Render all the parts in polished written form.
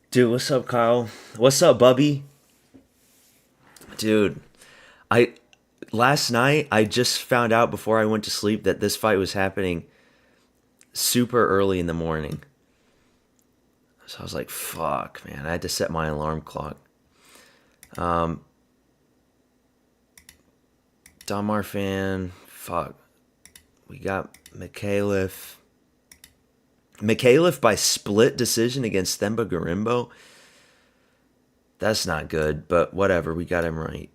Dude, what's up, Kyle? What's up, Bubby? Dude, I last night I just found out before I went to sleep that this fight was happening super early in the morning. So I was like, fuck, man. I had to set my alarm clock. Damar fan, fuck. We got Mikhailov. Mikhailov by split decision against Themba Garimbo. That's not good, but whatever. We got him right.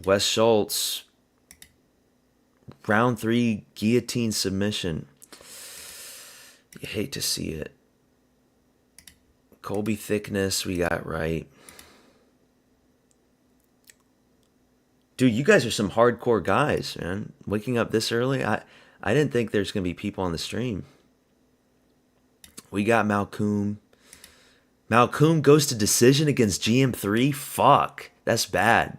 Wes Schultz, round 3 guillotine submission. You hate to see it. Colby Thickness, we got right. Dude, you guys are some hardcore guys, man. Waking up this early, I didn't think there's gonna be people on the stream. We got Malcolm. Malcolm goes to decision against GM3. Fuck, that's bad.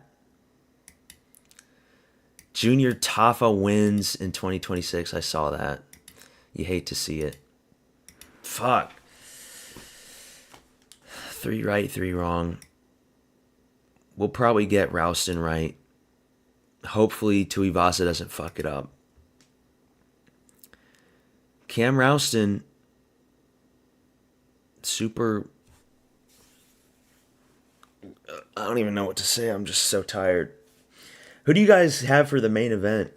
Junior Tafa wins in 2026. I saw that. You hate to see it. Fuck. 3 right, 3 wrong. We'll probably get Rouston right. Hopefully Tuivasa doesn't fuck it up. Cam Rouston, super... I don't even know what to say. I'm just so tired. Who do you guys have for the main event?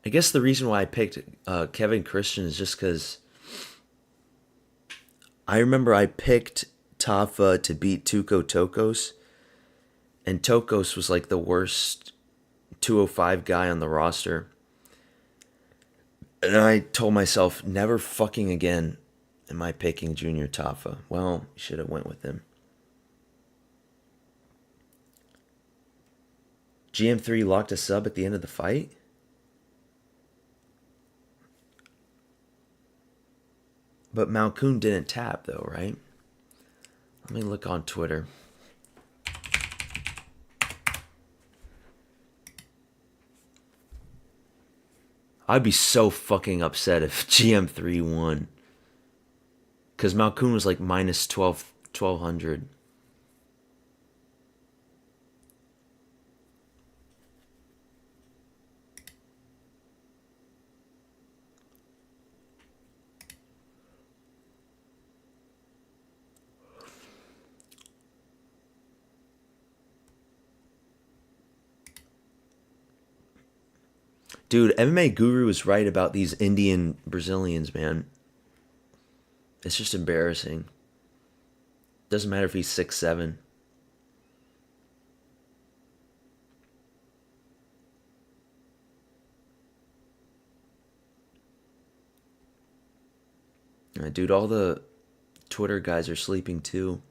I guess the reason why I picked Kevin Christian is just because I remember I picked Tafa to beat Tuco Tokos, and Tokos was like the worst 205 guy on the roster. And I told myself, never fucking again am I picking Junior Tafa. Well, you should have went with him. GM3 locked a sub at the end of the fight? But Malkoon didn't tap, though, right? Let me look on Twitter. I'd be so fucking upset if GM3 won. Because Malkoon was like minus 1200. Dude, MMA Guru was right about these Indian Brazilians, man. It's just embarrassing. Doesn't matter if he's 6'7". Dude, all the Twitter guys are sleeping too.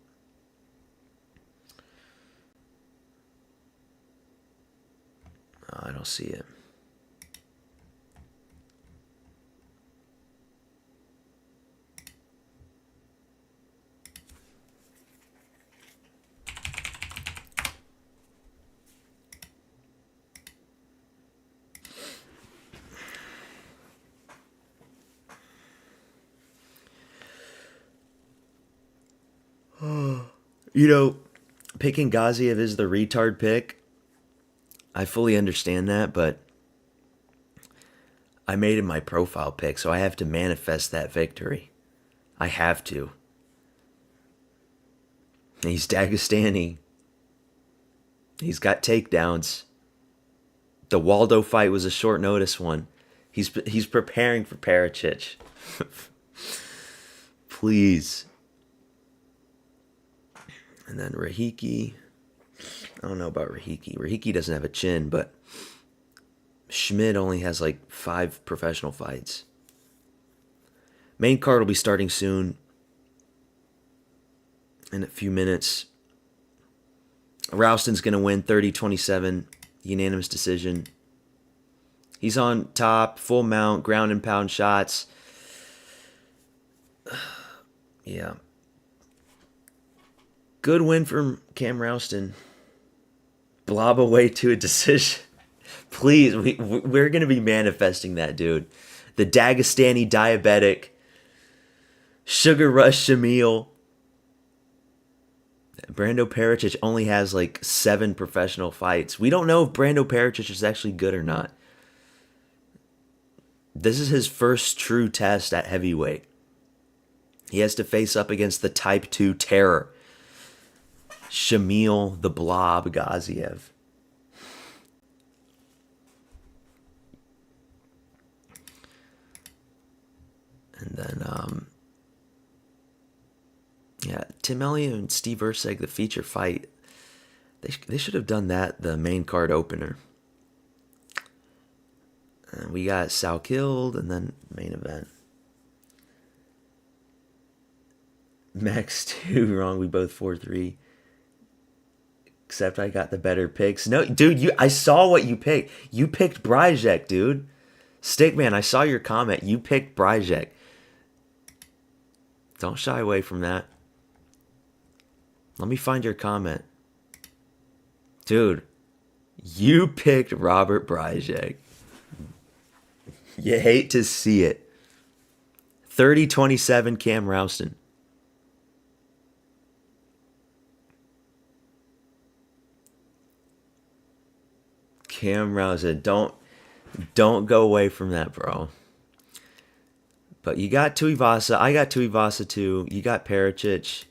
Oh, I don't see it. You know, picking Gaziev is the retard pick. I fully understand that, but I made him my profile pick, so I have to manifest that victory. I have to. He's Dagestani. He's got takedowns. The Waldo fight was a short notice one. He's preparing for Pericic. Please. And then Rahiki. I don't know about Rahiki. Rahiki doesn't have a chin, but Schmidt only has like 5 professional fights. Main card will be starting soon. In a few minutes. Rouston's going to win 30-27. Unanimous decision. He's on top. Full mount. Ground and pound shots. Yeah. Good win from Cam Rouston. Blob away to a decision. Please, we're going to be manifesting that, dude. The Dagestani diabetic. Sugar Rush Shamil. Brando Pericic only has like 7 professional fights. We don't know if Brando Pericic is actually good or not. This is his first true test at heavyweight. He has to face up against the Type 2 terror. Shamil the Blob Gaziev. And then, yeah, Tim Elliott and Steve Erceg, the feature fight. They should have done that, the main card opener. And we got Sal killed, and then main event. Max 2 wrong. We both 4-3. Except I got the better picks. No, dude, I saw what you picked. You picked Bryzek, dude. Stickman, I saw your comment. You picked Bryzek. Don't shy away from that. Let me find your comment. Dude, you picked Robert Bryzek. You hate to see it. 30-27 Cam Rouston. Cam Rouston, don't go away from that, bro. But you got Tuivasa. I got Tuivasa too. You got Pericic.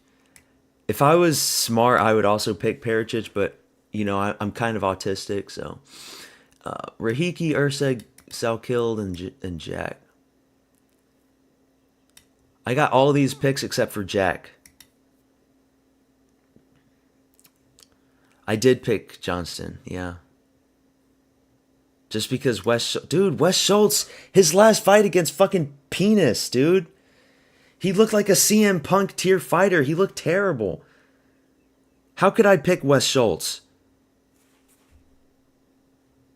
If I was smart, I would also pick Pericic, but you know I'm kind of autistic, so Rahiki, Erceg, Salkilled, and Jack. I got all these picks except for Jack. I did pick Johnston, yeah. Just because Wes Schultz, his last fight against fucking Penis, dude. He looked like a CM Punk tier fighter. He looked terrible. How could I pick Wes Schultz?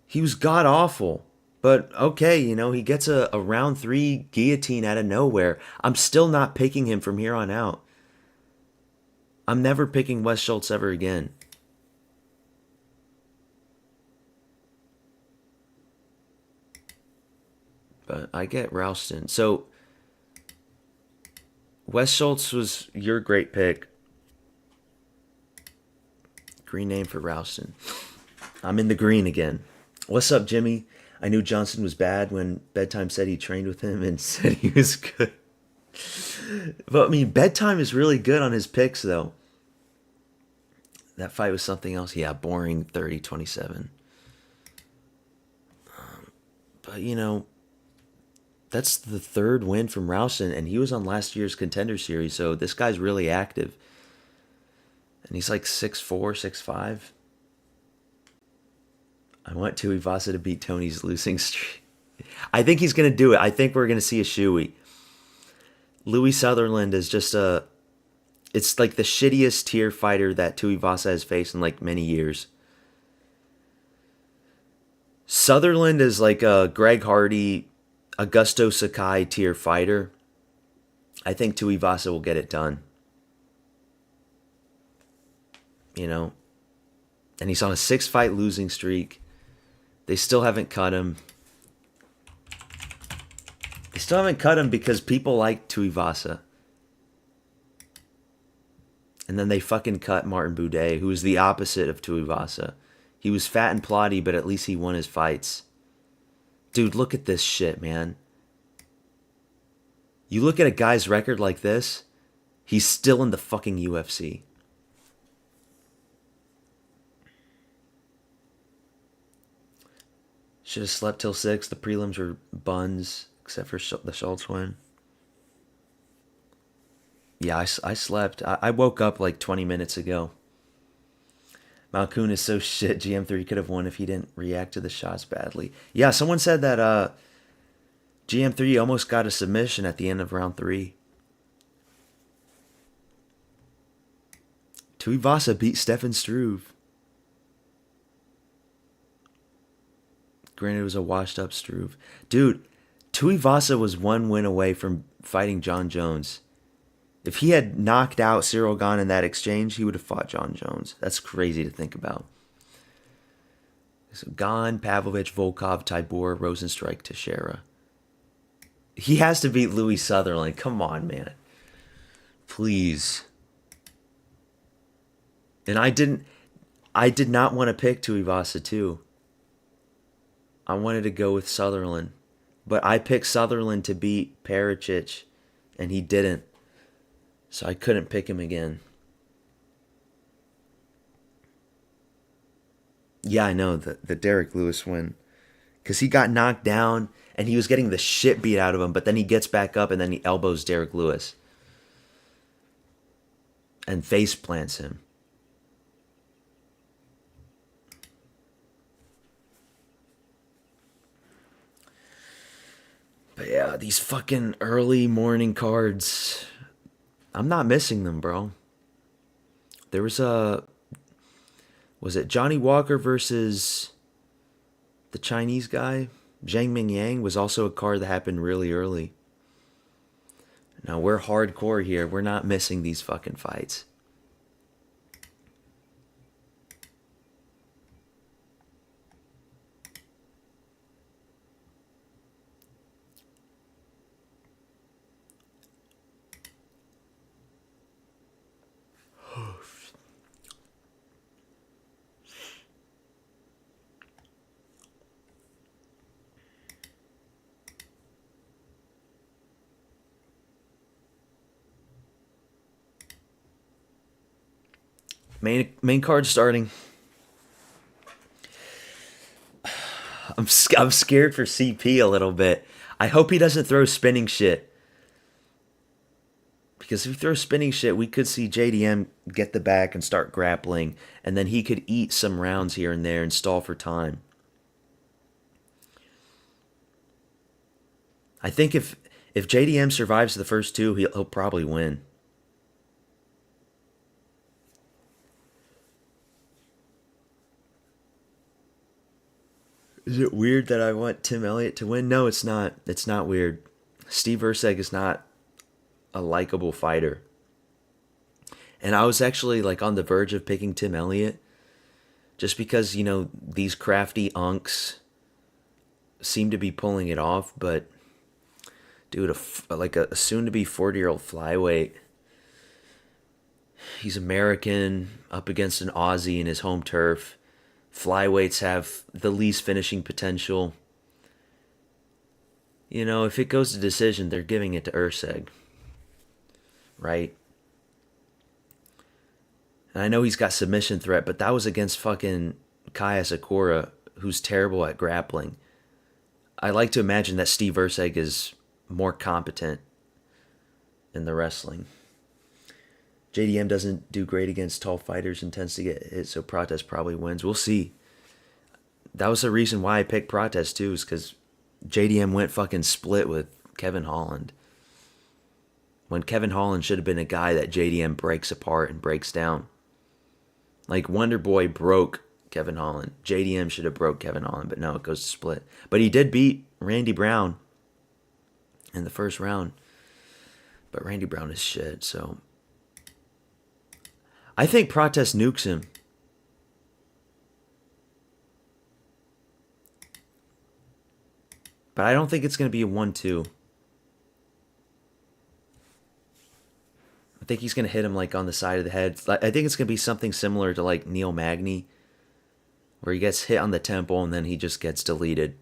He was god awful. But okay, you know, he gets a round 3 guillotine out of nowhere. I'm still not picking him from here on out. I'm never picking Wes Schultz ever again. But I get Rouston. So, Wes Schultz was your great pick. Green name for Rouston. I'm in the green again. What's up, Jimmy? I knew Johnson was bad when Bedtime said he trained with him and said he was good. But, I mean, Bedtime is really good on his picks, though. That fight was something else. Yeah, boring 30-27. But, you know, that's the 3rd win from Rouston, and he was on last year's Contender Series, so this guy's really active. And he's like 6'4", 6'5". I want Tuivasa to beat Tony's losing streak. I think he's going to do it. I think we're going to see a shoey. Louis Sutherland is just a. It's like the shittiest tier fighter that Tuivasa has faced in like many years. Sutherland is like a Greg Hardy, Augusto Sakai tier fighter. I think Tuivasa will get it done. You know, and he's on a 6-fight losing streak. They still haven't cut him. They still haven't cut him because people like Tuivasa. And then they fucking cut Martin Buday, who is the opposite of Tuivasa. He was fat and plotty, but at least he won his fights. Dude, look at this shit, man. You look at a guy's record like this, he's still in the fucking UFC. Should have slept till 6. The prelims were buns, except for the Schultz win. Yeah, I slept. I woke up like 20 minutes ago. Malkoun is so shit. GM3 could have won if he didn't react to the shots badly. Yeah, someone said that GM3 almost got a submission at the end of round 3. Tuivasa beat Stefan Struve. Granted, it was a washed-up Struve. Dude, Tuivasa was 1 win away from fighting John Jones. If he had knocked out Cyril Gane in that exchange, he would have fought John Jones. That's crazy to think about. So Gane, Pavlovich, Volkov, Tybura, Rosenstrike, Teixeira. He has to beat Louis Sutherland. Come on, man. Please. And I did not want to pick Tuivasa too. I wanted to go with Sutherland. But I picked Sutherland to beat Pericic, and he didn't. So I couldn't pick him again. Yeah, I know, the Derek Lewis win. Because he got knocked down, and he was getting the shit beat out of him, but then he gets back up, and then he elbows Derek Lewis. And face plants him. But yeah, these fucking early morning cards, I'm not missing them, bro. There was it Johnny Walker versus the Chinese guy? Zhang Mingyang was also a card that happened really early. Now, we're hardcore here. We're not missing these fucking fights. Main card starting. I'm scared for CP a little bit. I hope he doesn't throw spinning shit. Because if he throws spinning shit, we could see JDM get the back and start grappling, and then he could eat some rounds here and there and stall for time. I think if JDM survives the first 2, he'll probably win. Is it weird that I want Tim Elliott to win? No, it's not. It's not weird. Steve Erceg is not a likable fighter. And I was actually like on the verge of picking Tim Elliott just because, you know, these crafty unks seem to be pulling it off, but dude, a soon-to-be 40-year-old flyweight. He's American, up against an Aussie in his home turf. Flyweights have the least finishing potential. You know, if it goes to decision, they're giving it to Erceg. Right? And I know he's got submission threat, but that was against fucking Kaya Sakura, who's terrible at grappling. I like to imagine that Steve Erceg is more competent in the wrestling. JDM doesn't do great against tall fighters and tends to get hit, so Prates probably wins. We'll see. That was the reason why I picked Prates too, is because JDM went fucking split with Kevin Holland. when Kevin Holland should have been a guy that JDM breaks apart and breaks down. Like Wonder Boy broke Kevin Holland. JDM should have broke Kevin Holland, but no, it goes to split. But he did beat Randy Brown in the first round. But Randy Brown is shit, so I think Prates nukes him. But I don't think it's going to be a 1-2. I think he's going to hit him like on the side of the head. I think it's going to be something similar to like Neil Magny, where he gets hit on the temple and then he just gets deleted.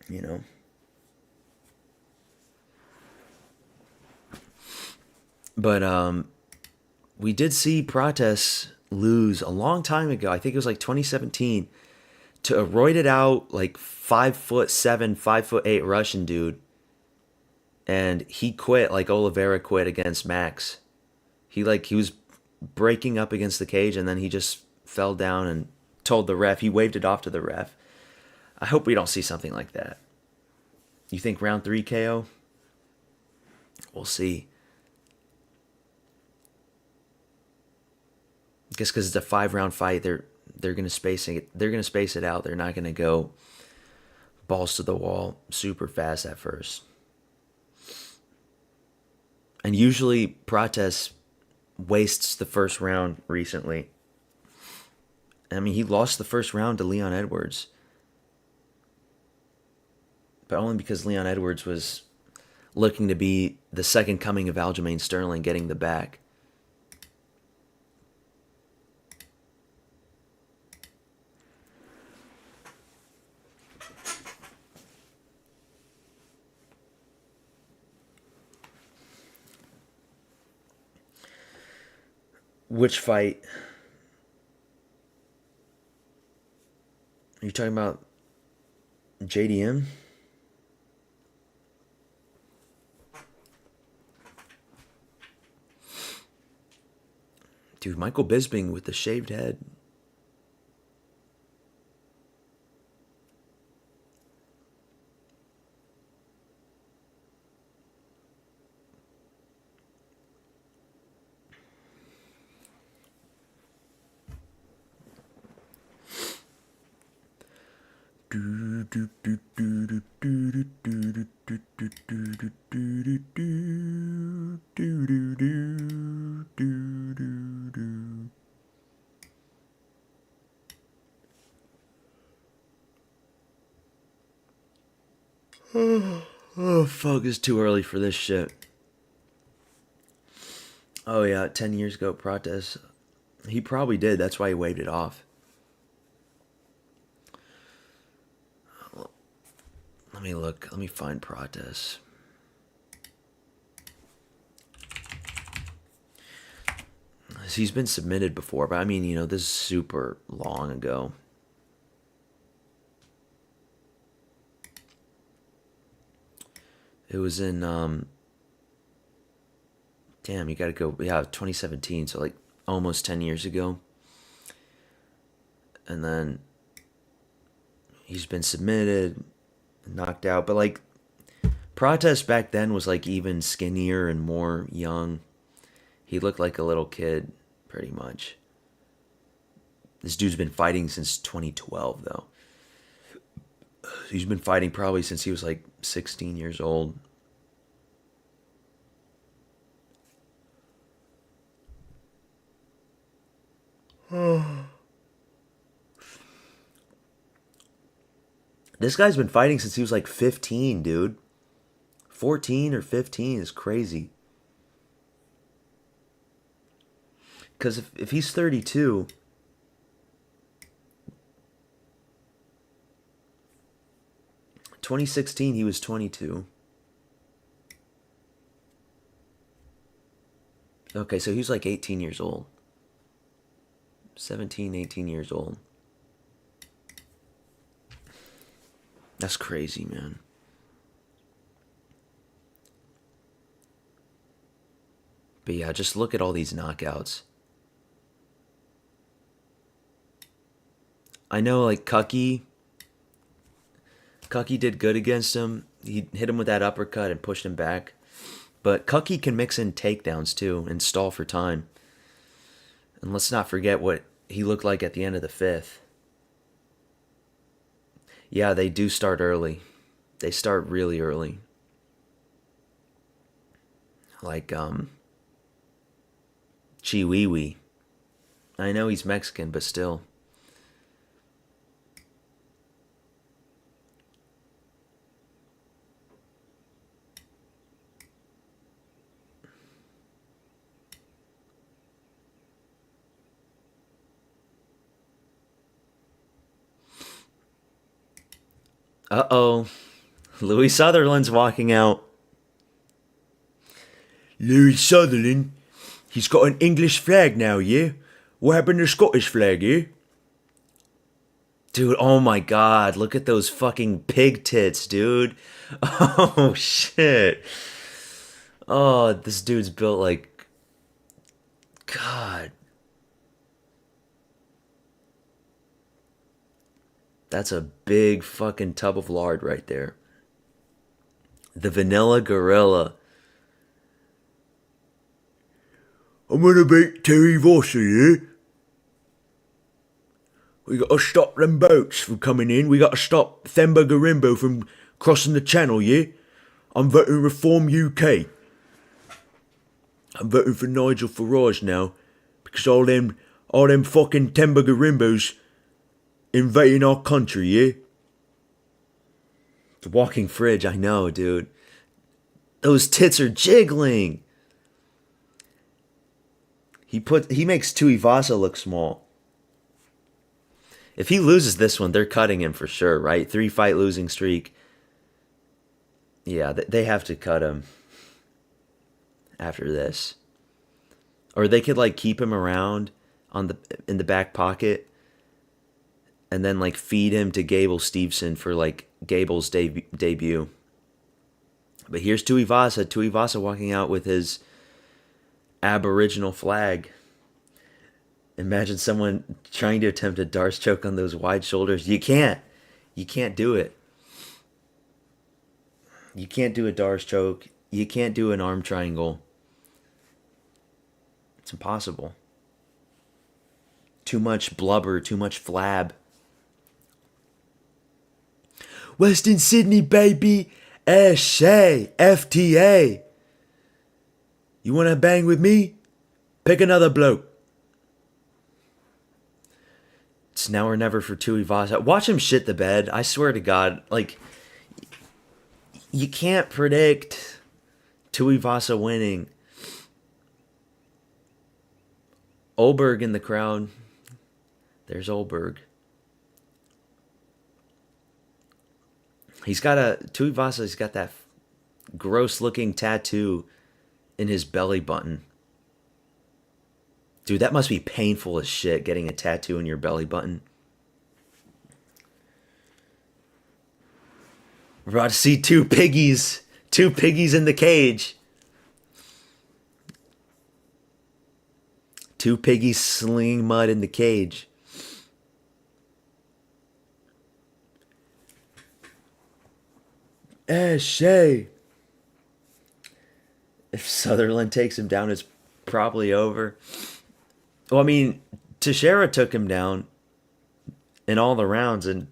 You know? But we did see Prates lose a long time ago. I think it was like 2017 to a roided out like 5'7", 5'8" Russian dude. And he quit like Oliveira quit against Max. He was breaking up against the cage and then he just fell down and told the ref. He waved it off to the ref. I hope we don't see something like that. You think round 3 KO? We'll see. I guess because it's a 5-round fight, they're gonna space it. They're gonna space it out. They're not gonna go balls to the wall super fast at first. And usually Prates wastes the first round recently. I mean, he lost the first round to Leon Edwards. But only because Leon Edwards was looking to be the second coming of Aljamain Sterling, getting the back. Which fight? Are you talking about JDM? Dude, Michael Bisping with the shaved head. Oh, fuck, it's too early for this shit. Oh, yeah, 10 years ago, Prates. He probably did. That's why he waved it off. Let me look. Let me find Prates. He's been submitted before, but I mean, you know, this is super long ago. It was in, damn, you gotta go, yeah, 2017, so like almost 10 years ago. And then he's been submitted, knocked out, but like, Prates back then was like even skinnier and more young. He looked like a little kid, pretty much. This dude's been fighting since 2012, though. He's been fighting probably since he was like 16 years old. This guy's been fighting since he was like 15, dude. 14 or 15 is crazy. Because if he's 32, in 2016 he was 22. Okay, so he was like 18 years old. 17, 18 years old. That's crazy, man. But yeah, just look at all these knockouts. I know, like, Cucky did good against him, He hit him with that uppercut and pushed him back. But Cucky can mix in takedowns too and stall for time. And let's not forget what he looked like at the end of the fifth. Yeah, they do start early. They start really early. Like, Chiwiwi. I know he's Mexican, but still. Uh-oh. Louis Sutherland's walking out. Louis Sutherland? He's got an English flag now, yeah? What happened to the Scottish flag, yeah? Dude, oh my god, look at those fucking pig tits, dude. Oh, shit. Oh, this dude's built like... God. That's a big fucking tub of lard right there. The Vanilla Gorilla. I'm gonna beat Terry Vosser, yeah? We gotta stop them boats from coming in. We gotta stop Themba Garimbo from crossing the channel, yeah? I'm voting Reform UK. I'm voting for Nigel Farage now. Because all them fucking Themba Garimbos invading our country, yeah? The walking fridge, I know, dude. Those tits are jiggling. He makes Tuivasa look small. If he loses this one, they're cutting him for sure, right? 3-fight losing streak. Yeah, they have to cut him after this. Or they could like keep him around in the back pocket and then like feed him to Gable Steveson for like Gable's debut. But here's Tuivasa walking out with his Aboriginal flag. Imagine someone trying to attempt a Darce choke on those wide shoulders. You can't. You can't do it. You can't do a Darce choke. You can't do an arm triangle. It's impossible. Too much blubber, too much flab. Western Sydney, baby. Shay, FTA. You want to bang with me? Pick another bloke. It's now or never for Tuivasa. Watch him shit the bed. I swear to God, like, you can't predict Tuivasa winning. Olberg in the crowd. There's Olberg. Tuivasa's got that gross looking tattoo in his belly button. Dude, that must be painful as shit, getting a tattoo in your belly button. We're about to see two piggies in the cage. Two piggies slinging mud in the cage. Shay. If Sutherland takes him down, it's probably over. Well, I mean, Teixeira took him down in all the rounds, and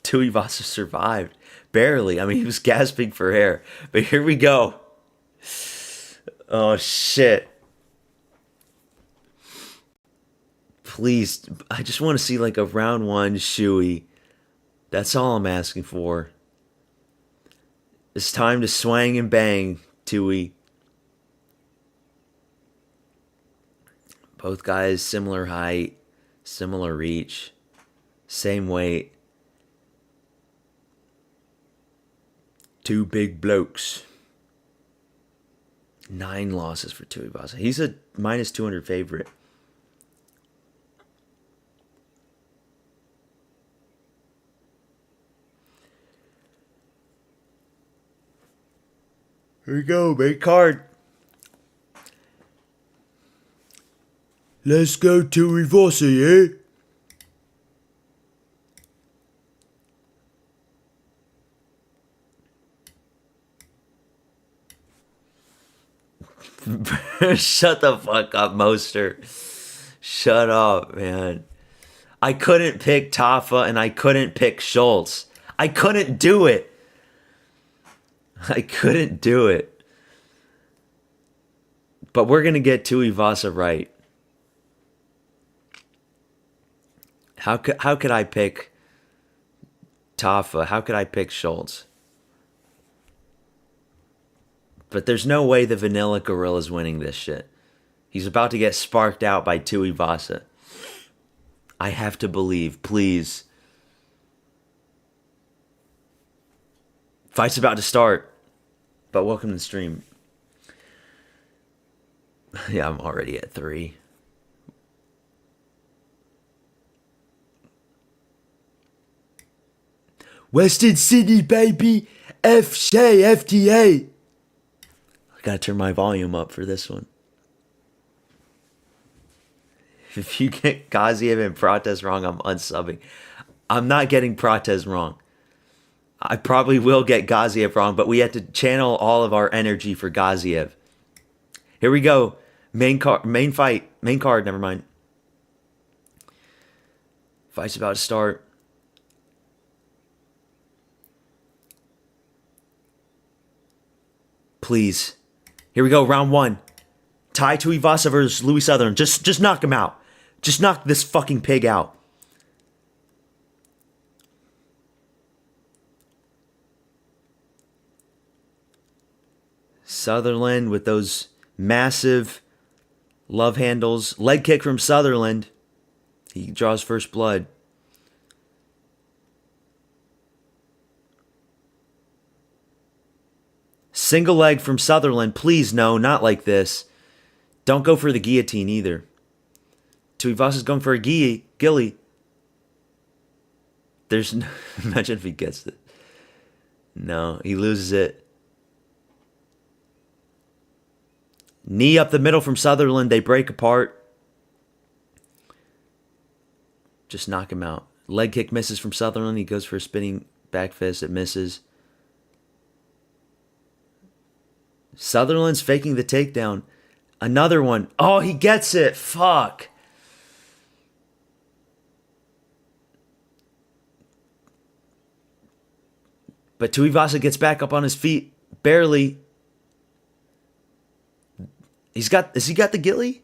Tuivasa survived. Barely. I mean, he was gasping for air. But here we go. Oh, shit. Please, I just want to see like a round one shoey. That's all I'm asking for. It's time to swang and bang, Tui. Both guys similar height, similar reach, same weight. Two big blokes. 9 losses for Tuivasa. He's a minus 200 favorite. Here we go, big card. Let's go to Tuivasa, yeah? Shut the fuck up, Moster. Shut up, man. I couldn't pick Tafa and I couldn't pick Schultz. I couldn't do it. I couldn't do it. But we're going to get Tuivasa right. How could I pick Tafa? How could I pick Schultz? But there's no way the Vanilla Gorilla's winning this shit. He's about to get sparked out by Tuivasa. I have to believe, please. Fight's about to start. But welcome to the stream. Yeah, I'm already at 3. Western Sydney, baby. FJ, FTA. I gotta turn my volume up for this one. If you get Gaziev and Prates wrong, I'm unsubbing. I'm not getting Prates wrong. I probably will get Gaziev wrong, but we have to channel all of our energy for Gaziev. Here we go. Main card, never mind. Fight's about to start. Please. Here we go, round 1. Tai Tuivasa versus Louis Sutherland. Just knock him out. Just knock this fucking pig out. Sutherland with those massive love handles. Leg kick from Sutherland. He draws first blood. Single leg from Sutherland. Please, no, not like this. Don't go for the guillotine either. Tuivasa's going for a gilly. There's no... Imagine if he gets it. No, he loses it. Knee up the middle from Sutherland. They break apart. Just knock him out. Leg kick misses from Sutherland. He goes for a spinning back fist. It misses. Sutherland's faking the takedown. Another one. Oh, he gets it. Fuck. But Tuivasa gets back up on his feet. Barely. Has he got the gilly?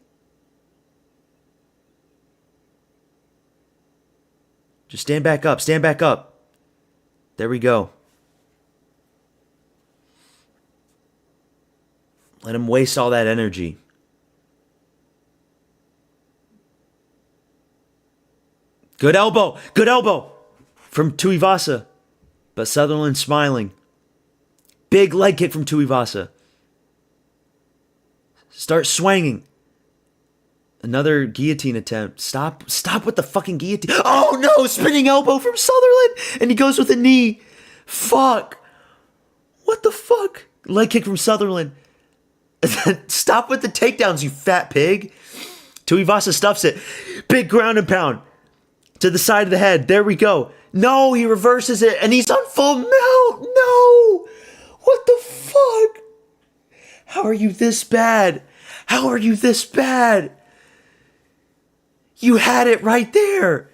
Just stand back up. Stand back up. There we go. Let him waste all that energy. Good elbow. Good elbow from Tuivasa. But Sutherland smiling. Big leg kick from Tuivasa. Start swinging. Another guillotine attempt. Stop with the fucking guillotine. Oh no, spinning elbow from Sutherland. And he goes with a knee. Fuck. What the fuck? Leg kick from Sutherland. Stop with the takedowns, you fat pig. Tuivasa stuffs it. Big ground and pound. To the side of the head. There we go. No, he reverses it. And he's on full mount. No. What the fuck? How are you this bad? How are you this bad? You had it right there.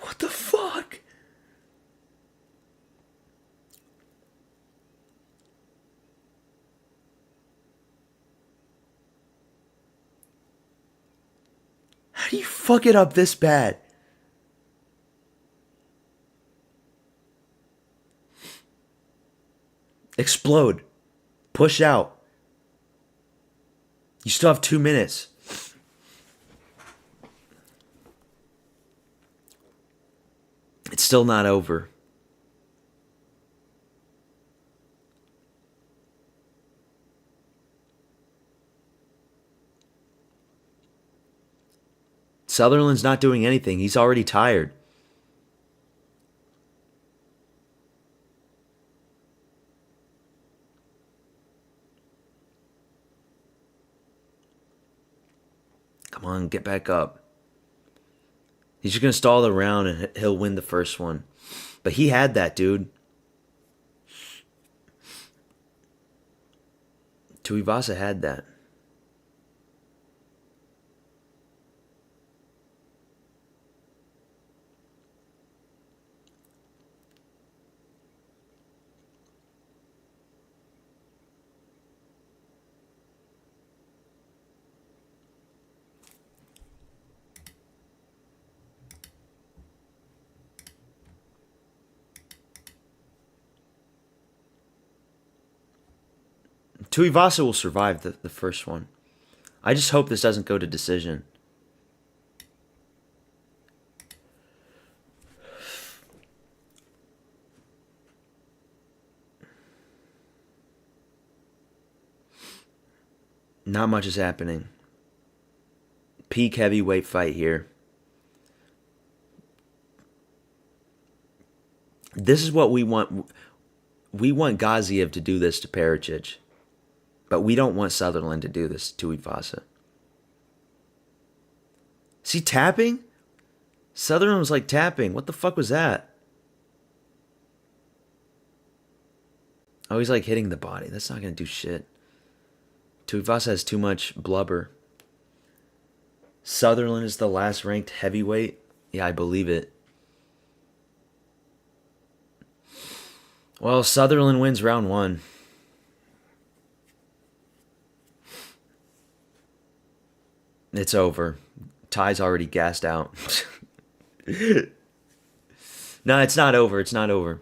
What the fuck? How do you fuck it up this bad? Explode. Push out. You still have 2 minutes. It's still not over. Sutherland's not doing anything. He's already tired. Come on, get back up. He's just going to stall the round and he'll win the first one. But he had that, dude. Tuivasa had that. Tuivasa will survive the first one. I just hope this doesn't go to decision. Not much is happening. Peak heavyweight fight here. This is what we want. We want Gaziev to do this to Pericic. But we don't want Sutherland to do this to Tuivasa. Is he tapping? Sutherland was like tapping. What the fuck was that? Oh, he's like hitting the body. That's not going to do shit. Tuivasa has too much blubber. Sutherland is the last ranked heavyweight. Yeah, I believe it. Well, Sutherland wins round 1. It's over. Ty's already gassed out. No, it's not over. It's not over.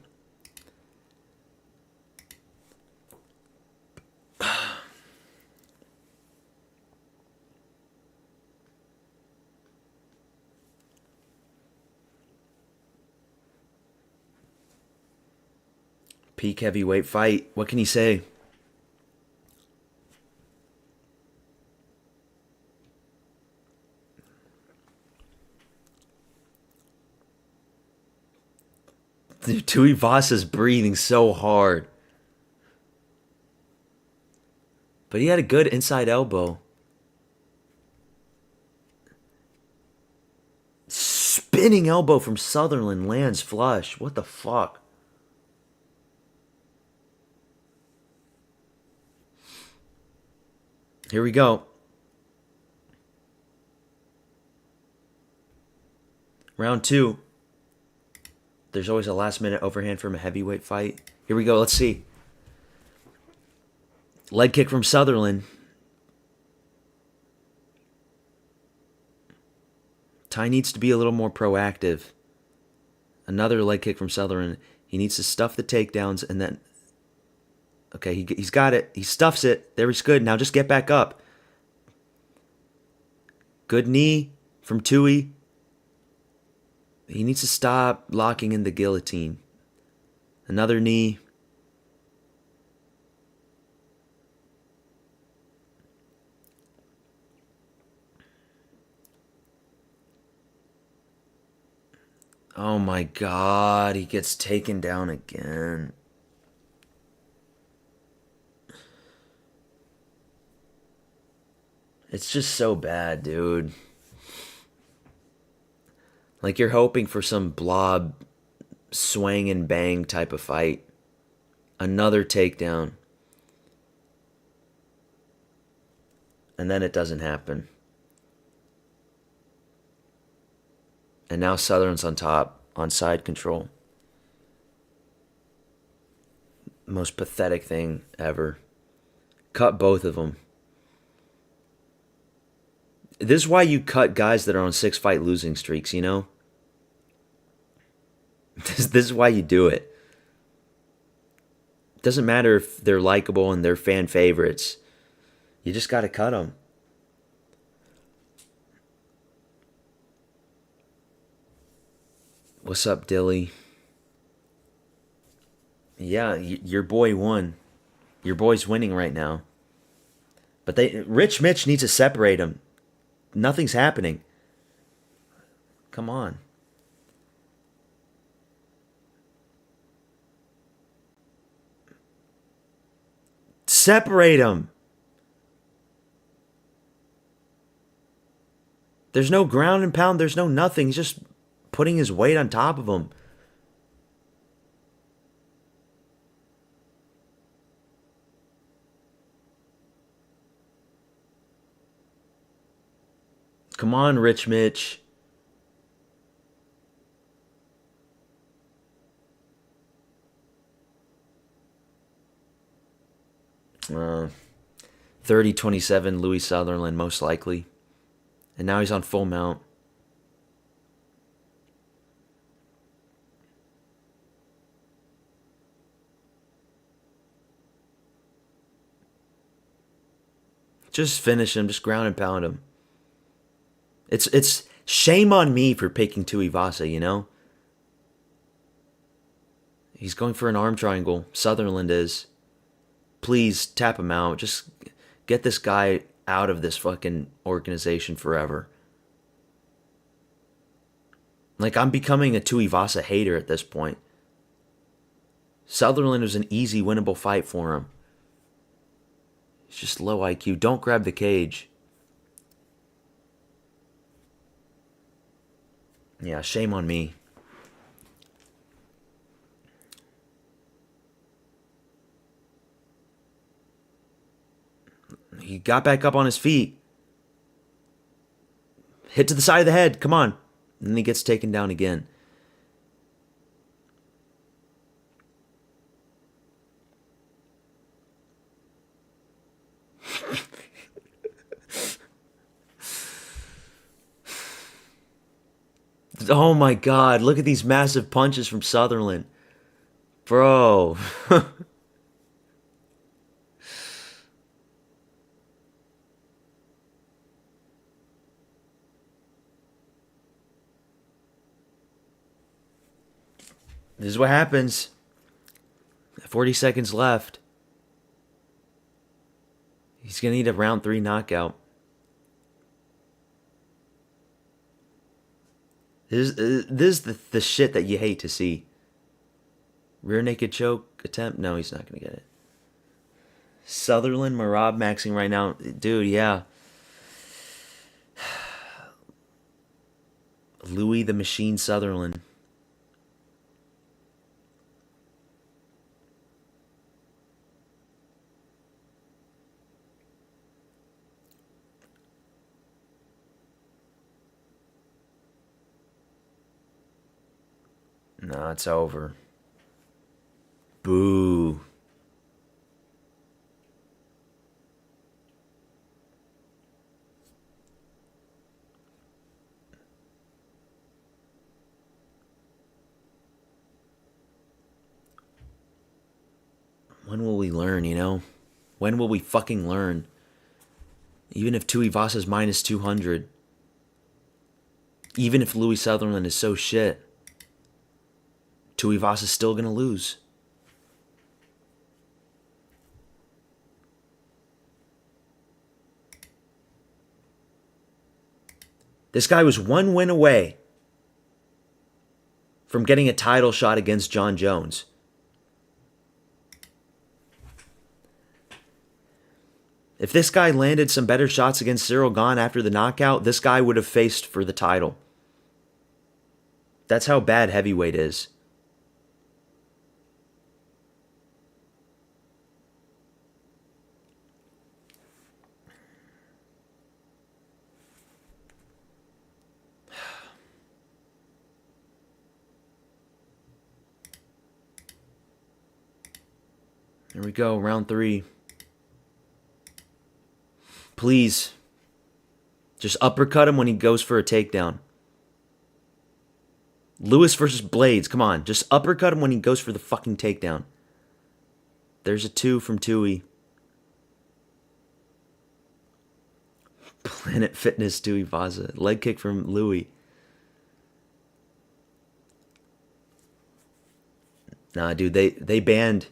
Peak heavyweight fight. What can he say? Dude, Tuivasa's breathing so hard. But he had a good inside elbow. Spinning elbow from Sutherland lands flush. What the fuck? Here we go. Round 2. There's always a last minute overhand from a heavyweight fight. Here we go. Let's see. Leg kick from Sutherland. Ty needs to be a little more proactive. Another leg kick from Sutherland. He needs to stuff the takedowns and then... Okay, he's got it. He stuffs it. There he's good. Now just get back up. Good knee from Tui. He needs to stop locking in the guillotine. Another knee. Oh my God, he gets taken down again. It's just so bad, dude. Like you're hoping for some blob swing and bang type of fight. Another takedown. And then it doesn't happen. And now Sutherland's on top, on side control. Most pathetic thing ever. Cut both of them. This is why you cut guys that are on 6-fight losing streaks, you know? This is why you do it. It doesn't matter if they're likable and they're fan favorites. You just got to cut them. What's up, Dilly? Yeah, your boy won. Your boy's winning right now. But Rich Mitch needs to separate him. Nothing's happening. Come on. Separate him. There's no ground and pound. There's no nothing. He's just putting his weight on top of him. Come on, Rich Mitch. 30-27, Louis Sutherland, most likely. And now he's on full mount. Just finish him. Just ground and pound him. It's shame on me for picking Tuivasa, you know? He's going for an arm triangle. Sutherland is. Please tap him out. Just get this guy out of this fucking organization forever. Like, I'm becoming a Tuivasa hater at this point. Sutherland was an easy, winnable fight for him. He's just low IQ. Don't grab the cage. Yeah, shame on me. He got back up on his feet. Hit to the side of the head. Come on. And then he gets taken down again. Oh my God. Look at these massive punches from Sutherland. Bro. This is what happens. 40 seconds left. He's going to need a round 3 knockout. This is the shit that you hate to see. Rear naked choke attempt? No, he's not going to get it. Sutherland, Marab maxing right now. Dude, yeah. Louis the Machine Sutherland. No, it's over. Boo. When will we learn, you know? When will we fucking learn? Even if Tuivasa's minus 200. Even if Louis Sutherland is so shit. Tuivasa's still going to lose. This guy was one win away from getting a title shot against John Jones. If this guy landed some better shots against Cyril Gane after the knockout, this guy would have faced for the title. That's how bad heavyweight is. Here we go, round 3. Please. Just uppercut him when he goes for a takedown. Lewis versus Blades, come on. Just uppercut him when he goes for the fucking takedown. There's a 2 from Tui. Planet Fitness Tuivasa. Leg kick from Louis. Nah, dude, they banned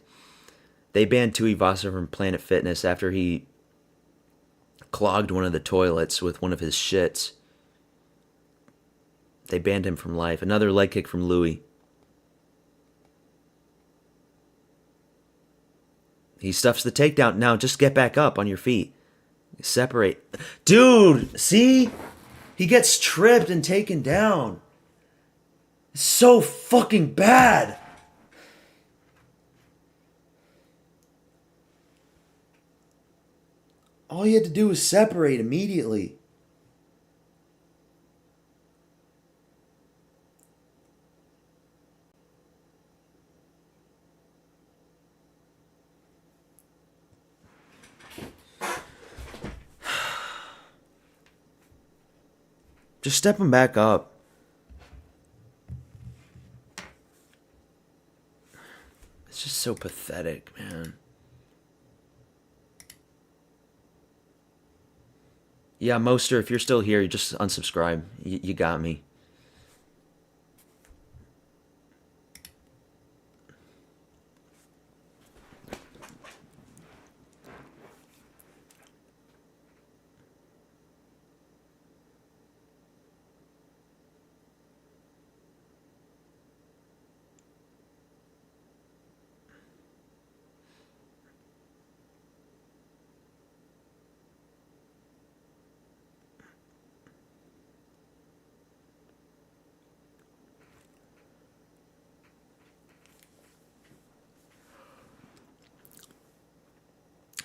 Tuivasa from Planet Fitness after he clogged one of the toilets with one of his shits. They banned him from life. Another leg kick from Louis. He stuffs the takedown. Now just get back up on your feet. Separate. Dude, see? He gets tripped and taken down. It's so fucking bad. All you had to do was separate immediately. Just step him back up. It's just so pathetic, man. Yeah, Moster, if you're still here, you just unsubscribe. You got me.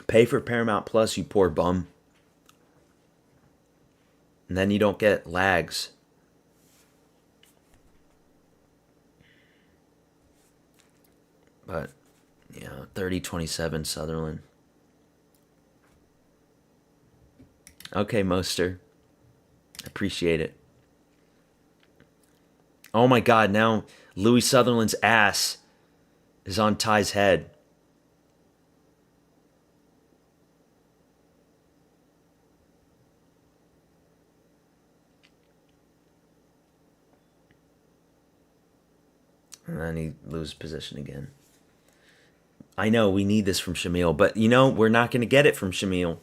Pay for Paramount Plus, you poor bum. And then you don't get lags. But, yeah, 30-27 Sutherland. Okay, Moster. Appreciate it. Oh my God, now Louis Sutherland's ass is on Ty's head. And then he loses position again. I know we need this from Shamil, but you know, we're not going to get it from Shamil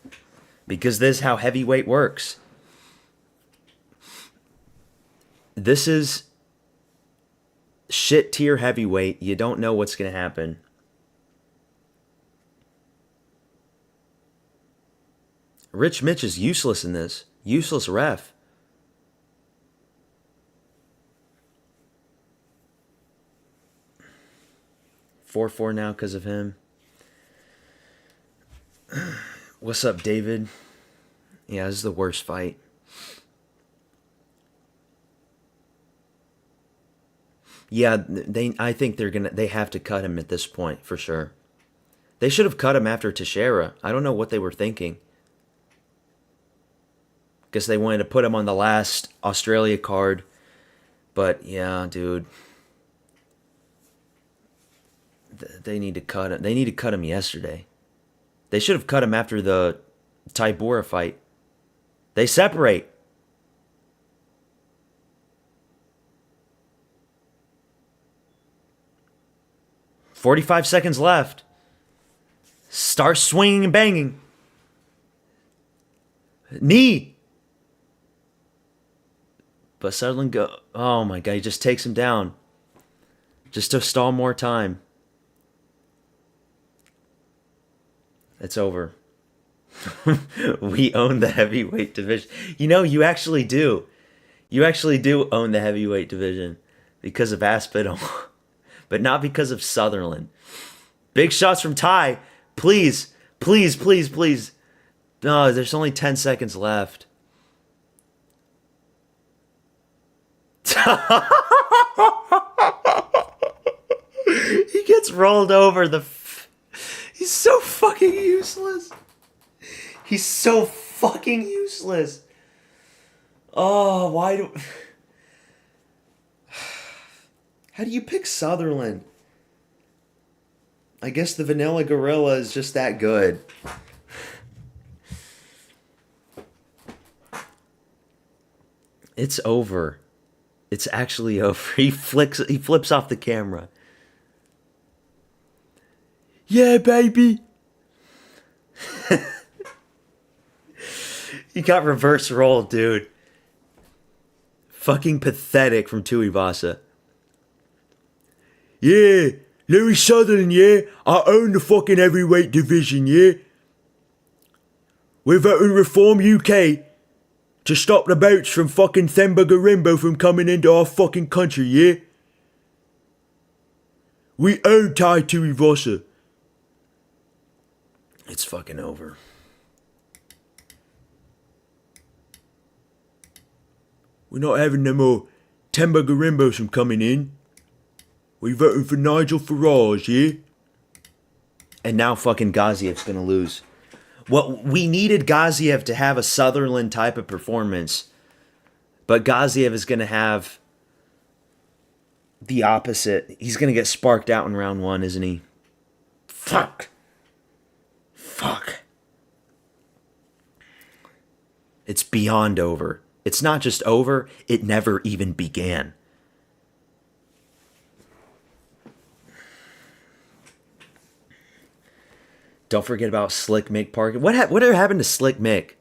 because this is how heavyweight works. This is shit tier heavyweight. You don't know what's going to happen. Rich Mitch is useless in this. Useless ref. Four now because of him. What's up, David? Yeah, this is the worst fight. Yeah, I think they have to cut him at this point for sure. They should have cut him after Teixeira. I don't know what they were thinking. Guess they wanted to put him on the last Australia card. But yeah, dude. They need to cut him. They need to cut him yesterday. They should have cut him after the Tybura fight. They separate. "45 seconds left. Start swinging and banging. Knee. But Sutherland go. Oh my God, he just takes him down. Just to stall more time. It's over. We own the heavyweight division. You know, you actually do. You actually do own the heavyweight division because of Aspinall, but not because of Sutherland. Big shots from Ty. Please, please, please, please. No, there's only 10 seconds left. He gets rolled over. He's so fucking useless. He's so fucking useless. Oh, why do... How do you pick Sutherland? I guess the Vanilla Gorilla is just that good. It's over. It's actually over. He flips off the camera. Yeah, baby. He got reverse rolled, dude. Fucking pathetic from Tuivasa. Yeah, Louis Sutherland, yeah. I own the fucking heavyweight division, yeah. We're voting Reform UK to stop the boats from fucking Themba Garimbo from coming into our fucking country, yeah. We own Tai Tuivasa. It's fucking over. We're not having no more Themba Garimbos from coming in. We're voting for Nigel Farage, yeah? And now fucking Gaziev's gonna lose. Well, we needed Gaziev to have a Sutherland type of performance But Gaziev is going to have the opposite. He's going to get sparked out in round 1, isn't he? Fuck. It's beyond over. It's not just over, it never even began. Don't forget about Slick Mick Parker. Whatever happened to Slick Mick?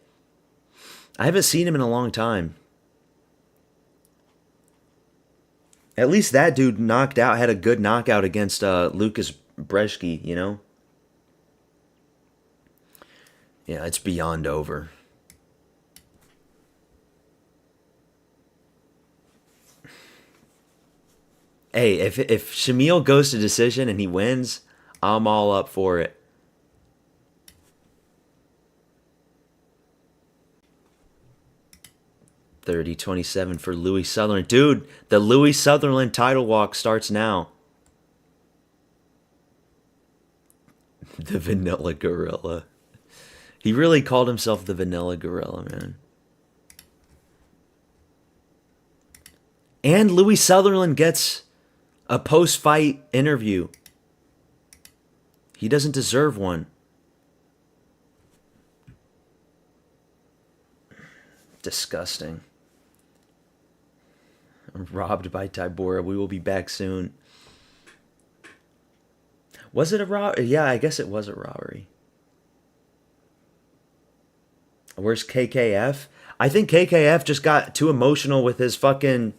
I haven't seen him in a long time. At least that dude had a good knockout against Lucas Brzeski, you know? Yeah, it's beyond over. Hey, if Shamil goes to decision and he wins, I'm all up for it. $30-27 for Louis Sutherland. Dude, the Louis Sutherland title walk starts now. The Vanilla Gorilla. He really called himself the Vanilla Gorilla, man. And Louis Sutherland gets a post-fight interview. He doesn't deserve one. Disgusting. Robbed by Tybura. We will be back soon. Was it a robbery? Yeah, I guess it was a robbery. Where's KKF? I think KKF just got too emotional with his fucking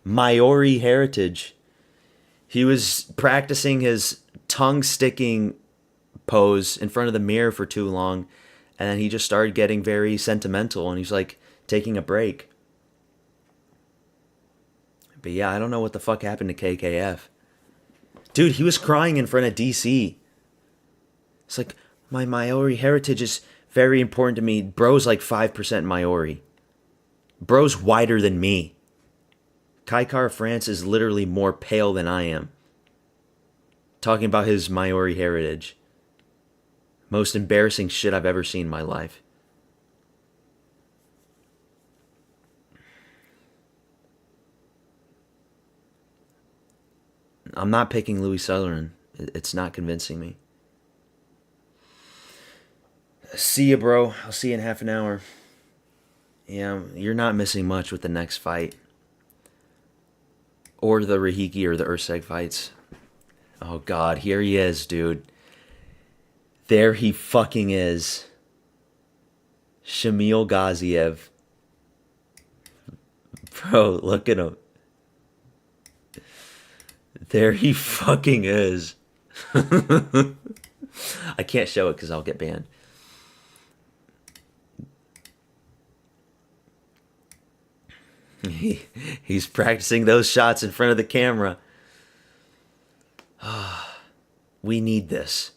Maori heritage. He was practicing his tongue-sticking pose in front of the mirror for too long, and then he just started getting very sentimental, and he's like taking a break. But yeah, I don't know what the fuck happened to KKF. Dude, he was crying in front of DC. It's like, my Maori heritage is very important to me. Bro's like 5% Maori. Bro's whiter than me. Kai Kara France is literally more pale than I am. Talking about his Maori heritage. Most embarrassing shit I've ever seen in my life. I'm not picking Louis Sutherland. It's not convincing me. See ya, bro. I'll see you in half an hour. Yeah, you're not missing much with the next fight. Or the Rahiki or the Urseg fights. Oh, God. Here he is, dude. There he fucking is. Shamil Gaziev. Bro, look at him. There he fucking is. I can't show it because I'll get banned. He's practicing those shots in front of the camera. We need this.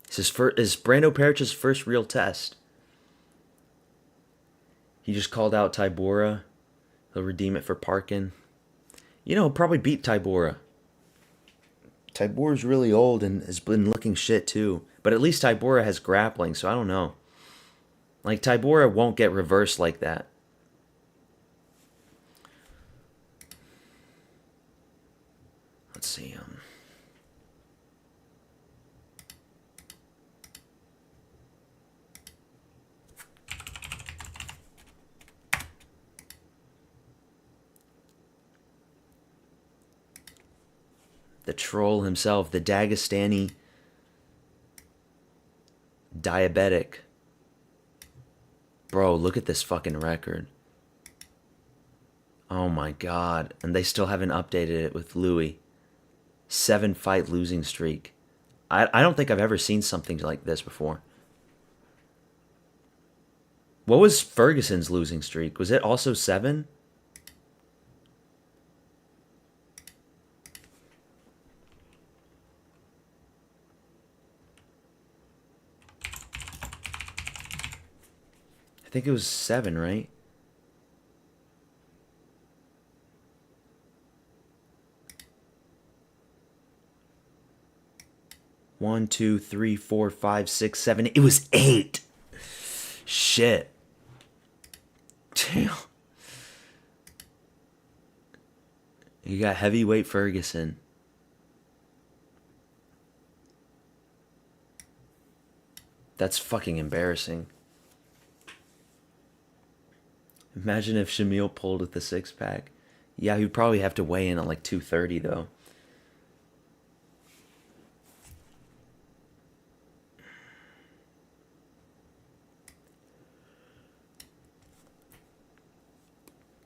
This is Brando Perich's first real test. He just called out Tybura. He'll redeem it for Parkin. You know, he'll probably beat Tybura. Tybura's really old and has been looking shit too. But at least Tybura has grappling, so I don't know. Like, Tybura won't get reversed like that. Let's see. The troll himself, the Dagestani diabetic. Bro, look at this fucking record. Oh my God. And they still haven't updated it with Louis. 7-fight losing streak. I don't think I've ever seen something like this before. What was Ferguson's losing streak? Was it also 7? I think it was 7, right? One, two, three, four, five, six, seven. It was 8. Shit. Damn. You got heavyweight Ferguson. That's fucking embarrassing. Imagine if Shamil pulled with the six pack. Yeah, he'd probably have to weigh in at like 230 though.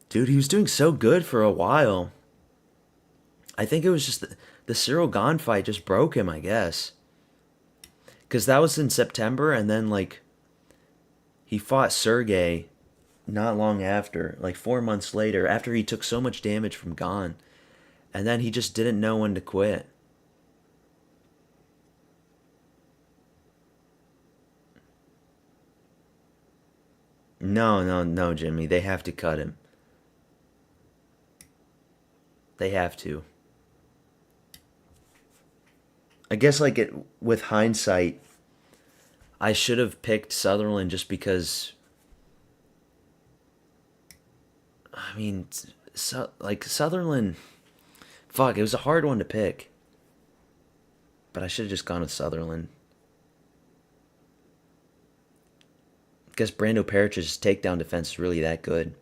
Dude, he was doing so good for a while. I think it was just the Cyril Gane fight just broke him, I guess. Because that was in September, and then, like, he fought Sergey not long after, like 4 months later, after he took so much damage from Gane. And then he just didn't know when to quit. No, no, no, Jimmy. They have to cut him. They have to. I guess, like, with hindsight, I should have picked Sutherland just because. I mean, like, Sutherland. Fuck, it was a hard one to pick. But I should have just gone with Sutherland. I guess Brando Perich's takedown defense is really that good.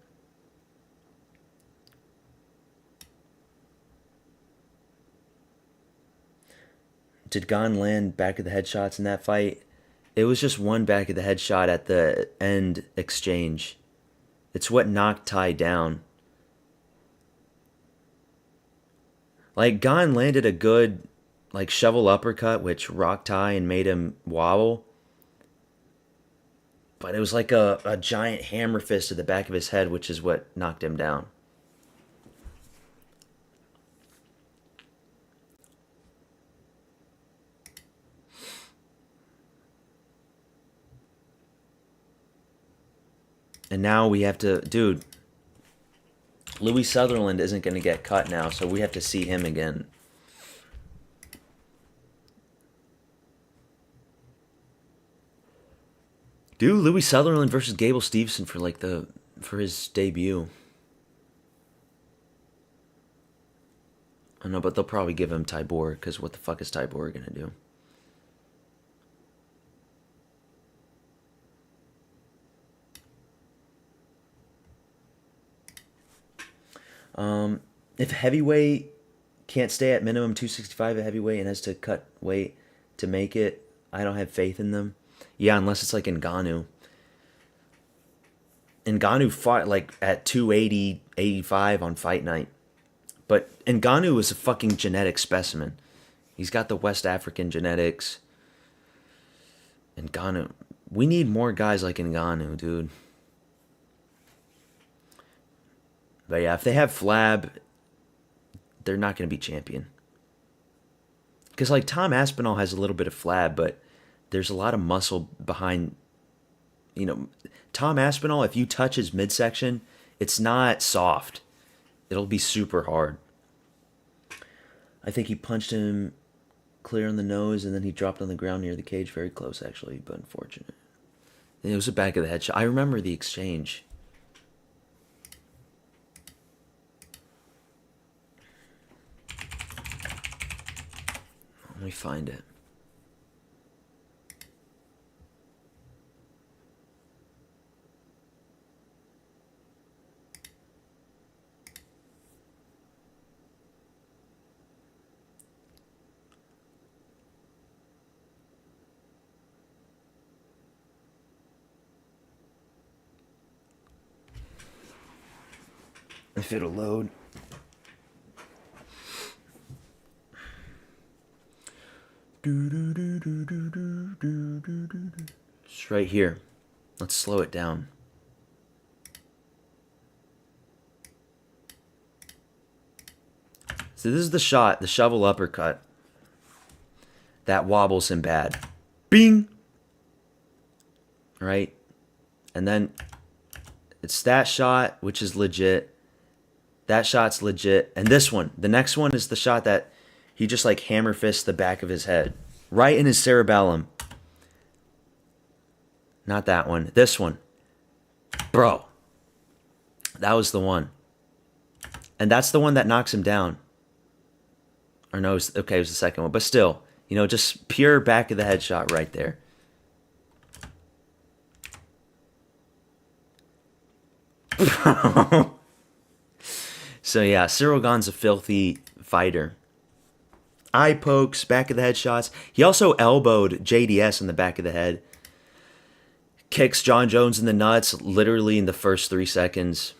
Did Gane land back of the headshots in that fight? It was just one back of the headshot at the end exchange. It's what knocked Ty down. Like, Gane landed a good, like, shovel uppercut, which rocked Ty and made him wobble. But it was like a giant hammer fist to the back of his head, which is what knocked him down. And now we have to, dude, Louis Sutherland isn't going to get cut now, so we have to see him again. Dude, Louis Sutherland versus Gable Steveson for his debut. I know, but they'll probably give him Tybor, because what the fuck is Tybor going to do? If heavyweight can't stay at minimum 265 at heavyweight and has to cut weight to make it, I don't have faith in them. Yeah, unless it's like Ngannou. Ngannou fought like at 280, 85 on fight night. But Ngannou is a fucking genetic specimen. He's got the West African genetics. Ngannou. We need more guys like Ngannou, dude. But yeah, if they have Flab, they're not going to be champion. Because, like, Tom Aspinall has a little bit of Flab, but there's a lot of muscle behind, Tom Aspinall, if you touch his midsection, it's not soft. It'll be super hard. I think he punched him clear on the nose, and then he dropped on the ground near the cage. Very close, actually, but unfortunate. It was the back of the head shot. I remember the exchange. Let me find it. If it'll load. It's right here. Let's slow it down. So this is the shot, the shovel uppercut. That wobbles him bad. Bing! Right? And then it's that shot, which is legit. That shot's legit. And this one, the next one is the shot that he just like hammer fists the back of his head. Right in his cerebellum. Not that one. This one. Bro. That was the one. And that's the one that knocks him down. Or no, okay, it was the second one. But still, you know, just pure back of the head shot right there. So yeah, Cyril Gane's a filthy fighter. Eye pokes, back of the head shots. He also elbowed JDS in the back of the head. Kicks John Jones in the nuts literally in the first 3 seconds.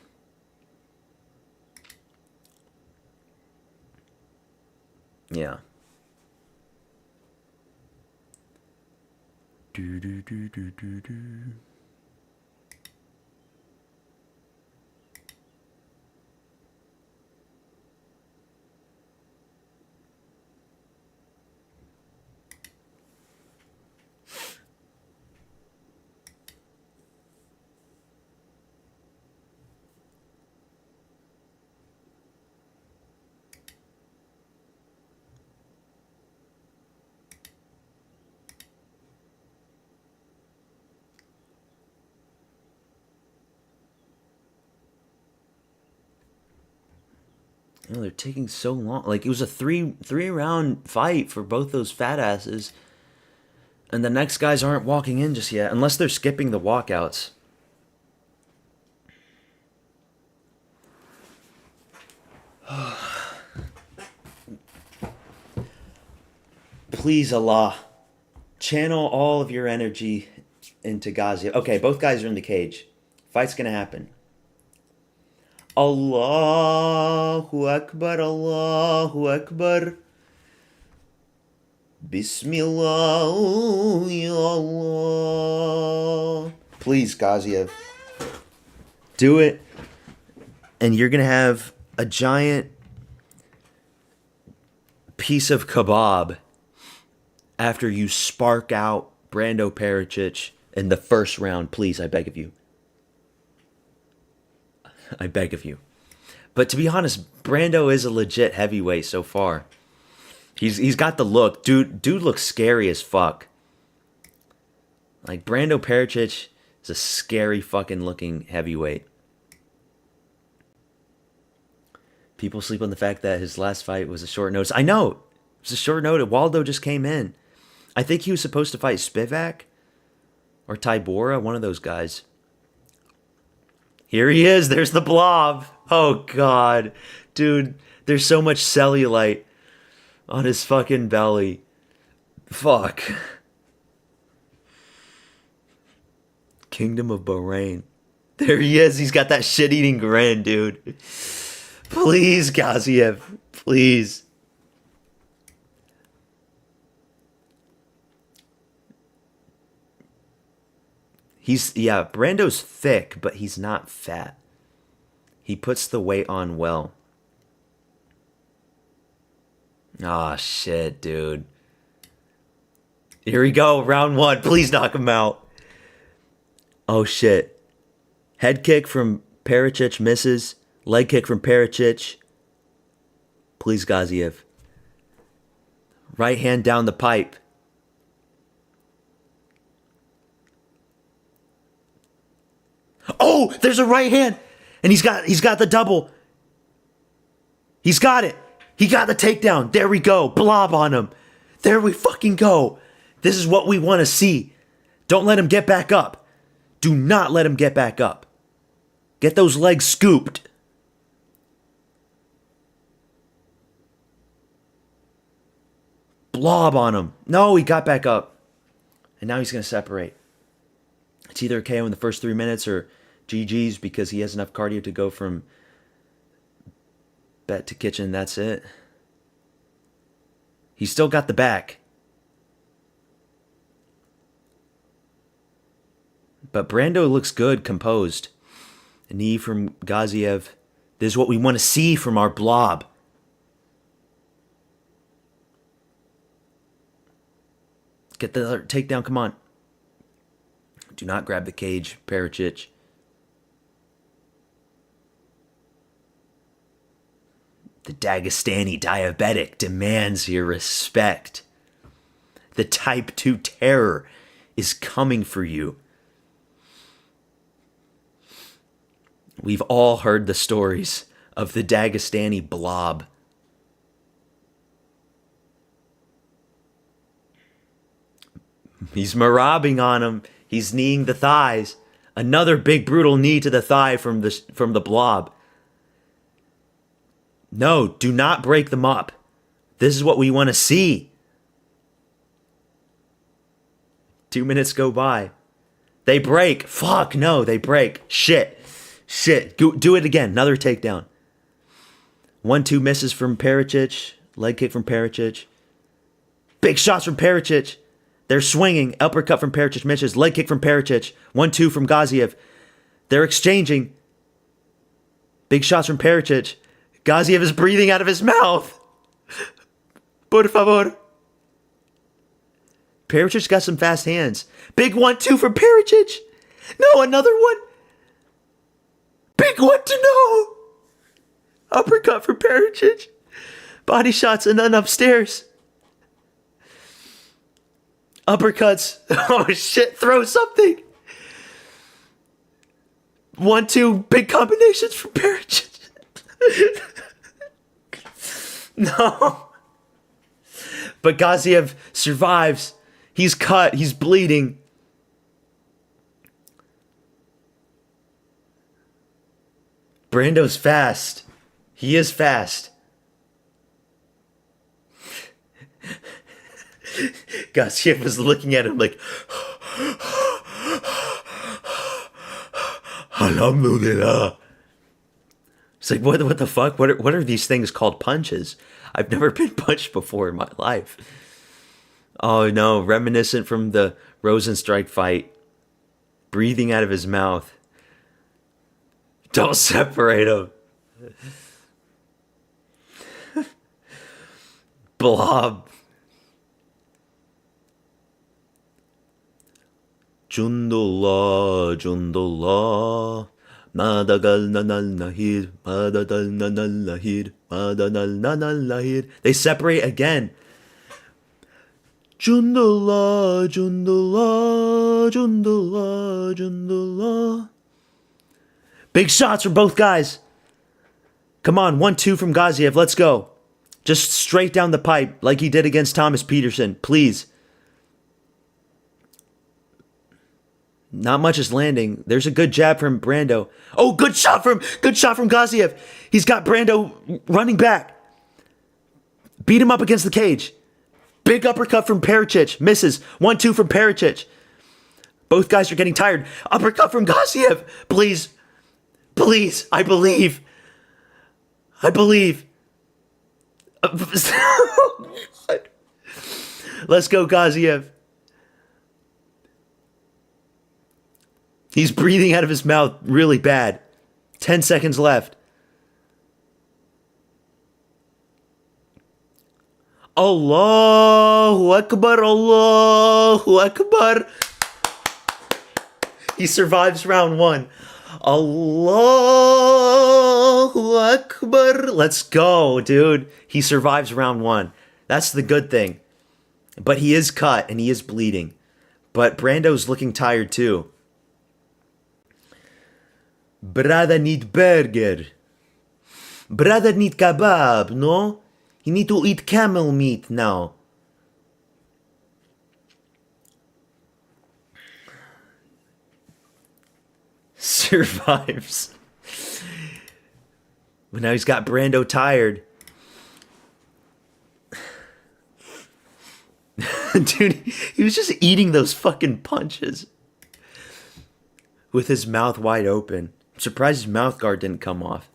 Yeah. Do, do, do, do, do, do. You know, they're taking so long. Like, it was a three round fight for both those fat asses. And the next guys aren't walking in just yet. Unless they're skipping the walkouts. Please, Allah. Channel all of your energy into Ghazi. Okay, both guys are in the cage. Fight's gonna happen. Allahu Akbar, Allahu Akbar. Bismillah, ya Allah. Please, Gaziev. Do it. And you're going to have a giant piece of kebab after you spark out Brando Pericic in the first round. Please, I beg of you. I beg of you. But to be honest, Brando is a legit heavyweight so far. He's got the look. Dude looks scary as fuck. Like, Brando Pericic is a scary fucking looking heavyweight. People sleep on the fact that his last fight was a short notice. I know. It was a short notice. Waldo just came in. I think he was supposed to fight Spivak or Tybura, one of those guys. Here he is. There's the blob. Oh, God. Dude, there's so much cellulite on his fucking belly. Fuck. Kingdom of Bahrain. There he is. He's got that shit-eating grin, dude. Please, Gaziev. Please. Yeah, Brando's thick, but he's not fat. He puts the weight on well. Ah, shit, dude. Here we go, round one. Please knock him out. Oh, shit. Head kick from Pericic misses. Leg kick from Pericic. Please, Gaziev. Right hand down the pipe. Oh, there's a right hand. And he's got the double. He's got it. He got the takedown. There we go. Blob on him. There we fucking go. This is what we want to see. Don't let him get back up. Do not let him get back up. Get those legs scooped. Blob on him. No, he got back up. And now he's going to separate. It's either a KO in the first 3 minutes or GG's because he has enough cardio to go from bet to kitchen. That's it. He's still got the back. But Brando looks good, composed. A knee from Gaziev. This is what we want to see from our blob. Get the takedown, come on. Do not grab the cage, Pericic. The Dagestani diabetic demands your respect. The type 2 terror is coming for you. We've all heard the stories of the Dagestani blob. He's marabbing on him. He's kneeing the thighs. Another big brutal knee to the thigh from the blob. No, do not break them up. This is what we want to see. 2 minutes go by. They break. Fuck, no, they break. Shit. Do it again. Another takedown. 1-2 misses from Pericic. Leg kick from Pericic. Big shots from Pericic. They're swinging. Uppercut from Pericic misses. Leg kick from Pericic. 1-2 from Gaziev. They're exchanging. Big shots from Pericic. Gaziev is breathing out of his mouth. Por favor. Pericic got some fast hands. Big 1-2 from Pericic. No, another one. Big 1-2, no. Uppercut for Pericic. Body shots and then upstairs. Uppercuts. Oh shit, throw something. 1-2, big combinations for Pericic. No. But Gaziev survives. He's cut. He's bleeding. Brando's fast. He is fast. Gaziev was looking at him like, Alhamdulillah. It's like, what the fuck? What are these things called punches? I've never been punched before in my life. Oh no, reminiscent from the Rosenstrike fight. Breathing out of his mouth. Don't separate them. Blob. Jundullah, Jundullah. Madagal nanal nahir, madadal nanal nahir, madanal nanal nahir. They separate again. Jundullah, Jundullah, Jundullah, Jundullah. Big shots from both guys. Come on, 1-2 from Gaziev. Let's go. Just straight down the pipe like he did against Thomas Peterson. Please. Not much is landing. There's a good jab from Brando. Oh, good shot from Gaziev. He's got Brando running back. Beat him up against the cage. Big uppercut from Pericic. Misses. 1-2 from Pericic. Both guys are getting tired. Uppercut from Gaziev. Please. Please. I believe. Let's go, Gaziev. He's breathing out of his mouth really bad. 10 seconds left. Allahu Akbar, Allahu Akbar. He survives round 1. Allahu Akbar. Let's go, dude. He survives round 1. That's the good thing. But he is cut and he is bleeding. But Brando's looking tired too. Brother need burger. Brother need kebab, no? He need to eat camel meat now. Survives. But now he's got Brando tired. Dude, he was just eating those fucking punches. With his mouth wide open. I'm surprised his mouth guard didn't come off.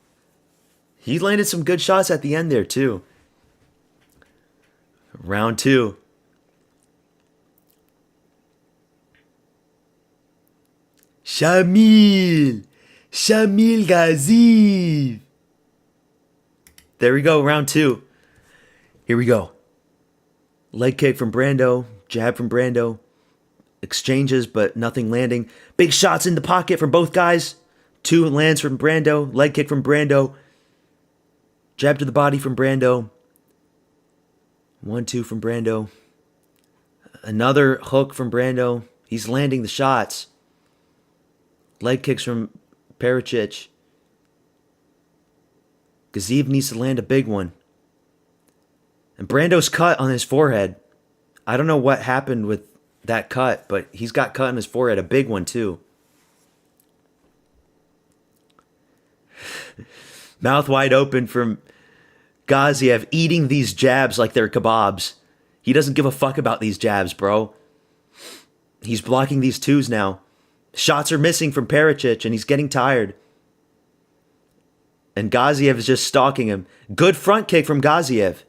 He landed some good shots at the end there too. Round 2. Shamil Gaziev. There we go, round 2. Here we go. Leg kick from Brando, jab from Brando. Exchanges, but nothing landing. Big shots in the pocket from both guys. 2 lands from Brando. Leg kick from Brando. Jab to the body from Brando. 1-2 from Brando. Another hook from Brando. He's landing the shots. Leg kicks from Pericic. Gaziev needs to land a big one. And Brando's cut on his forehead. I don't know what happened with that cut, but he's got cut on his forehead. A big one, too. Mouth wide open from Gaziev, eating these jabs like they're kebabs. He doesn't give a fuck about these jabs, bro. He's blocking these twos now. Shots are missing from Perisic, and he's getting tired. And Gaziev is just stalking him. Good front kick from Gaziev.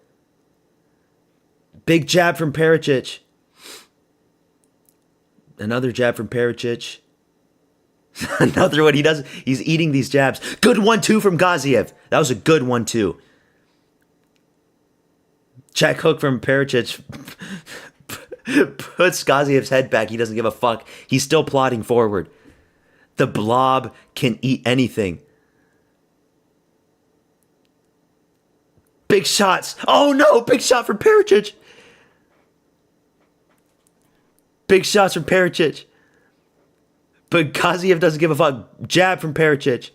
Big jab from Perisic. Another jab from Perisic. Another one. He's eating these jabs. Good 1-2 from Gaziev. That was a good 1-2. Check hook from Perisic. Puts Gaziev's head back. He doesn't give a fuck. He's still plodding forward. The blob can eat anything. Big shots. Oh no, big shot from Perisic. Big shots from Perisic. But Gaziev doesn't give a fuck. Jab from Perisic.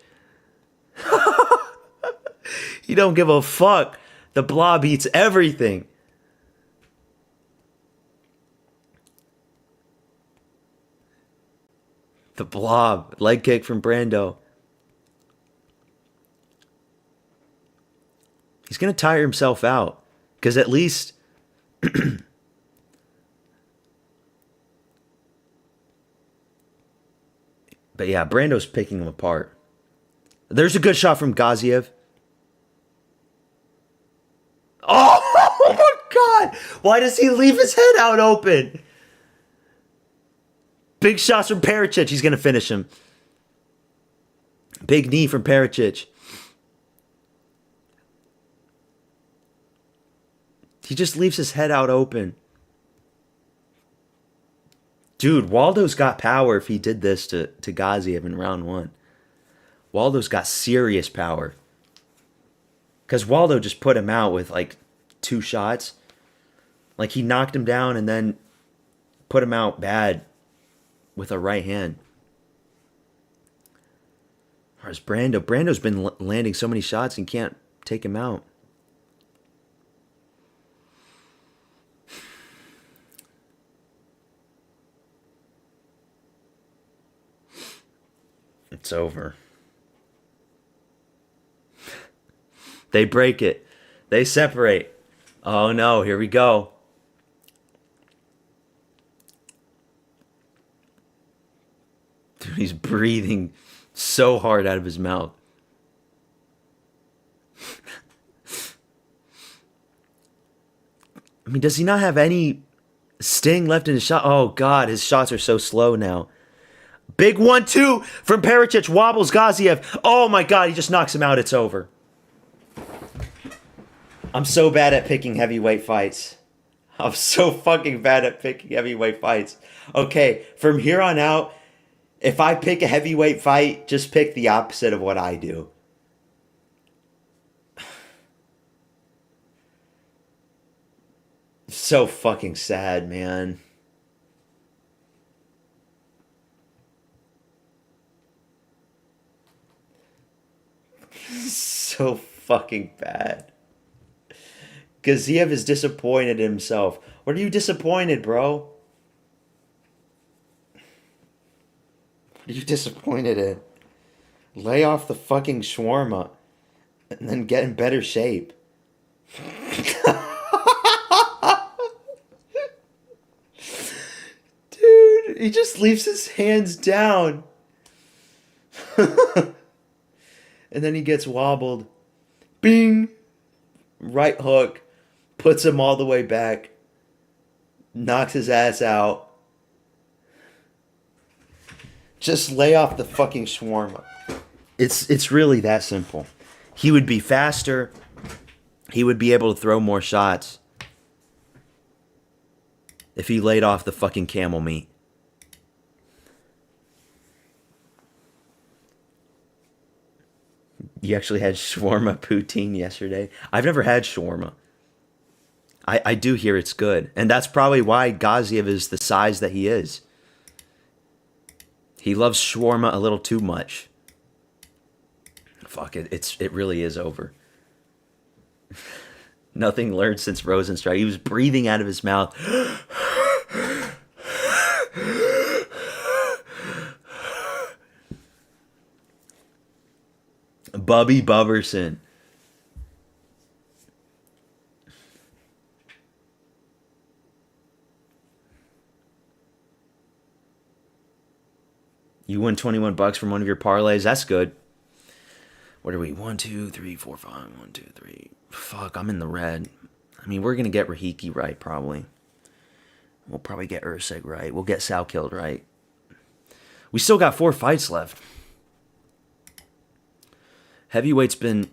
He don't give a fuck. The blob eats everything. The blob. Leg kick from Brando. He's going to tire himself out. Because at least... But yeah, Brando's picking him apart. There's a good shot from Gaziev. Oh my God! Why does he leave his head out open? Big shots from Perisic. He's going to finish him. Big knee from Perisic. He just leaves his head out open. Dude, Waldo's got power if he did this to Gaziev in round 1. Waldo's got serious power. Because Waldo just put him out with like 2 shots. Like he knocked him down and then put him out bad with a right hand. Whereas Brando's been landing so many shots and can't take him out. It's over. They break it. They separate. Oh no, here we go. Dude, he's breathing so hard out of his mouth. I mean, does he not have any sting left in his shot? Oh God, his shots are so slow now. Big 1-2 from Perisic. Wobbles Gaziev. Oh my God, he just knocks him out. It's over. I'm so bad at picking heavyweight fights. I'm so fucking bad at picking heavyweight fights. Okay, from here on out, if I pick a heavyweight fight, just pick the opposite of what I do. So fucking sad, man. So fucking bad. Gaziev is disappointed in himself. What are you disappointed, bro? What are you disappointed in? Lay off the fucking shawarma and then get in better shape. Dude, he just leaves his hands down. And then he gets wobbled. Bing! Right hook. Puts him all the way back. Knocks his ass out. Just lay off the fucking shawarma. It's really that simple. He would be faster. He would be able to throw more shots if he laid off the fucking camel meat. You actually had shawarma poutine yesterday. I've never had shawarma. I do hear it's good. And that's probably why Gaziev is the size that he is. He loves shawarma a little too much. Fuck it. It really is over. Nothing learned since Rosenstrike. He was breathing out of his mouth. Bubby Bubberson. You win 21 bucks from one of your parlays. That's good. What are we? 1, 2, 3, 4, 5. 1, 2, 3. Fuck, I'm in the red. I mean, we're going to get Rahiki right, probably. We'll probably get Ursig right. We'll get Salkild right. We still got 4 fights left. Heavyweight's been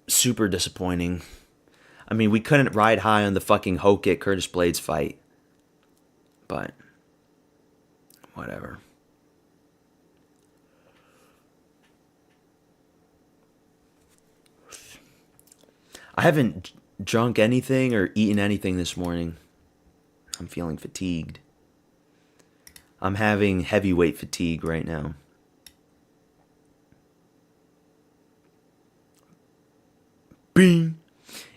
super disappointing. I mean, we couldn't ride high on the fucking Hokit Curtis Blades fight. But, whatever. I haven't drunk anything or eaten anything this morning. I'm feeling fatigued. I'm having heavyweight fatigue right now. Bing.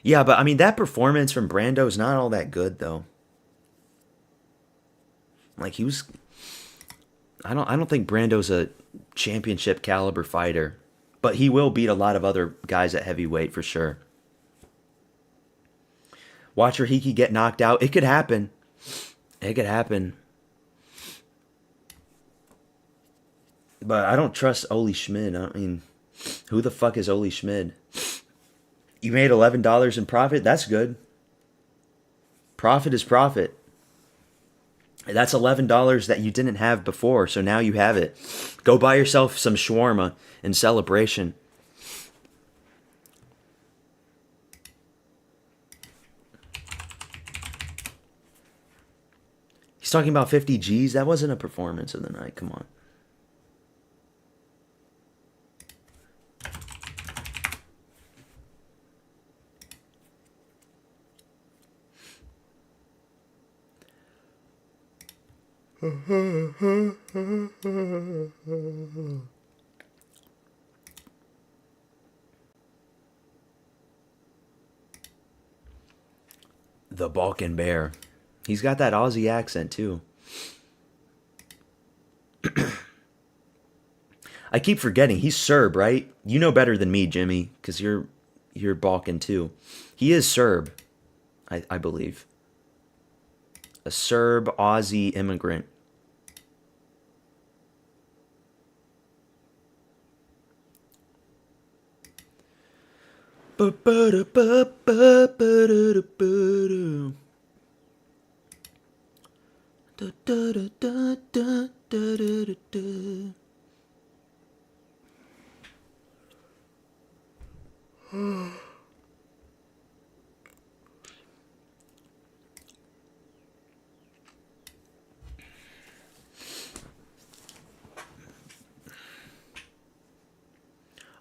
Yeah, but I mean that performance from Brando is not all that good though. Like he was I don't think Brando's a championship caliber fighter, but he will beat a lot of other guys at heavyweight for sure. Watch Rahiki get knocked out. It could happen. It could happen. But I don't trust Oli Schmid. I mean, who the fuck is Oli Schmid? You made $11 in profit? That's good. Profit is profit. That's $11 that you didn't have before, so now you have it. Go buy yourself some shawarma in celebration. He's talking about 50 G's. That wasn't a performance of the night. Come on. The Balkan Bear. He's got that Aussie accent too. I keep forgetting he's Serb, right? You know better than me, Jimmy, because you're Balkan too. He is Serb, I believe. A Serb Aussie immigrant.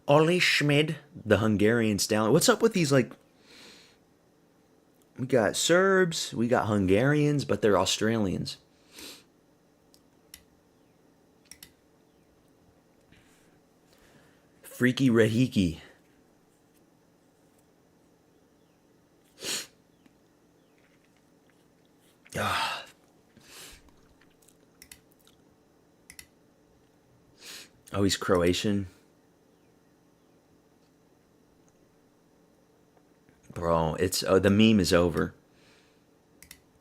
Oli Schmid, the Hungarian stallion. What's up with these, like... We got Serbs, we got Hungarians, but they're Australians. Freaky Rahiki. Ah. Oh, he's Croatian. Bro, it's the meme is over.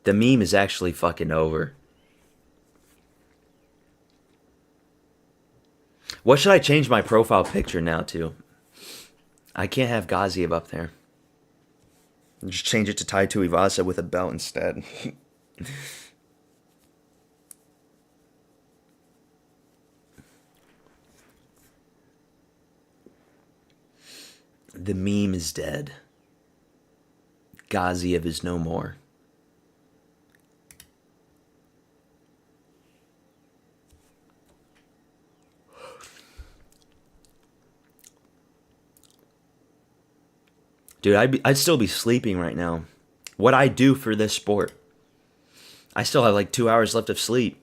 The meme is actually fucking over. What should I change my profile picture now to? I can't have Gaziev up there. Just change it to Tai Tuivasa with a belt instead. The meme is dead. Gaziev is no more. Dude, I'd still be sleeping right now. What I do for this sport. I still have like 2 hours left of sleep.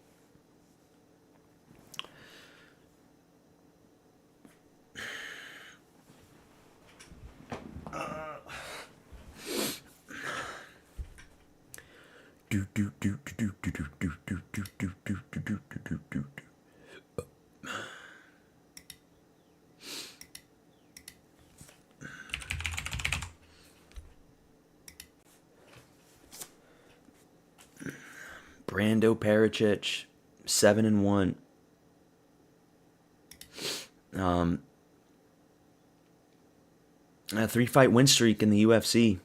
Brando Parachich, 7-1. A 3-fight win streak in the UFC.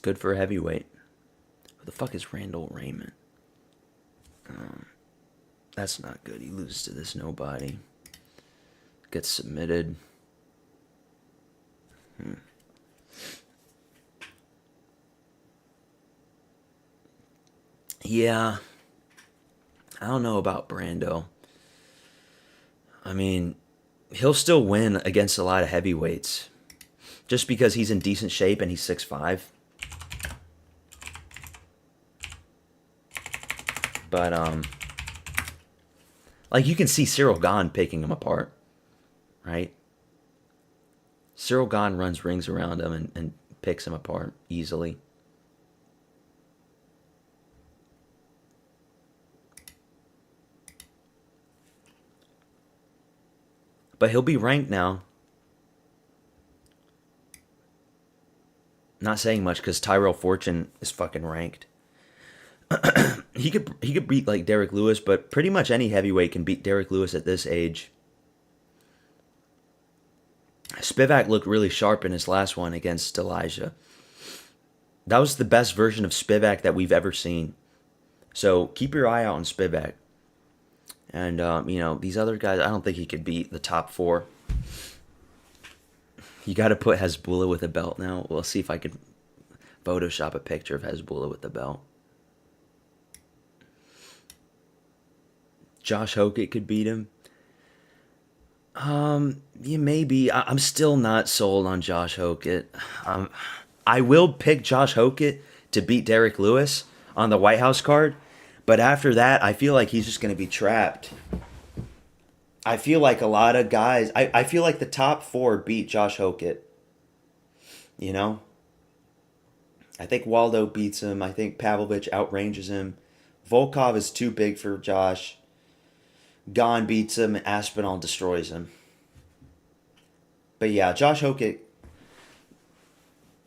Good for a heavyweight. Who the fuck is Randall Raymond? That's not good. He loses to this nobody. Gets submitted. Yeah. I don't know about Brando. I mean, he'll still win against a lot of heavyweights. Just because he's in decent shape and he's 6'5". But, like, you can see Cyril Gane picking him apart, right? Cyril Gane runs rings around him and picks him apart easily. But he'll be ranked now. Not saying much because Tyrell Fortune is fucking ranked. He could beat like Derek Lewis, but pretty much any heavyweight can beat Derek Lewis at this age. Spivak looked really sharp in his last one against Elijah. That was the best version of Spivak that we've ever seen. So keep your eye out on Spivak. And, these other guys, I don't think he could beat the top 4. You got to put Hezbollah with a belt now. We'll see if I could Photoshop a picture of Hezbollah with the belt. Josh Hokett could beat him. Yeah, maybe. I'm still not sold on Josh Hokett. I will pick Josh Hokett to beat Derek Lewis on the White House card. But after that, I feel like he's just going to be trapped. I feel like a lot of guys... I feel like the top 4 beat Josh Hokett. You know? I think Waldo beats him. I think Pavlovich outranges him. Volkov is too big for Josh. Gane beats him. And Aspinall destroys him. But yeah, Josh Hokett...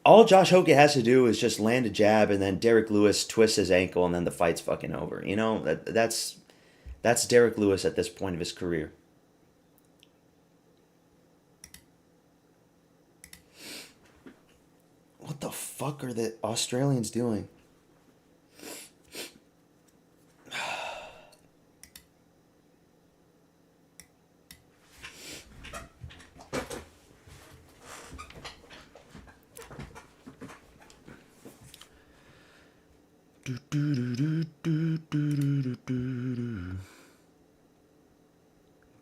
All Josh Hokett has to do is just land a jab, and then Derek Lewis twists his ankle, and then the fight's fucking over. You know, that's Derek Lewis at this point of his career. What the fuck are the Australians doing?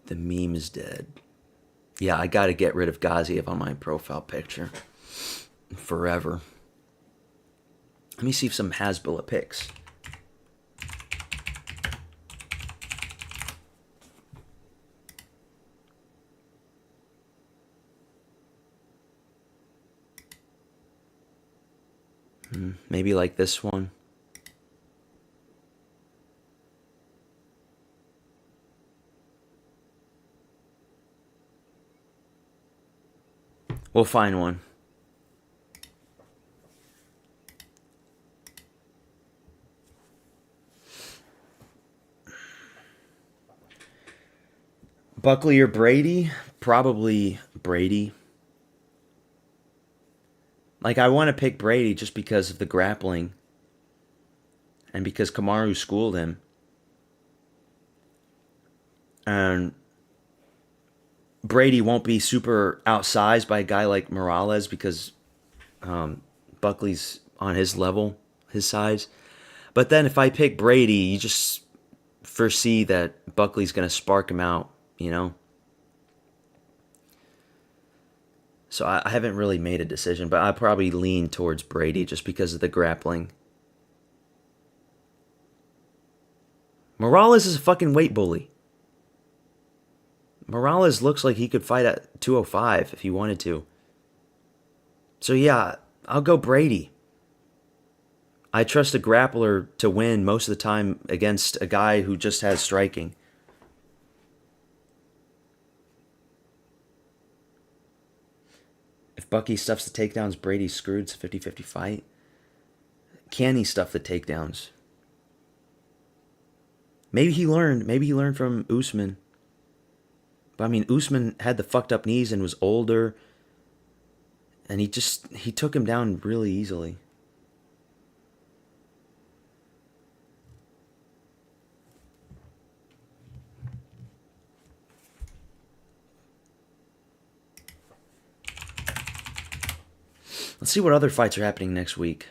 The meme is dead. Yeah, I gotta get rid of Gaziev on my profile picture. Forever. Let me see if some Hasbulla picks. Maybe like this one. We'll find one. Buckley or Brady? Probably Brady. Like, I want to pick Brady just because of the grappling. And because Kamaru schooled him. And Brady won't be super outsized by a guy like Morales because Buckley's on his level, his size. But then if I pick Brady, you just foresee that Buckley's going to spark him out, you know? So I haven't really made a decision, but I probably lean towards Brady just because of the grappling. Morales is a fucking weight bully. Morales looks like he could fight at 205 if he wanted to. So yeah, I'll go Brady. I trust a grappler to win most of the time against a guy who just has striking. If Bucky stuffs the takedowns, Brady's screwed. It's a 50-50 fight. Can he stuff the takedowns? Maybe he learned. Maybe he learned from Usman. But I mean, Usman had the fucked up knees and was older. And he took him down really easily. Let's see what other fights are happening next week.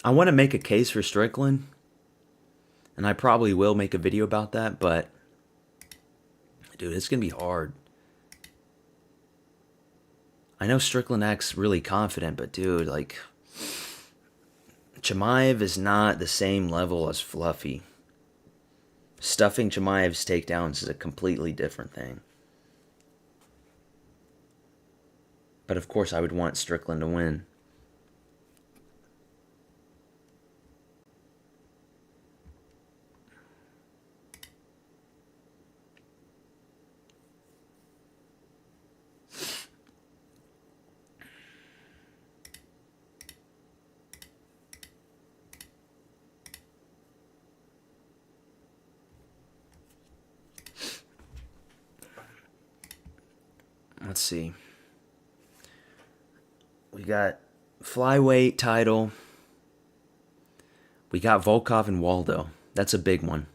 I want to make a case for Strickland, and I probably will make a video about that, but dude, it's going to be hard. I know Strickland acts really confident, but dude, like, Chimaev is not the same level as Fluffy. Stuffing Chimaev's takedowns is a completely different thing. But of course, I would want Strickland to win. Let's see. We got flyweight title. We got Volkov and Waldo. That's a big one.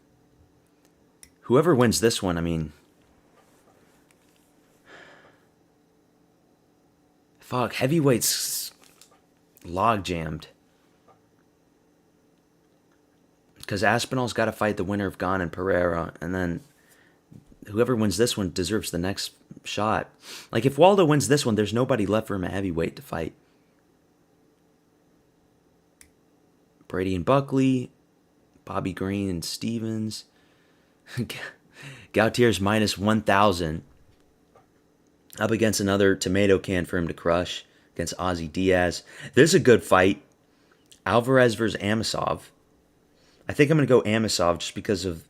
Whoever wins this one, I mean, fuck, heavyweight's log jammed. Because Aspinall's got to fight the winner of Gane and Pereira, and then whoever wins this one deserves the next shot. Like, if Waldo wins this one, there's nobody left for him at heavyweight to fight. Brady and Buckley, Bobby Green and Stevens. Gautier's minus 1,000. Up against another tomato can for him to crush against Ozzy Diaz. This is a good fight. Alvarez versus Amosov. I think I'm going to go Amosov just because of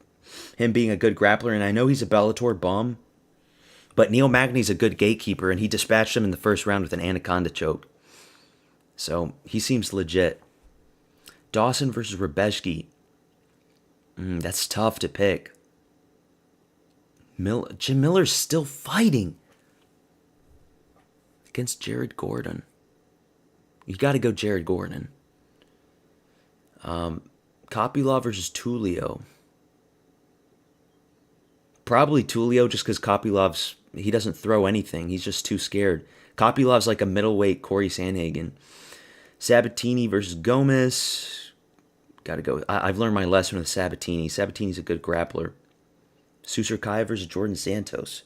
him being a good grappler, and I know he's a Bellator bum, but Neil Magny's a good gatekeeper, and he dispatched him in the first round with an anaconda choke. So he seems legit. Dawson versus Rebeshki. That's tough to pick. Jim Miller's still fighting against Jared Gordon. You got to go Jared Gordon. Kopylov versus Tulio. Probably Tulio just because Kopylov's, he doesn't throw anything. He's just too scared. Kopylov's like a middleweight Corey Sandhagen. Sabatini versus Gomez. Got to go. I've learned my lesson with Sabatini. Sabatini's a good grappler. Susurkaya versus Jordan Santos.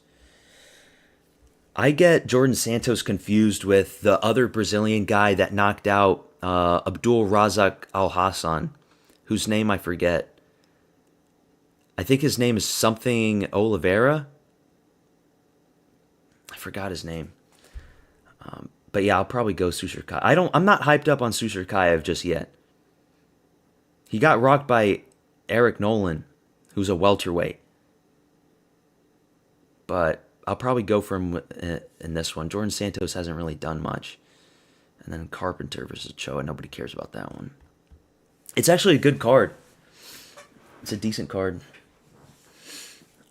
I get Jordan Santos confused with the other Brazilian guy that knocked out Abdul Razak Al Hassan, whose name I forget. I think his name is something Oliveira. I forgot his name. But yeah, I'll probably go Susurkaya. I'm not hyped up on Susurkaya just yet. He got rocked by Eric Nolan, who's a welterweight. But I'll probably go for him in this one. Jordan Santos hasn't really done much. And then Carpenter versus Choa. Nobody cares about that one. It's actually a good card. It's a decent card.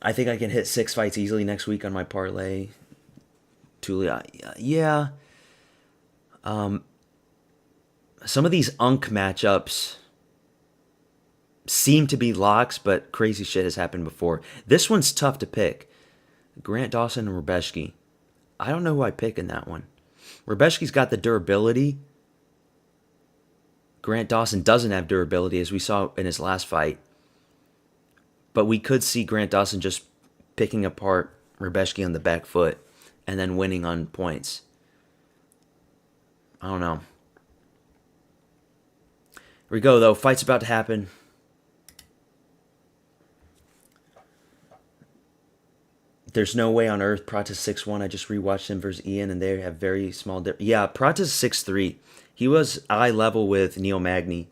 I think I can hit 6 fights easily next week on my parlay. Tulia, yeah. Some of these Unk matchups seem to be locks, but crazy shit has happened before. This one's tough to pick. Grant Dawson and Rebeshki. I don't know who I pick in that one. Rebeshki's got the durability. Grant Dawson doesn't have durability, as we saw in his last fight. But we could see Grant Dawson just picking apart Rebeshki on the back foot and then winning on points. I don't know. we go, though. Fight's about to happen. There's no way on earth Prates 6'1". I just rewatched him versus Ian, and they have very small... Yeah, Prates 6'3". He was eye level with Neil Magny.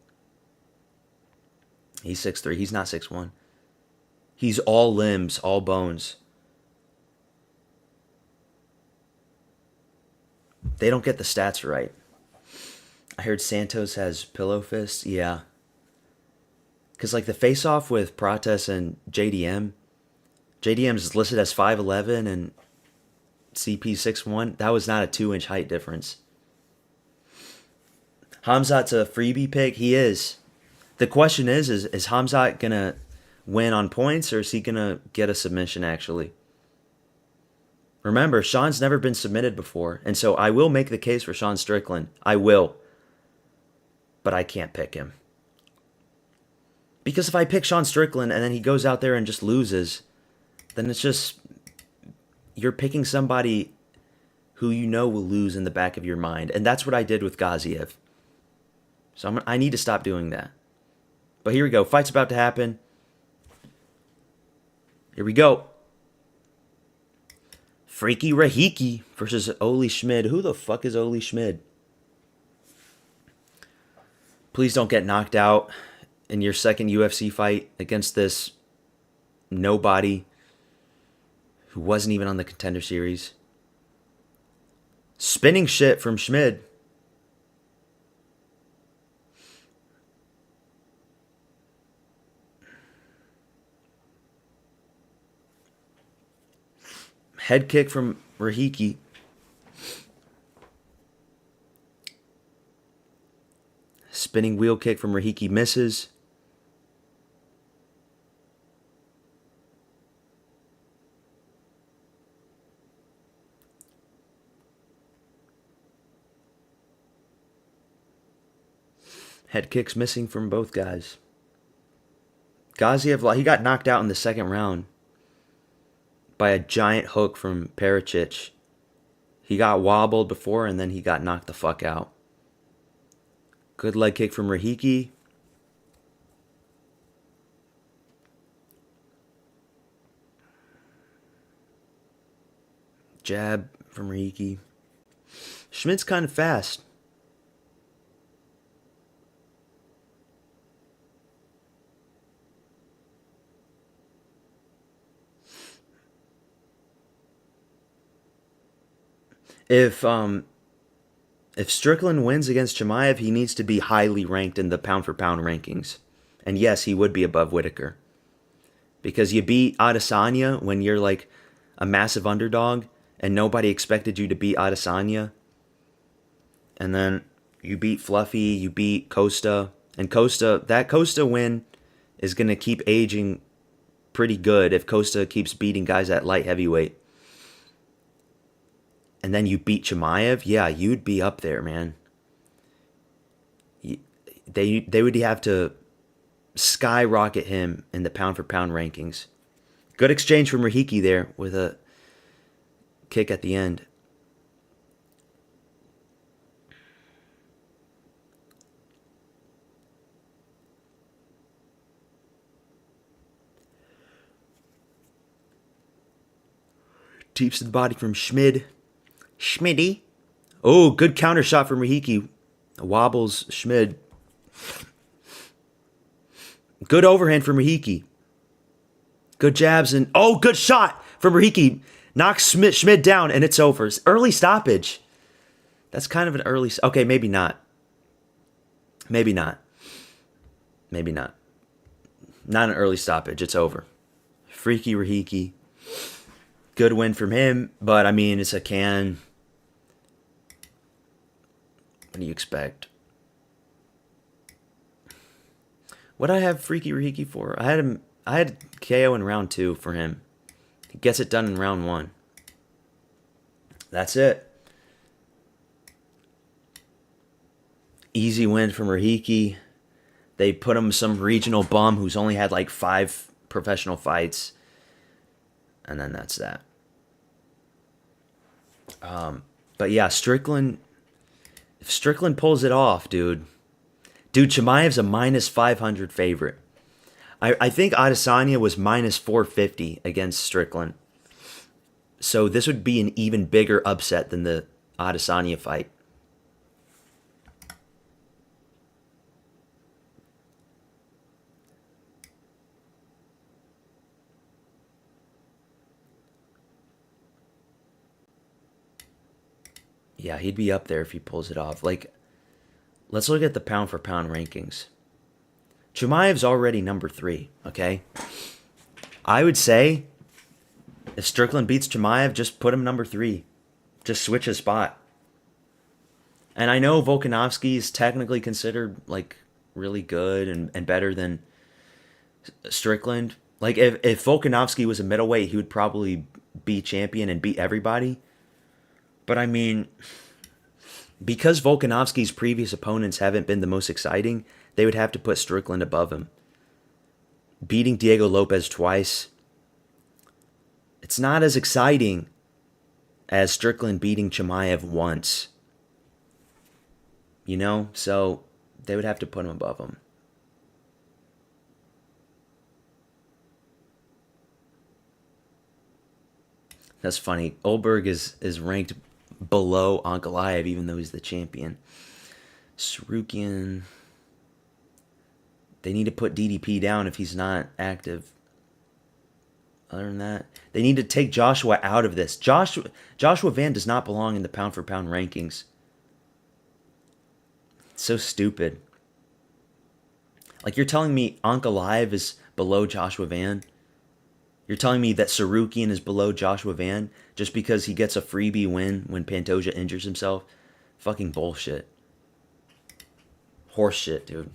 He's 6'3". He's not 6'1". He's all limbs, all bones. They don't get the stats right. I heard Santos has pillow fists. Yeah. Because, like, the face-off with Prates and JDM... JDM is listed as 5'11", and CP 6'1". That was not a 2-inch height difference. Hamzat's a freebie pick. He is. The question is Hamzat going to win on points, or is he going to get a submission, actually? Remember, Sean's never been submitted before, and so I will make the case for Sean Strickland. I will. But I can't pick him. Because if I pick Sean Strickland and then he goes out there and just loses, then it's just... You're picking somebody who you know will lose in the back of your mind. And that's what I did with Gaziev. So I need to stop doing that. But here we go. Fight's about to happen. Here we go. Freaky Rahiki versus Oli Schmid. Who the fuck is Oli Schmid? Please don't get knocked out in your second UFC fight against this nobody who wasn't even on the Contender Series. Spinning shit from Schmid. Head kick from Rahiki. Spinning wheel kick from Rahiki misses. Head kicks missing from both guys. Gaziev, he got knocked out in the second round by a giant hook from Pericic. He got wobbled before, and then he got knocked the fuck out. Good leg kick from Rahiki. Jab from Rahiki. Schmid's kind of fast. If Strickland wins against Chimaev, he needs to be highly ranked in the pound-for-pound rankings. And yes, he would be above Whitaker. Because you beat Adesanya when you're like a massive underdog, and nobody expected you to beat Adesanya. And then you beat Fluffy, you beat Costa. And that Costa win is going to keep aging pretty good if Costa keeps beating guys at light heavyweight. And then you beat Chimaev, yeah, you'd be up there, man. They would have to skyrocket him in the pound-for-pound rankings. Good exchange from Rahiki there with a kick at the end. Deeps to the body from Schmid. Schmiddy. Oh, good counter shot from Rahiki. Wobbles Schmid. Good overhand from Rahiki. Good jabs and... Oh, good shot from Rahiki. Knocks Schmid down and it's over. Early stoppage. That's kind of an early... Okay, maybe not. Maybe not. Maybe not. Not an early stoppage. It's over. Freaky Rahiki. Good win from him, but I mean, it's a can. What do you expect? What did I have Freaky Rahiki for? I had KO in round 2 for him. He gets it done in round 1. That's it. Easy win from Rahiki. They put him some regional bum who's only had like 5 professional fights. And then that's that. But yeah, Strickland... If Strickland pulls it off, dude, Dude, Chimaev's a minus 500 favorite. I think Adesanya was minus 450 against Strickland. So this would be an even bigger upset than the Adesanya fight. Yeah, he'd be up there if he pulls it off. Like, let's look at the pound for pound rankings. Chimaev's already number 3, okay? I would say if Strickland beats Chimaev, just put him number 3. Just switch his spot. And I know Volkanovski is technically considered like really good and better than Strickland. Like if Volkanovski was a middleweight, he would probably be champion and beat everybody. But I mean, because Volkanovski's previous opponents haven't been the most exciting, they would have to put Strickland above him. Beating Diego Lopez twice, it's not as exciting as Strickland beating Chimaev once. You know? So they would have to put him above him. That's funny. Olberg is ranked below Ankalaev even though he's the champion. Sarukian. They need to put DDP down if he's not active. Other than that, they need to take Joshua out of this. Joshua Van does not belong in the pound for pound rankings. It's so stupid. Like, you're telling me Ankalaev is below Joshua Van? You're telling me that Sarukian is below Joshua Van just because he gets a freebie win when Pantoja injures himself? Fucking bullshit. Horse shit, dude.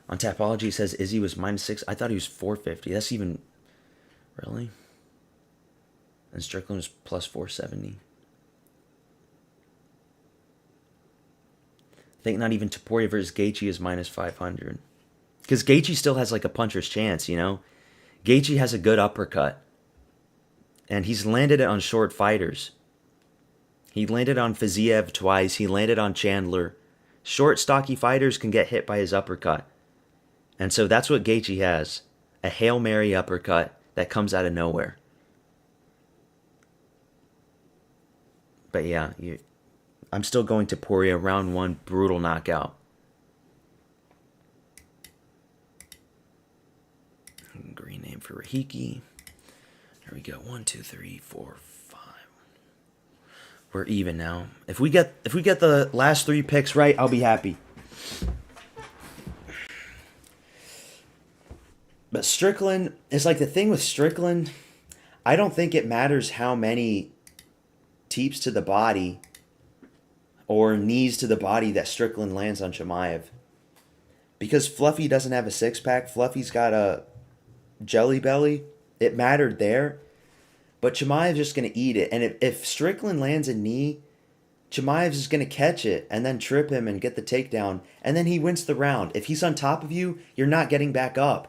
On Tapology, it says Izzy was minus 6. I thought he was 450. That's even... Really? And Strickland was plus 470. I think not even Topuria versus Gaethje is minus 500. Because Gaethje still has like a puncher's chance, you know? Gaethje has a good uppercut. And he's landed it on short fighters. He landed on Fiziev twice. He landed on Chandler. Short, stocky fighters can get hit by his uppercut. And so that's what Gaethje has. A Hail Mary uppercut that comes out of nowhere. But yeah, I'm still going to Topuria, round 1, brutal knockout. Green name for Rahiki. There we go. 1, 2, 3, 4, 5. We're even now. If we get the last 3 picks right, I'll be happy. But Strickland is like the thing with Strickland. I don't think it matters how many teeps to the body or knees to the body that Strickland lands on Chimaev. Because Fluffy doesn't have a 6-pack. Fluffy's got a jelly belly. It mattered there. But Chimaev's just going to eat it. And if Strickland lands a knee, Chimaev's is going to catch it and then trip him and get the takedown. And then he wins the round. If he's on top of you, you're not getting back up.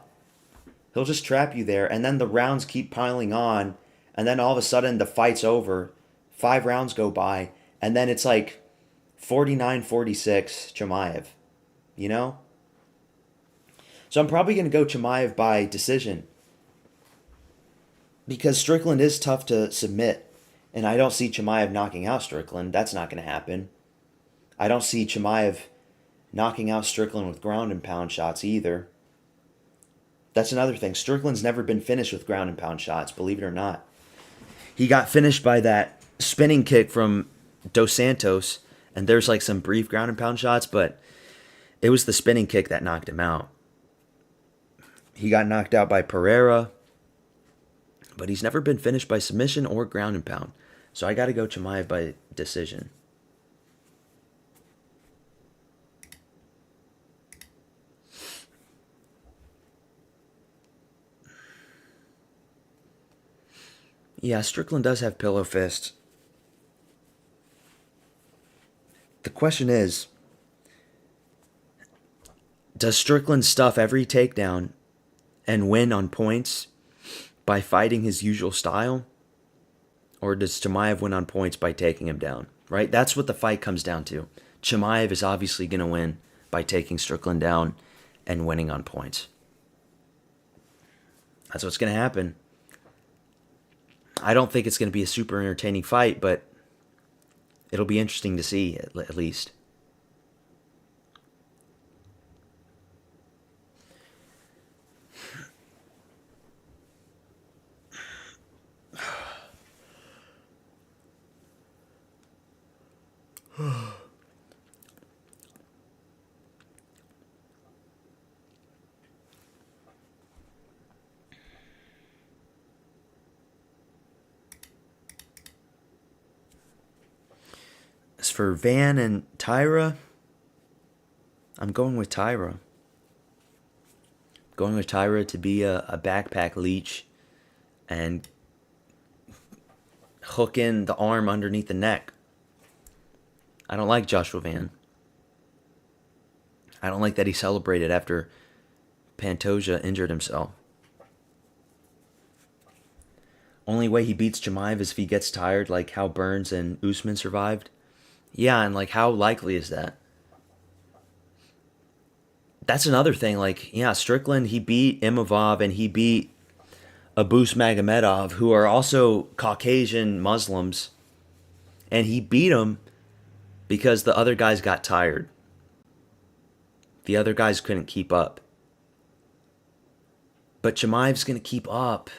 He'll just trap you there. And then the rounds keep piling on. And then all of a sudden the fight's over. 5 rounds go by. And then it's like 49-46 Chimaev. You know? So I'm probably going to go Chimaev by decision. Because Strickland is tough to submit. And I don't see Chimaev knocking out Strickland. That's not going to happen. I don't see Chimaev knocking out Strickland with ground and pound shots either. That's another thing. Strickland's never been finished with ground and pound shots, believe it or not. He got finished by that spinning kick from Dos Santos. And there's like some brief ground and pound shots, but it was the spinning kick that knocked him out. He got knocked out by Pereira. But he's never been finished by submission or ground and pound. So I got to go Chimaev by decision. Yeah, Strickland does have pillow fist. The question is, does Strickland stuff every takedown and win on points by fighting his usual style? Or does Chimaev win on points by taking him down? right? That's what the fight comes down to. Chimaev is obviously going to win by taking Strickland down and winning on points. That's what's going to happen. I don't think it's going to be a super entertaining fight, but it'll be interesting to see at least. As for Van and Tyra, I'm going with Tyra. Going with Tyra to be a backpack leech and hook in the arm underneath the neck. I don't like Joshua Van. I don't like that he celebrated after Pantoja injured himself. Only way he beats Chimaev is if he gets tired, like how Burns and Usman survived. Yeah, and like how likely is that? That's another thing. Like, yeah, Strickland, he beat Imavov and he beat Abus Magomedov, who are also Caucasian Muslims, and he beat them because the other guys got tired. The other guys couldn't keep up. But Chimaev's going to keep up.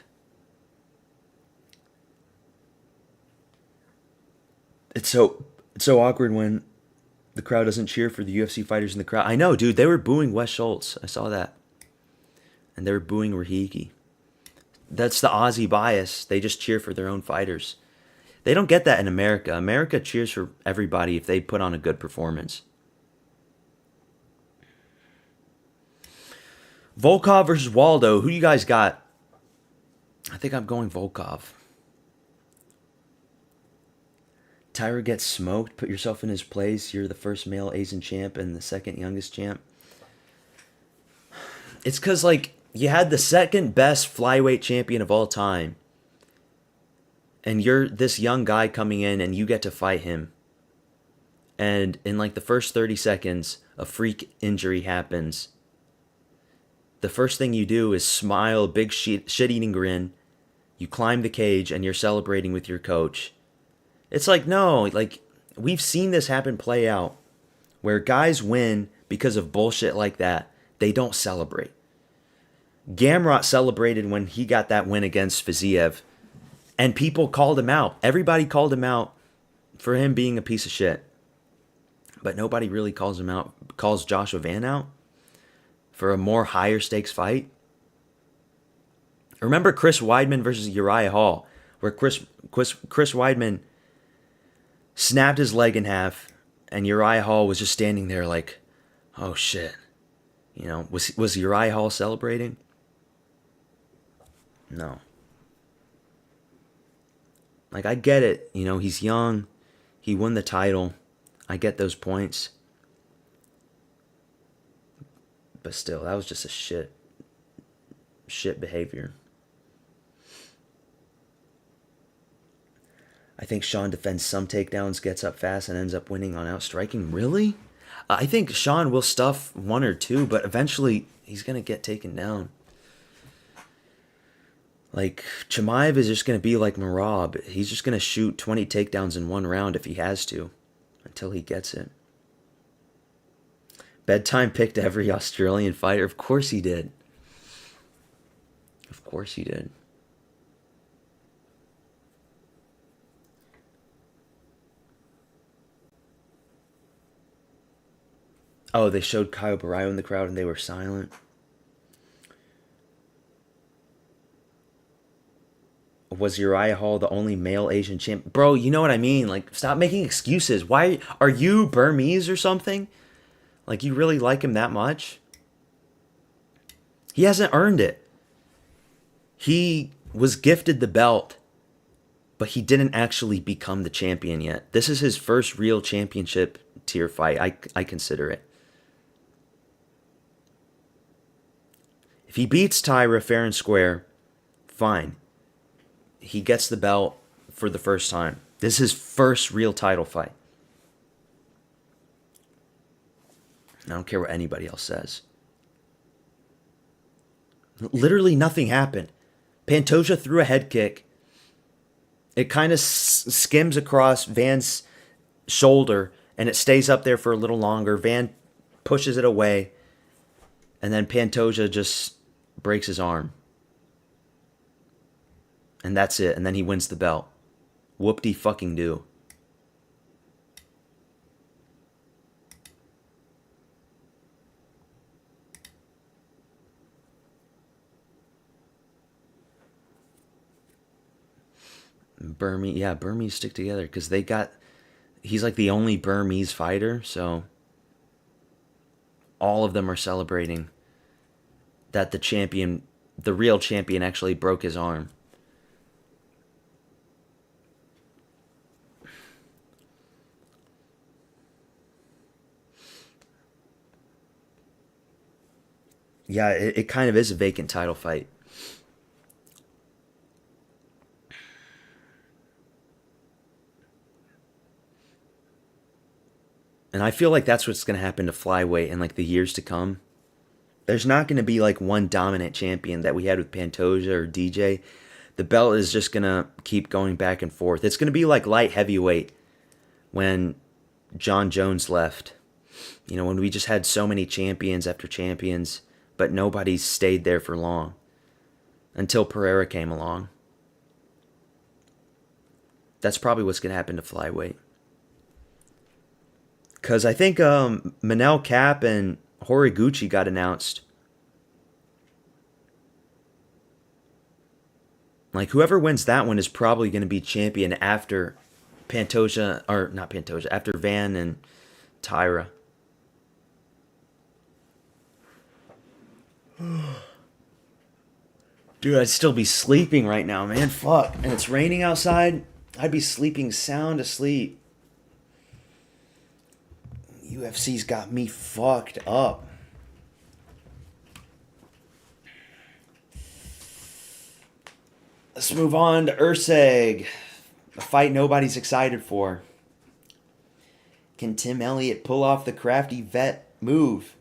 It's so awkward when the crowd doesn't cheer for the UFC fighters in the crowd. I know, dude. They were booing Wes Schultz. I saw that. And they were booing Rahigi. That's the Aussie bias. They just cheer for their own fighters. They don't get that in America. America cheers for everybody if they put on a good performance. Volkov versus Waldo. Who you guys got? I think I'm going Volkov. Tyra gets smoked. Put yourself in his place. You're the first male Asian champ and the second youngest champ. It's because, like, you had the second best flyweight champion of all time. And you're this young guy coming in and you get to fight him. And in, like, the first 30 seconds, a freak injury happens. The first thing you do is smile, big shit-eating grin. You climb the cage and you're celebrating with your coach. It's like, no, like, we've seen this happen play out. Where guys win because of bullshit like that. They don't celebrate. Gamrot celebrated when he got that win against Fiziev. And people called him out. Everybody called him out for him being a piece of shit. But nobody really calls Joshua Van out for a more higher stakes fight. Remember Chris Weidman versus Uriah Hall, where Chris Weidman snapped his leg in half, and Uriah Hall was just standing there like, oh shit. You know, was Uriah Hall celebrating? No. Like, I get it. You know, he's young. He won the title. I get those points. But still, that was just a shit behavior. I think Sean defends some takedowns, gets up fast, and ends up winning on outstriking. Really? I think Sean will stuff one or two, but eventually he's going to get taken down. Like, Chimaev is just going to be like Merab. He's just going to shoot 20 takedowns in one round if he has to, until he gets it. Bedtime picked every Australian fighter. Of course he did. Of course he did. Oh, they showed Caio Barrio in the crowd and they were silent. Was Uriah Hall the only male Asian champ? Bro, you know what I mean? Like, stop making excuses. Why are you Burmese or something? Like, you really like him that much? He hasn't earned it. He was gifted the belt, but he didn't actually become the champion yet. This is his first real championship tier fight. I consider it. If he beats Tyra fair and square, fine. He gets the belt for the first time. This is his first real title fight. I don't care what anybody else says. Literally nothing happened. Pantoja threw a head kick. It kind of skims across Van's shoulder, and it stays up there for a little longer. Van pushes it away, and then Pantoja just breaks his arm. And that's it. And then he wins the belt. Whoop-de-fucking-do. Burmese stick together because he's like the only Burmese fighter, so all of them are celebrating that the real champion actually broke his arm. Yeah, it kind of is a vacant title fight. And I feel like that's what's going to happen to flyweight in like the years to come. There's not going to be like one dominant champion that we had with Pantoja or DJ. The belt is just going to keep going back and forth. It's going to be like light heavyweight when John Jones left. You know, when we just had so many champions after champions, but nobody stayed there for long until Pereira came along. That's probably what's going to happen to flyweight. Because I think Manel Cap and Horiguchi got announced. Like, whoever wins that one is probably going to be champion after Pantoja, or not Pantoja, after Van and Tyra. Dude, I'd still be sleeping right now, man. Fuck. And it's raining outside. I'd be sleeping sound asleep. UFC's got me fucked up. Let's move on to Urseg. A fight nobody's excited for. Can Tim Elliott pull off the crafty vet move?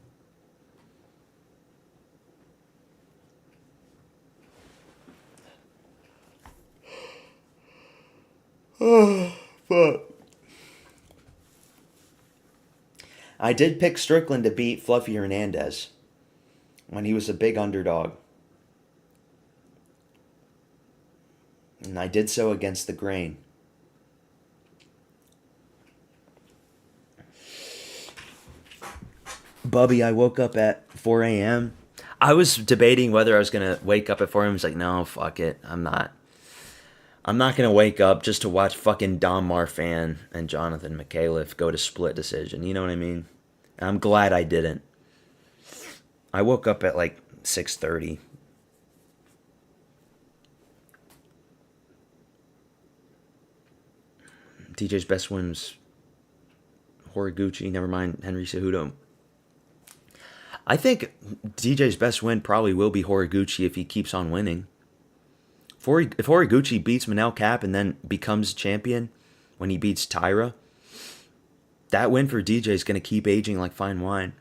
Oh, fuck. I did pick Strickland to beat Fluffy Hernandez when he was a big underdog. And I did so against the grain. Bubby, I woke up at 4 a.m. I was debating whether I was going to wake up at 4 a.m. I was like, no, fuck it. I'm not going to wake up just to watch fucking Dom Marfan and Jonathan McAuliffe go to split decision. You know what I mean? I'm glad I didn't. I woke up at like 6:30. DJ's best win was Horiguchi. Never mind Henry Cejudo. I think DJ's best win probably will be Horiguchi if he keeps on winning. If Horiguchi beats Manel Cap and then becomes champion when he beats Tyra, that win for DJ is going to keep aging like fine wine.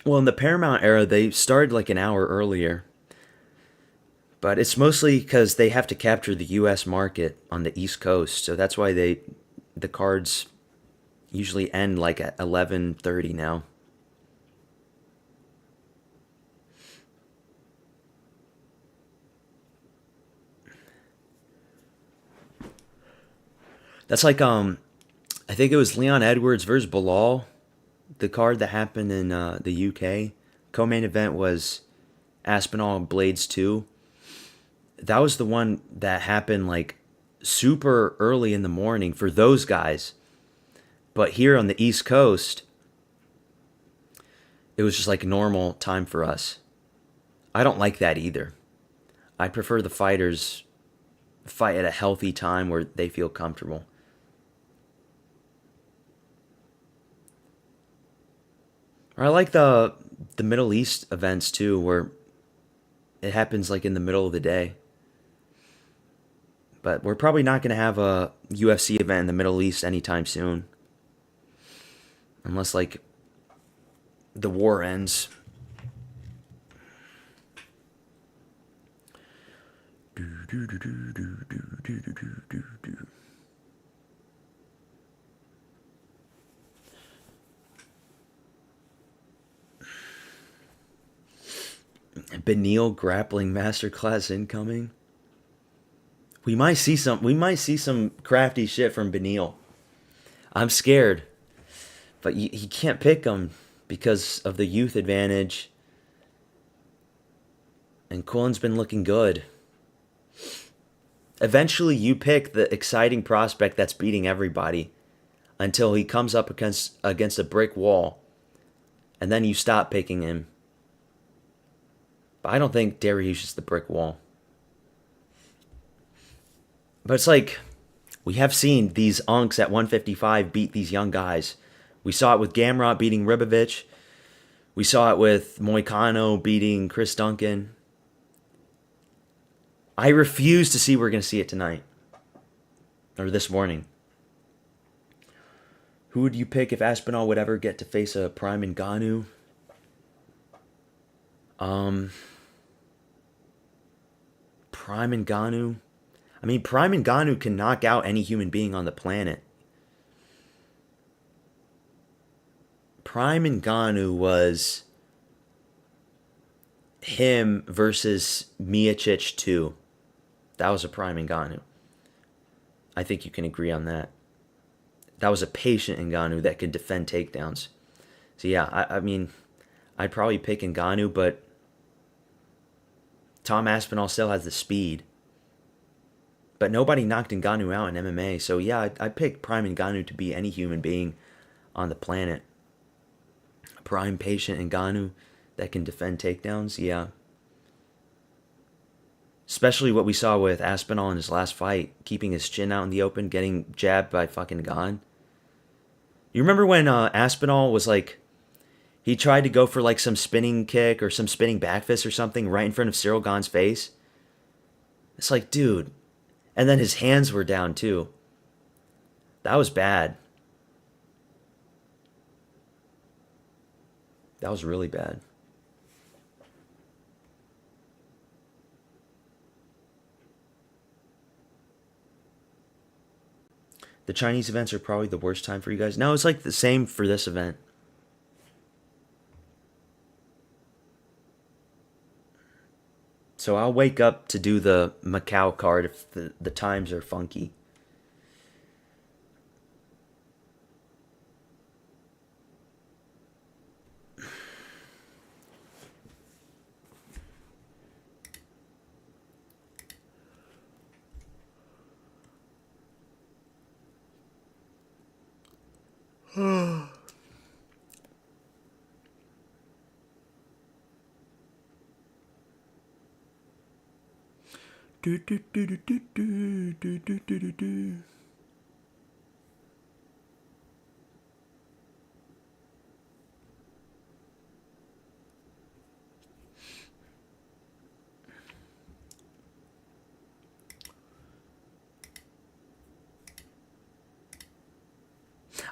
Well, in the Paramount era, they started like an hour earlier. But it's mostly because they have to capture the U.S. market on the East Coast. So that's why the cards usually end like at 11:30 now. That's like I think it was Leon Edwards versus Bilal, the card that happened in the UK. Co-main event was Aspinall and Blades 2. That was the one that happened like super early in the morning for those guys. But here on the East Coast, it was just like normal time for us. I don't like that either. I prefer the fighters fight at a healthy time where they feel comfortable. Or I like the Middle East events too, where it happens like in the middle of the day. But we're probably not going to have a UFC event in the Middle East anytime soon. Unless like the war ends. Beneil grappling masterclass incoming. We might see some crafty shit from Beneil. I'm scared. But he can't pick him because of the youth advantage. And Quillen's been looking good. Eventually you pick the exciting prospect that's beating everybody until he comes up against a brick wall. And then you stop picking him. But I don't think Dariush is the brick wall. But it's like, we have seen these unks at 155 beat these young guys. We saw it with Gamrot beating Ribovich. We saw it with Moicano beating Chris Duncan. I refuse to see we're going to see it tonight. Or this morning. Who would you pick if Aspinall would ever get to face a Prime Ngannou? Prime Ngannou? I mean, Prime Ngannou can knock out any human being on the planet. Prime Ngannou was him versus Miocic 2. That was a Prime Ngannou. I think you can agree on that. That was a patient Ngannou that could defend takedowns. So yeah, I mean, I'd probably pick Ngannou, but Tom Aspinall still has the speed. But nobody knocked Ngannou out in MMA. So yeah, I'd pick Prime Ngannou to be any human being on the planet. Prime patient Ngannou that can defend takedowns, yeah. Especially what we saw with Aspinall in his last fight, keeping his chin out in the open, getting jabbed by fucking Gane. You remember when Aspinall was like, he tried to go for like some spinning kick or some spinning back fist or something right in front of Cyril Gane's face? It's like, dude. And then his hands were down too. That was bad. That was really bad. The Chinese events are probably the worst time for you guys. No, it's like the same for this event. So I'll wake up to do the Macau card if the times are funky.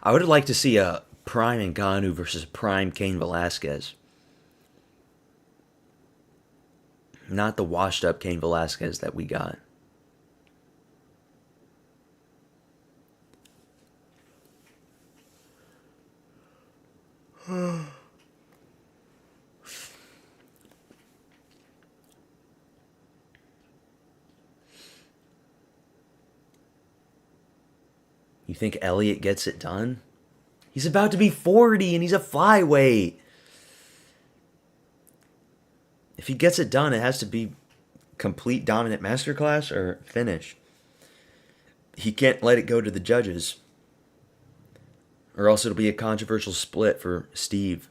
I would like to see a Prime Ngannou versus Prime Cain Velasquez. Not the washed up Cain Velasquez that we got. You think Elliott gets it done? He's about to be 40 and he's a flyweight. If he gets it done, it has to be complete dominant masterclass or finish. He can't let it go to the judges. Or else it'll be a controversial split for Steve.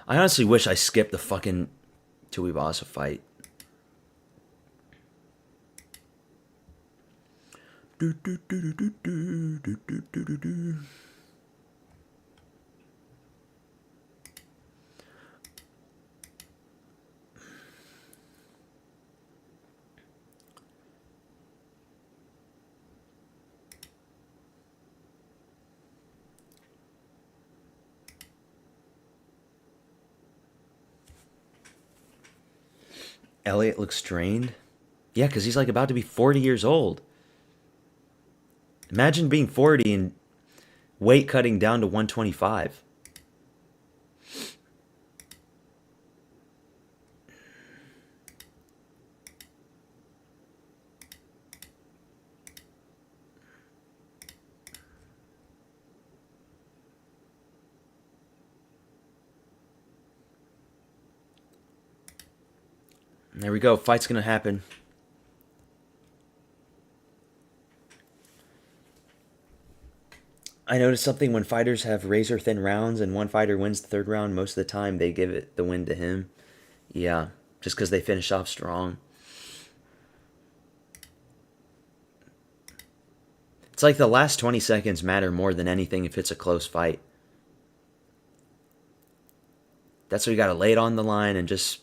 I honestly wish I skipped the fucking Tuivasa fight. Elliott looks strained. Yeah, because he's like about to be 40 years old. Imagine being 40 and weight cutting down to 125. There we go. Fight's going to happen. I noticed something when fighters have razor thin rounds and one fighter wins the third round, most of the time they give it the win to him. Yeah, just because they finish off strong. It's like the last 20 seconds matter more than anything if it's a close fight. That's why you got to lay it on the line and just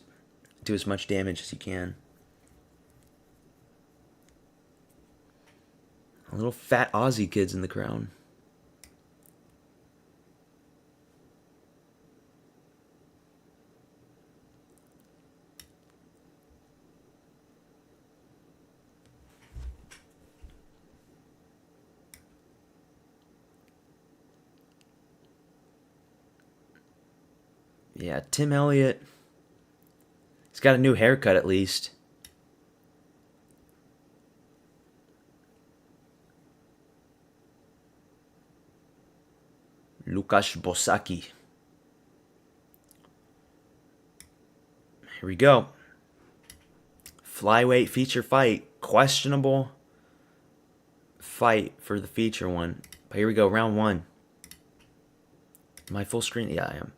do as much damage as you can. A little fat Aussie kids in the crowd. Yeah, Tim Elliott. He's got a new haircut at least. Lukasz Bosaki. Here we go. Flyweight feature fight. Questionable fight for the feature one. But here we go, round one. Am I full screen? Yeah, I am.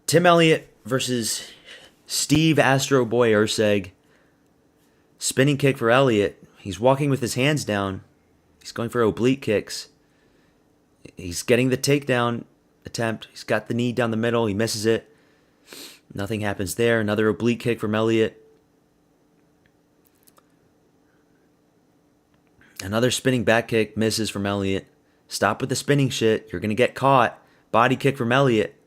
Tim Elliott versus Steve Astro Boy Erceg. Spinning kick for Elliott. He's walking with his hands down. He's going for oblique kicks. He's getting the takedown attempt. He's got the knee down the middle. He misses it. Nothing happens there. Another oblique kick from Elliott. Another spinning back kick misses from Elliott. Stop with the spinning shit. You're going to get caught. Body kick from Elliott.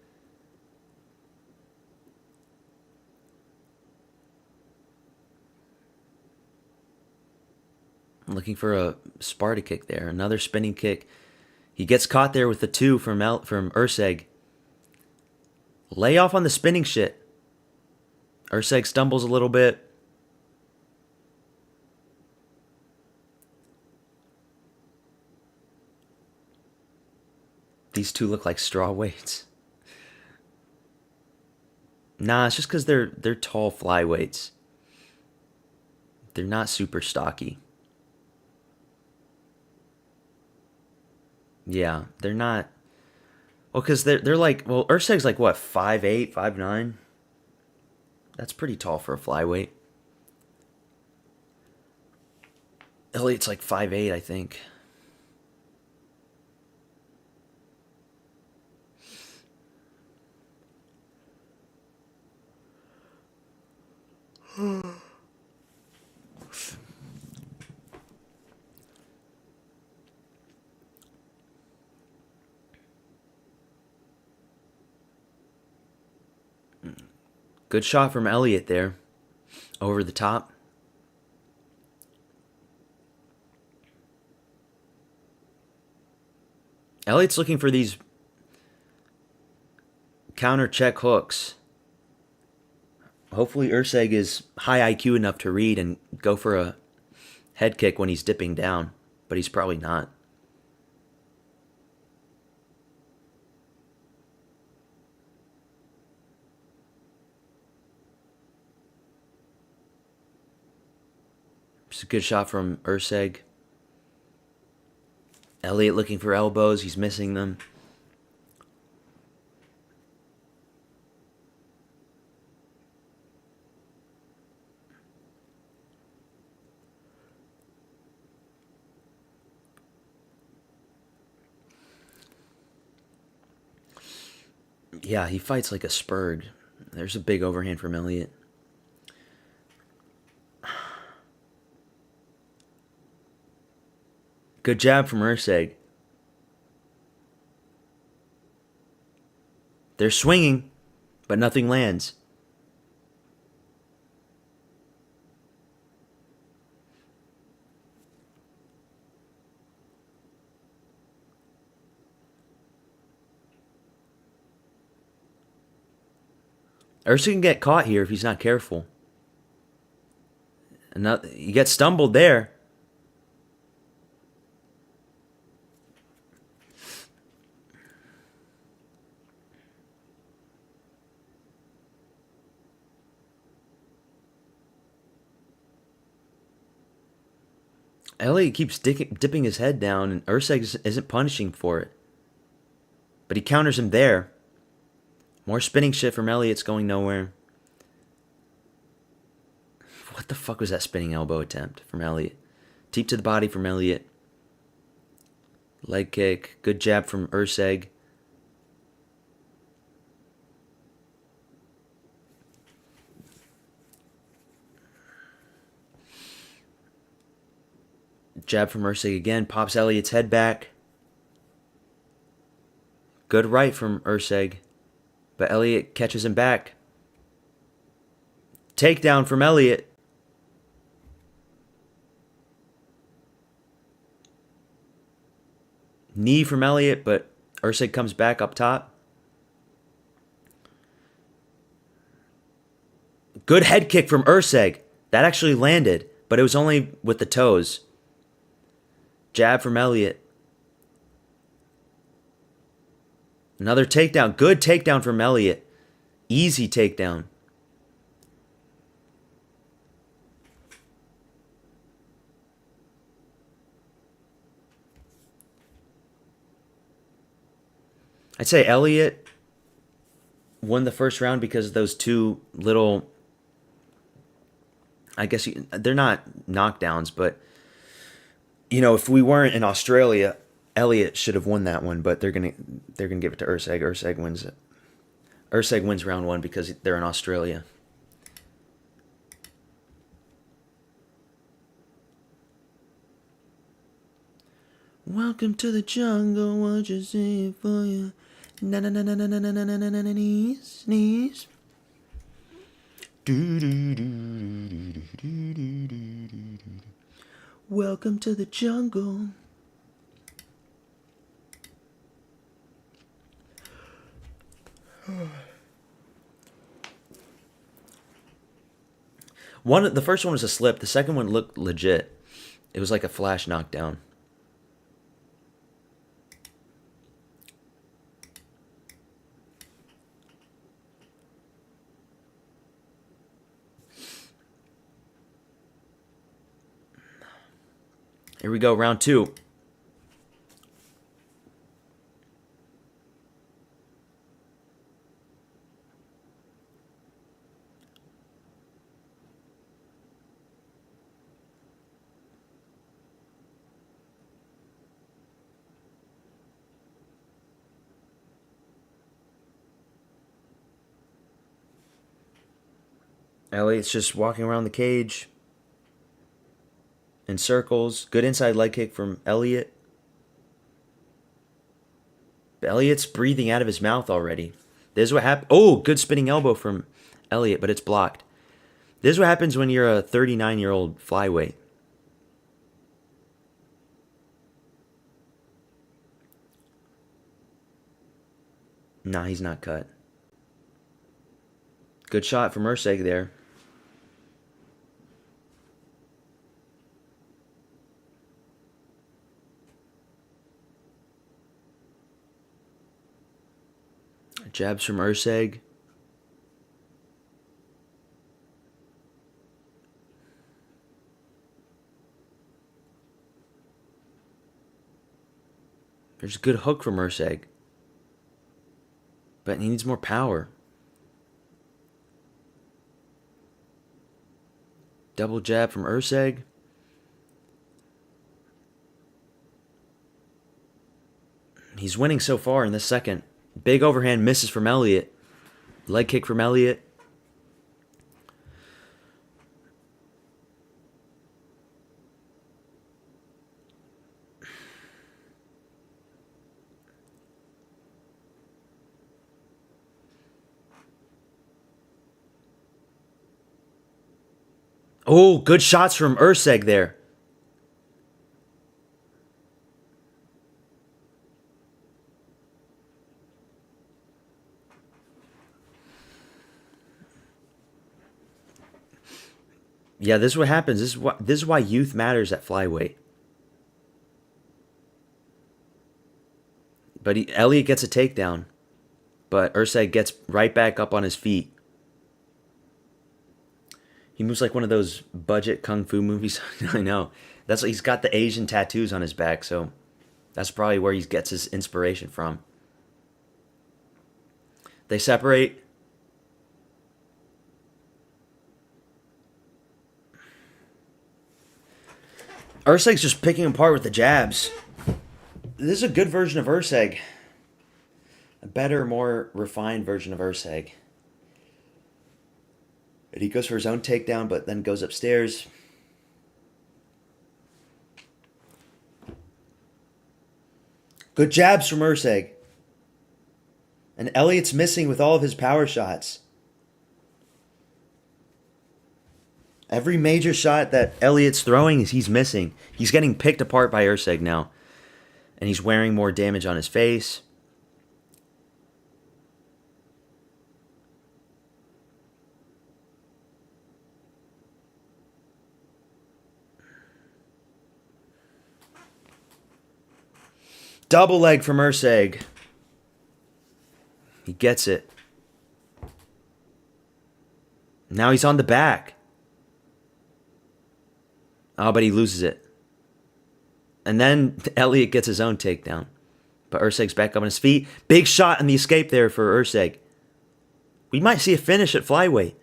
I'm looking for a Sparta kick there. Another spinning kick. He gets caught there with the two from Erceg. Lay off on the spinning shit. Erceg stumbles a little bit. These two look like straw weights. Nah, it's just because they're tall flyweights. They're not super stocky. Yeah, they're not. Well, because they're like, well, Erceg's like what, 5'8", 5'9"? That's pretty tall for a flyweight. Elliott's like 5'8", I think. Good shot from Elliott there. Over the top. Elliott's looking for these counter check hooks. Hopefully Erceg is high IQ enough to read and go for a head kick when he's dipping down. But he's probably not. It's a good shot from Urseg. Elliott looking for elbows. He's missing them. Yeah, he fights like a spurg. There's a big overhand from Elliott. Good jab from Urseg. They're swinging, but nothing lands. Urseg can get caught here if he's not careful. You get stumbled there. Elliott keeps dipping his head down, and Urseg isn't punishing for it. But he counters him there. More spinning shit from Elliott's going nowhere. What the fuck was that spinning elbow attempt from Elliott? Teep to the body from Elliott. Leg kick. Good jab from Urseg. Jab from Urseg again. Pops Elliott's head back. Good right from Urseg. But Elliott catches him back. Takedown from Elliott. Knee from Elliott, but Urseg comes back up top. Good head kick from Urseg. That actually landed, but it was only with the toes. Jab from Elliott. Another takedown. Good takedown from Elliott. Easy takedown. I'd say Elliott won the first round because of those two little, I guess they're not knockdowns, but if we weren't in Australia, Elliott should have won that one, but they're gonna give it to Urseg. Urseg wins it. Urseg wins round one because they're in Australia. Welcome to the jungle, what you see for you? Na na na na na na na na na na na knees, knees. Welcome to the jungle. The first one was a slip. The second one looked legit. It was like a flash knockdown. Here we go, round two. Elliott's just walking around the cage in circles. Good inside leg kick from Elliott. But Elliott's breathing out of his mouth already. This is what happened. Oh, good spinning elbow from Elliott, but it's blocked. This is what happens when you're a 39-year-old flyweight. Nah, he's not cut. Good shot from Urseg there. Jabs from Urseg. There's a good hook from Urseg. But he needs more power. Double jab from Urseg. He's winning so far in this second. Big overhand misses from Elliott. Leg kick from Elliott. Oh, good shots from Urseg there. Yeah, this is what happens. This is why youth matters at flyweight. But Elliott gets a takedown. But Urseg gets right back up on his feet. He moves like one of those budget kung fu movies. I know. He's got the Asian tattoos on his back, so that's probably where he gets his inspiration from. They separate. Urseg's just picking him apart with the jabs. This is a good version of Urseg. A better, more refined version of Urseg. And he goes for his own takedown, but then goes upstairs. Good jabs from Urseg. And Elliott's missing with all of his power shots. Every major shot that Elliott's throwing, he's missing. He's getting picked apart by Urseg now. And he's wearing more damage on his face. Double leg from Urseg. He gets it. Now he's on the back. Oh, but he loses it. And then Elliott gets his own takedown. But Urseg's back up on his feet. Big shot in the escape there for Urseg. We might see a finish at flyweight.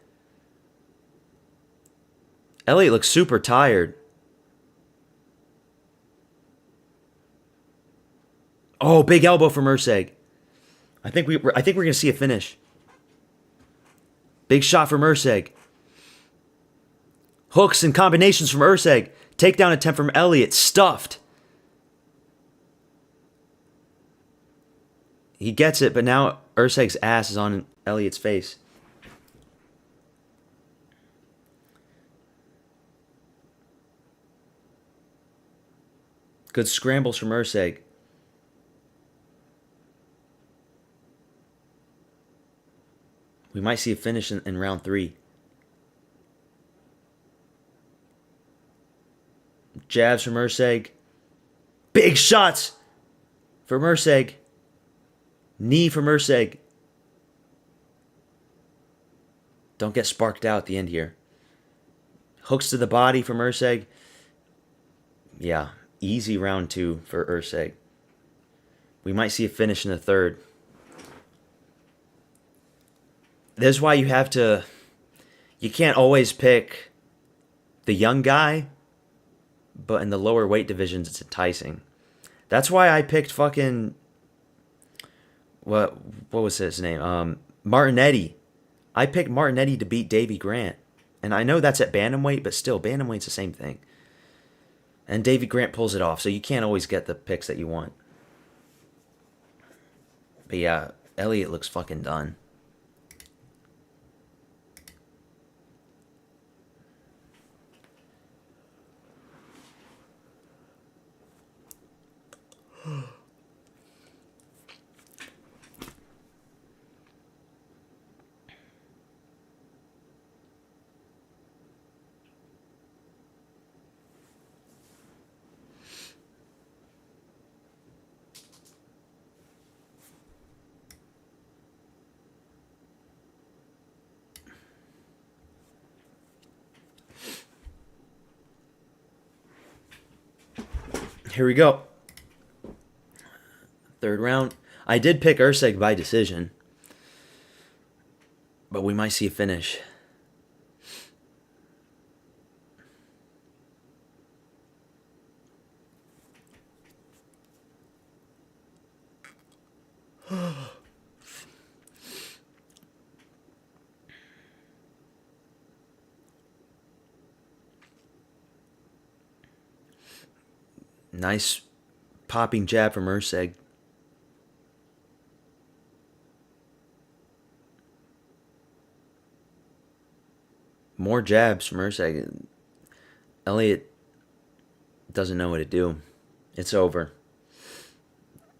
Elliott looks super tired. Oh, big elbow from Urseg. I think we're going to see a finish. Big shot from Urseg. Hooks and combinations from Urseg. Takedown attempt from Elliott. Stuffed. He gets it, but now Urseg's ass is on Elliott's face. Good scrambles from Urseg. We might see a finish in round 3. Jabs from Urseg. Big shots from Urseg. Knee from Urseg. Don't get sparked out at the end here. Hooks to the body from Urseg. Yeah, easy round 2 for Urseg. We might see a finish in the 3rd. This is why you can't always pick the young guy, but in the lower weight divisions, it's enticing. That's why I picked fucking, what was his name? Martinetti. I picked Martinetti to beat Davy Grant. And I know that's at bantamweight, but still, bantamweight's the same thing. And Davy Grant pulls it off, so you can't always get the picks that you want. But yeah, Elliott looks fucking done. Here we go. Third round. I did pick Usyk by decision, but we might see a finish. Nice popping jab from Usyk. More jabs from Usyk. Elliott doesn't know what to do. It's over.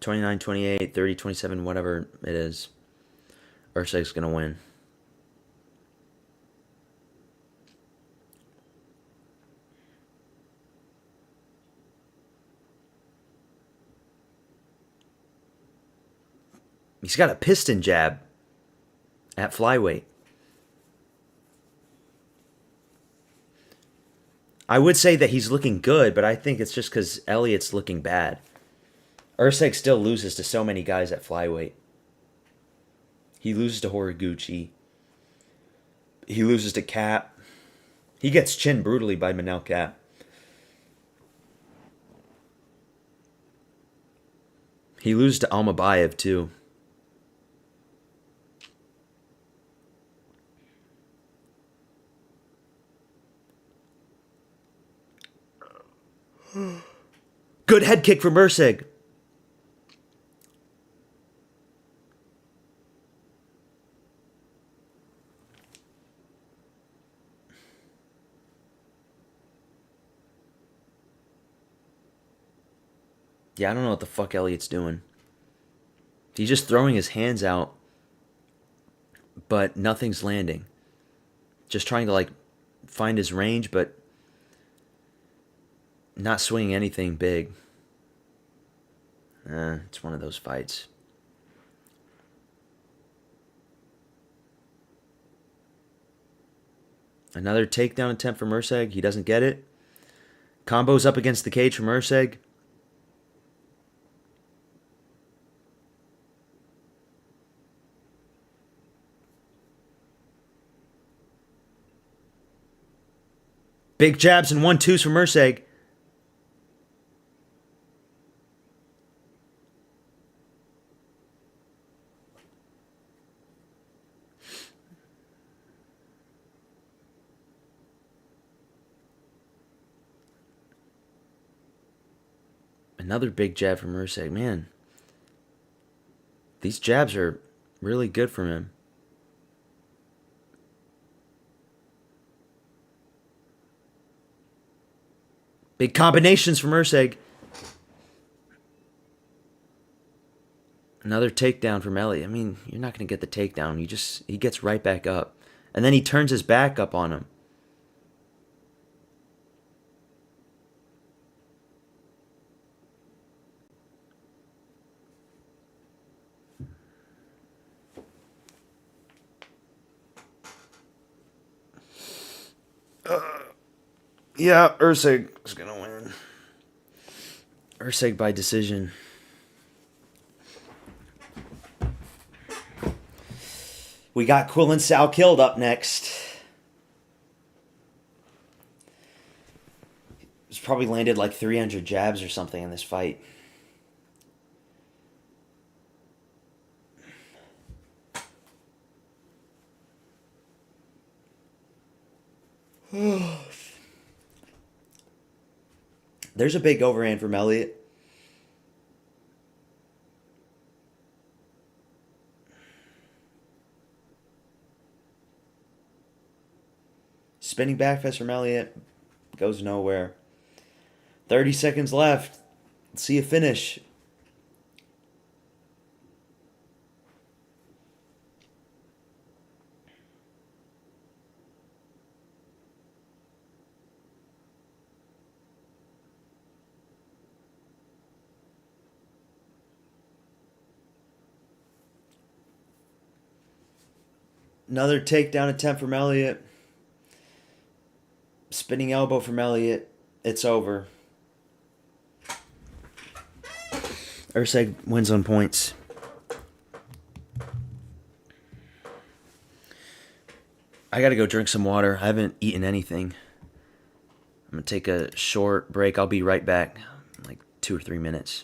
29, 28, 30, 27, whatever it is. Usyk's going to win. He's got a piston jab at flyweight. I would say that he's looking good, but I think it's just because Elliott's looking bad. Usyk still loses to so many guys at flyweight. He loses to Horiguchi. He loses to Cap. He gets chinned brutally by Manel Cap. He loses to Almabayev too. Good head kick from Usyk. Yeah, I don't know what the fuck Elliott's doing. He's just throwing his hands out, but nothing's landing. Just trying to like find his range, but not swinging anything big. It's one of those fights. Another takedown attempt from Usyk. He doesn't get it. Combos up against the cage from Usyk. Big jabs and 1-2s from Usyk. Another big jab from Usyk. Man, these jabs are really good from him. Big combinations from Usyk. Another takedown from Elliott. I mean, you're not going to get the takedown. He gets right back up. And then he turns his back up on him. Yeah, Usyk is going to win. Usyk by decision. We got Quillen Sal killed up next. He's probably landed like 300 jabs or something in this fight. There's a big overhand from Elliott. Spinning back fist from Elliott. Goes nowhere. 30 seconds left. Let's see a finish. Another takedown attempt from Elliott. Spinning elbow from Elliott. It's over. Urseg wins on points. I gotta go drink some water. I haven't eaten anything. I'm gonna take a short break. I'll be right back. Like 2 or 3 minutes.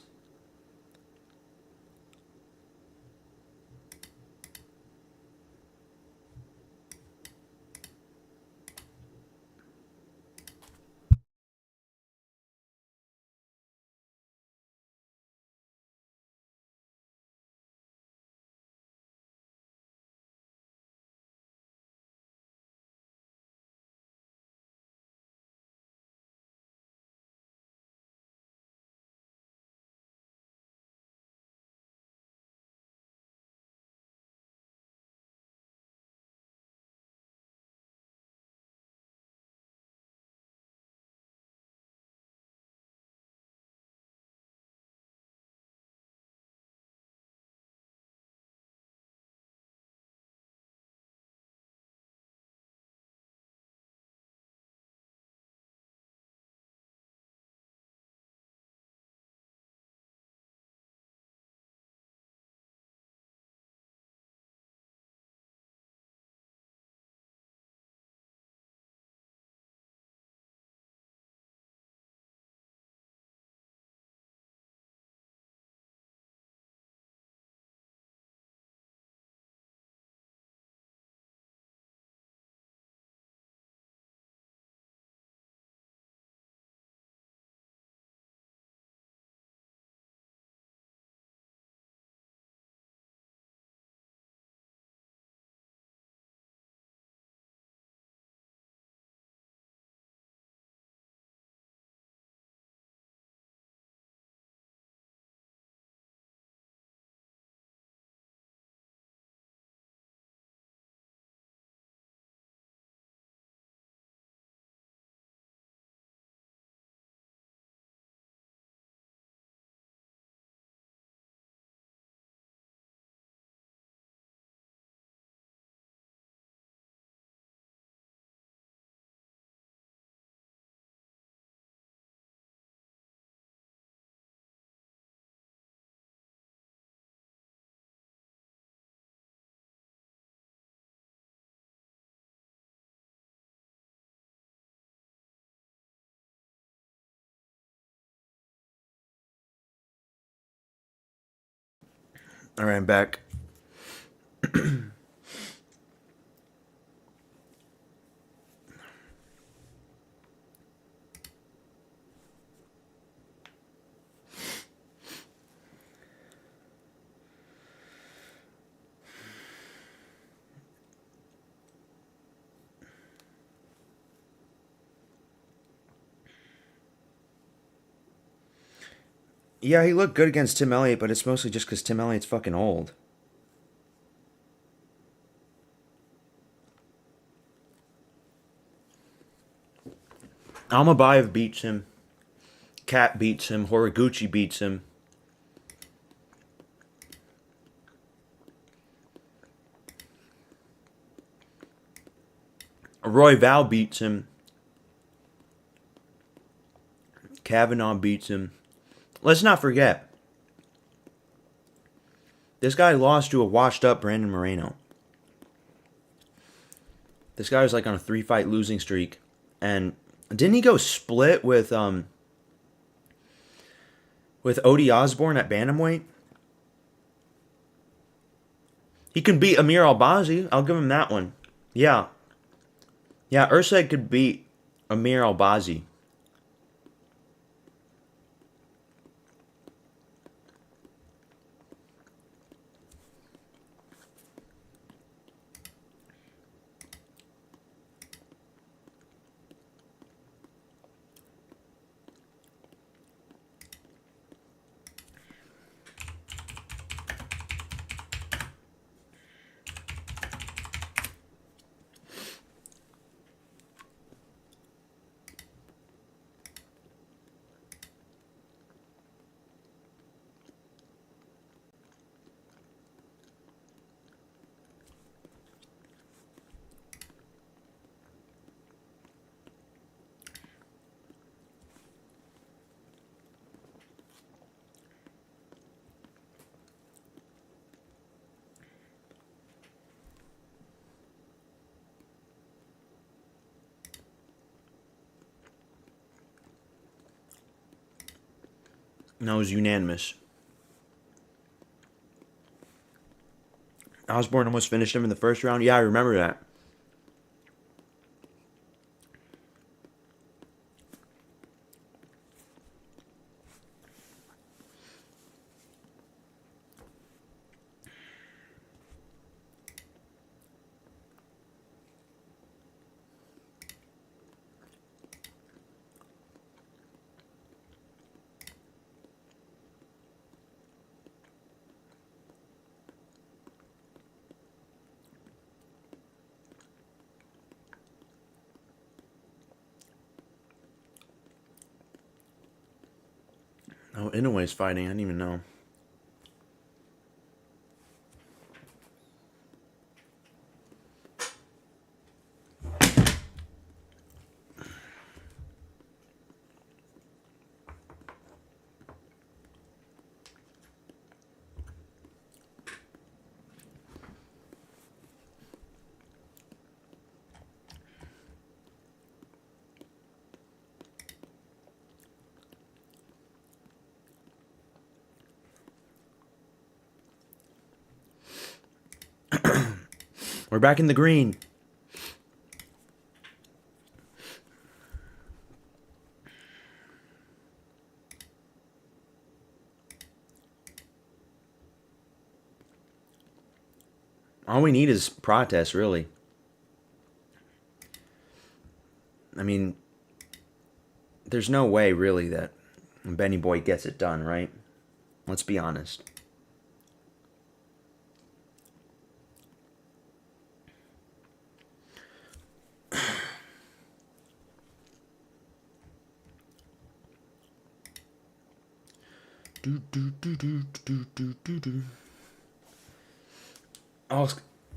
All right, I'm back. Yeah, he looked good against Tim Elliott, but it's mostly just because Tim Elliott's fucking old. Almabayev beats him. Cat beats him. Horiguchi beats him. Roy Val beats him. Kavanaugh beats him. Let's not forget, this guy lost to a washed up Brandon Moreno. This guy was like on a 3-fight losing streak. And didn't he go split with Odie Osborne at bantamweight? He can beat Amir Albazi. I'll give him that one. Yeah. Yeah, Urseg could beat Amir Albazi. And that was unanimous. Osborne almost finished him in the first round. Yeah, I remember that. Oh, Inoue's fighting. I didn't even know. We're back in the green. All we need is protest, really. I mean, there's no way, really, that Benny Boy gets it done, right? Let's be honest.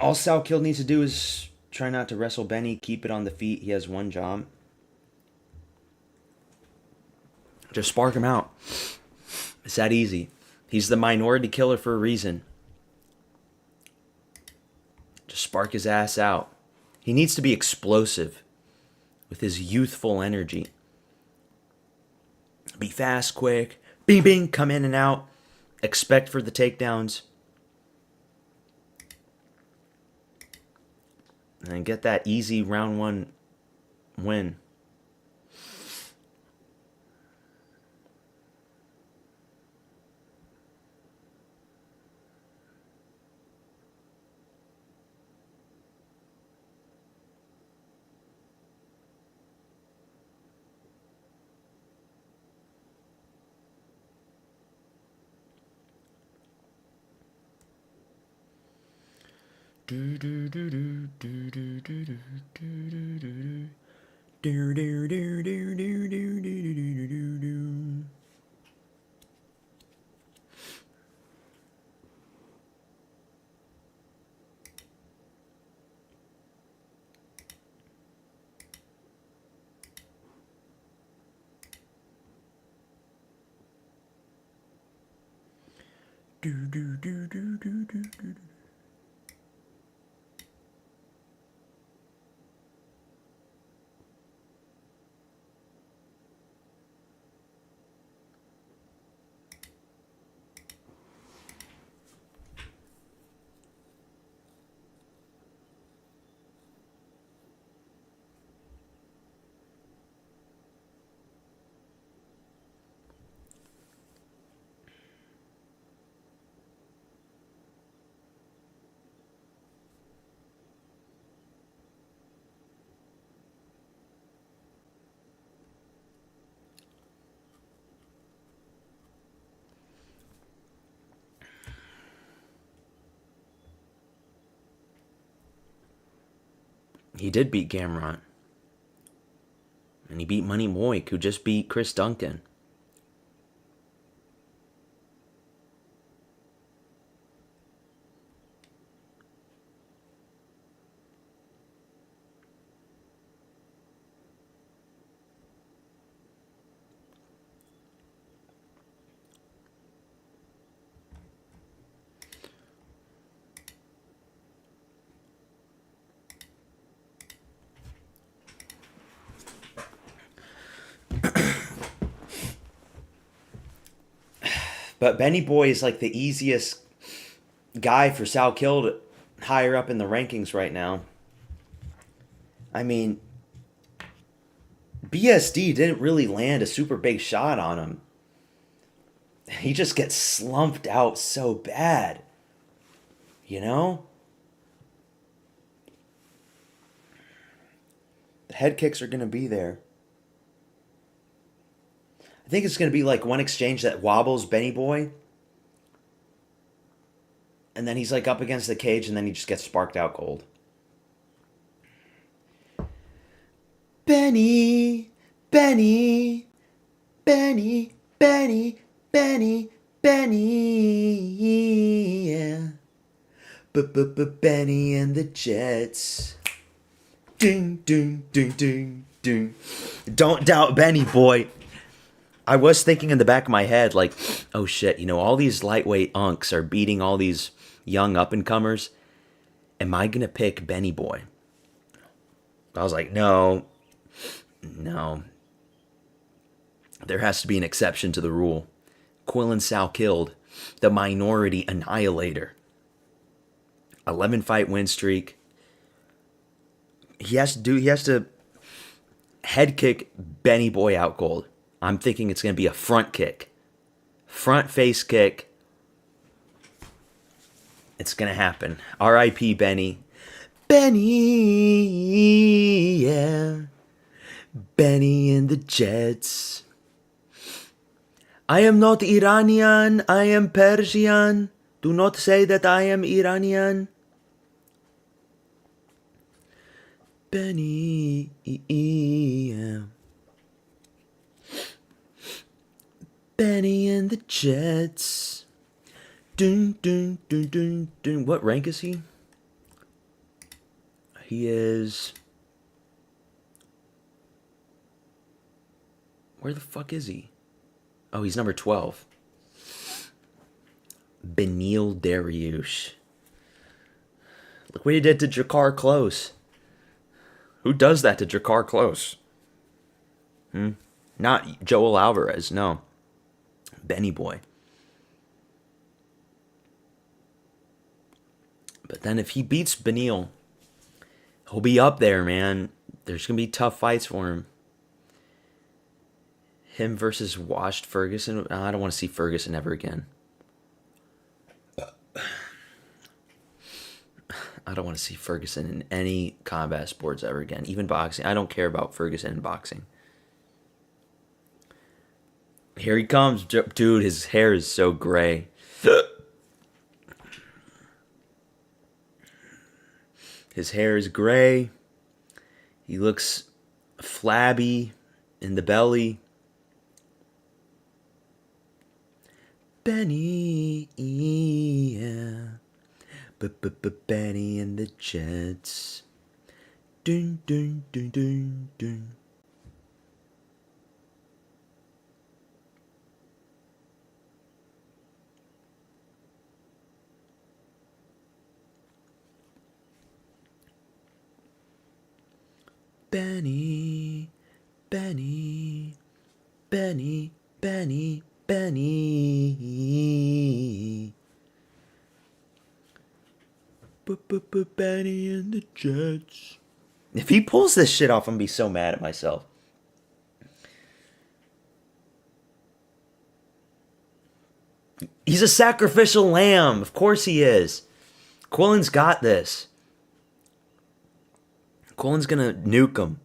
All Sal Kill needs to do is try not to wrestle Benny, keep it on the feet. He has one job. Just spark him out. It's that easy. He's the minority killer for a reason. Just spark his ass out. He needs to be explosive with his youthful energy. Be fast, quick. Bing, bing, come in and out. Expect for the takedowns. And get that easy round one win. Do do do do do do do do do do do do do do do do do do do do. Do do do do do do do. He did beat Gamrot. And he beat Money Moik, who just beat Chris Duncan. But Benny Boy is like the easiest guy for Sal Kill higher up in the rankings right now. I mean, BSD didn't really land a super big shot on him. He just gets slumped out so bad. You know? The head kicks are going to be there. I think it's going to be like one exchange that wobbles Benny Boy. And then he's like up against the cage and then he just gets sparked out cold. Benny, Benny, Benny, Benny, Benny, Benny, yeah. Benny and the Jets. Ding, ding, ding, ding, ding. Don't doubt Benny, boy. I was thinking in the back of my head, like, oh shit, you know, all these lightweight unks are beating all these young up-and-comers. Am I going to pick Benny Boy? I was like, no. There has to be an exception to the rule. Quillen Sal killed the minority annihilator. 11-fight win streak. He has to head kick Benny Boy out cold. I'm thinking it's going to be a front kick. Front face kick. It's going to happen. R.I.P. Benny. Benny, yeah. Benny and the Jets. I am not Iranian. I am Persian. Do not say that I am Iranian. Benny, yeah. Benny and the Jets. Dun, dun, dun, dun, dun. What rank is he? He is... Where the fuck is he? Oh, he's number 12. Beneil Dariush. Look what he did to Jakar Close. Who does that to Jakar Close? Not Joel Alvarez, no. Benny Boy. But then if he beats Beneil, he'll be up there, man. There's going to be tough fights for him. Him versus washed Ferguson. I don't want to see Ferguson ever again. I don't want to see Ferguson in any combat sports ever again. Even boxing. I don't care about Ferguson in boxing. Here he comes. Dude, his hair is so gray. His hair is gray. He looks flabby in the belly. Benny, yeah. Benny and the Jets. Dun, dun, dun, dun, dun. Benny, Benny, Benny, Benny, Benny. Benny and the Jets. If he pulls this shit off, I'm gonna be so mad at myself. He's a sacrificial lamb. Of course he is. Quillen's got this. Quillen's gonna nuke him.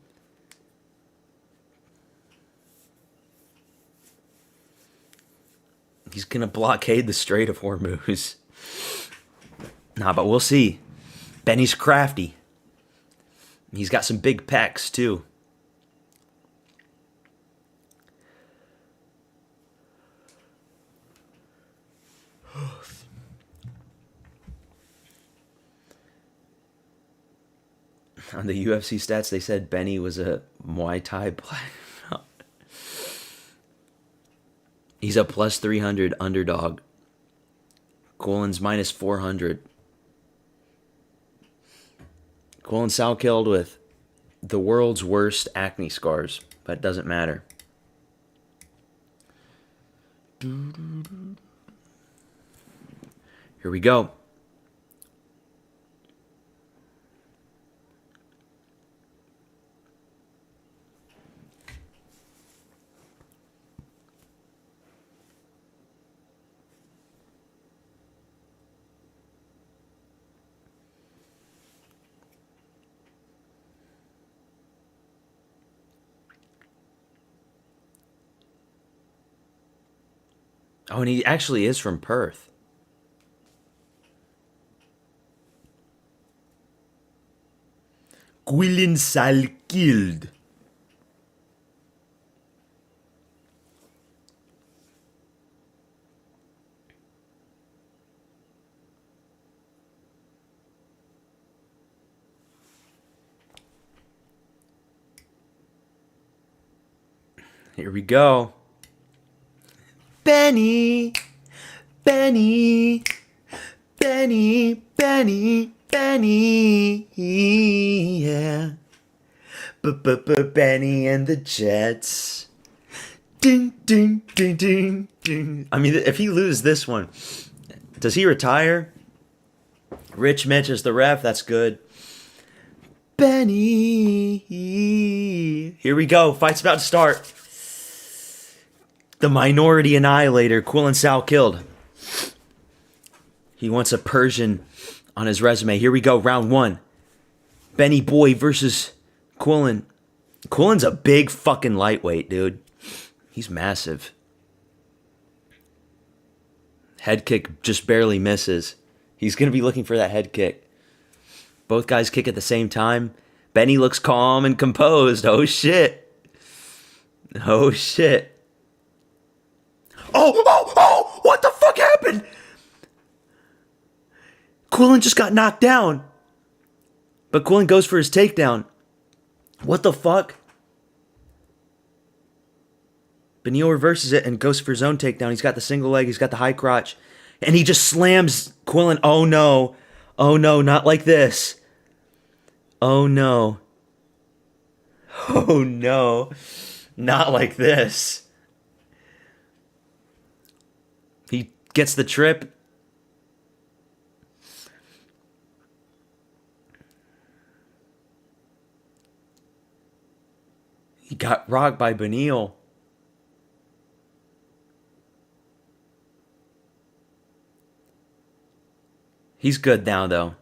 He's gonna blockade the Strait of Hormuz. Nah, but we'll see. Benny's crafty. He's got some big pecs, too. On the UFC stats, they said Benny was a Muay Thai black belt. He's a plus 300 underdog. Quillen's minus 400. Quillen Sal killed with the world's worst acne scars, but it doesn't matter. Here we go. Oh, and he actually is from Perth. Quillen Salkild. Here we go. Benny, Benny, Benny, Benny, Benny, yeah. Benny and the Jets. Ding, ding, ding, ding, ding. I mean, if he loses this one, does he retire? Rich Mitch is the ref. That's good. Benny. Here we go. Fight's about to start. The Minority Annihilator, Quillen Salkild. He wants a Persian on his resume. Here we go, round one. Benny Boy versus Quillen. Quillen's a big fucking lightweight, dude. He's massive. Head kick just barely misses. He's going to be looking for that head kick. Both guys kick at the same time. Benny looks calm and composed. Oh, shit. Oh, shit. Oh, what the fuck happened? Quillen just got knocked down. But Quillen goes for his takedown. What the fuck? Benio reverses it and goes for his own takedown. He's got the single leg. He's got the high crotch. And he just slams Quillen. Oh, no. Oh, no, not like this. Oh, no. Oh, no. Not like this. He gets the trip. He got rocked by Benil. He's good now, though.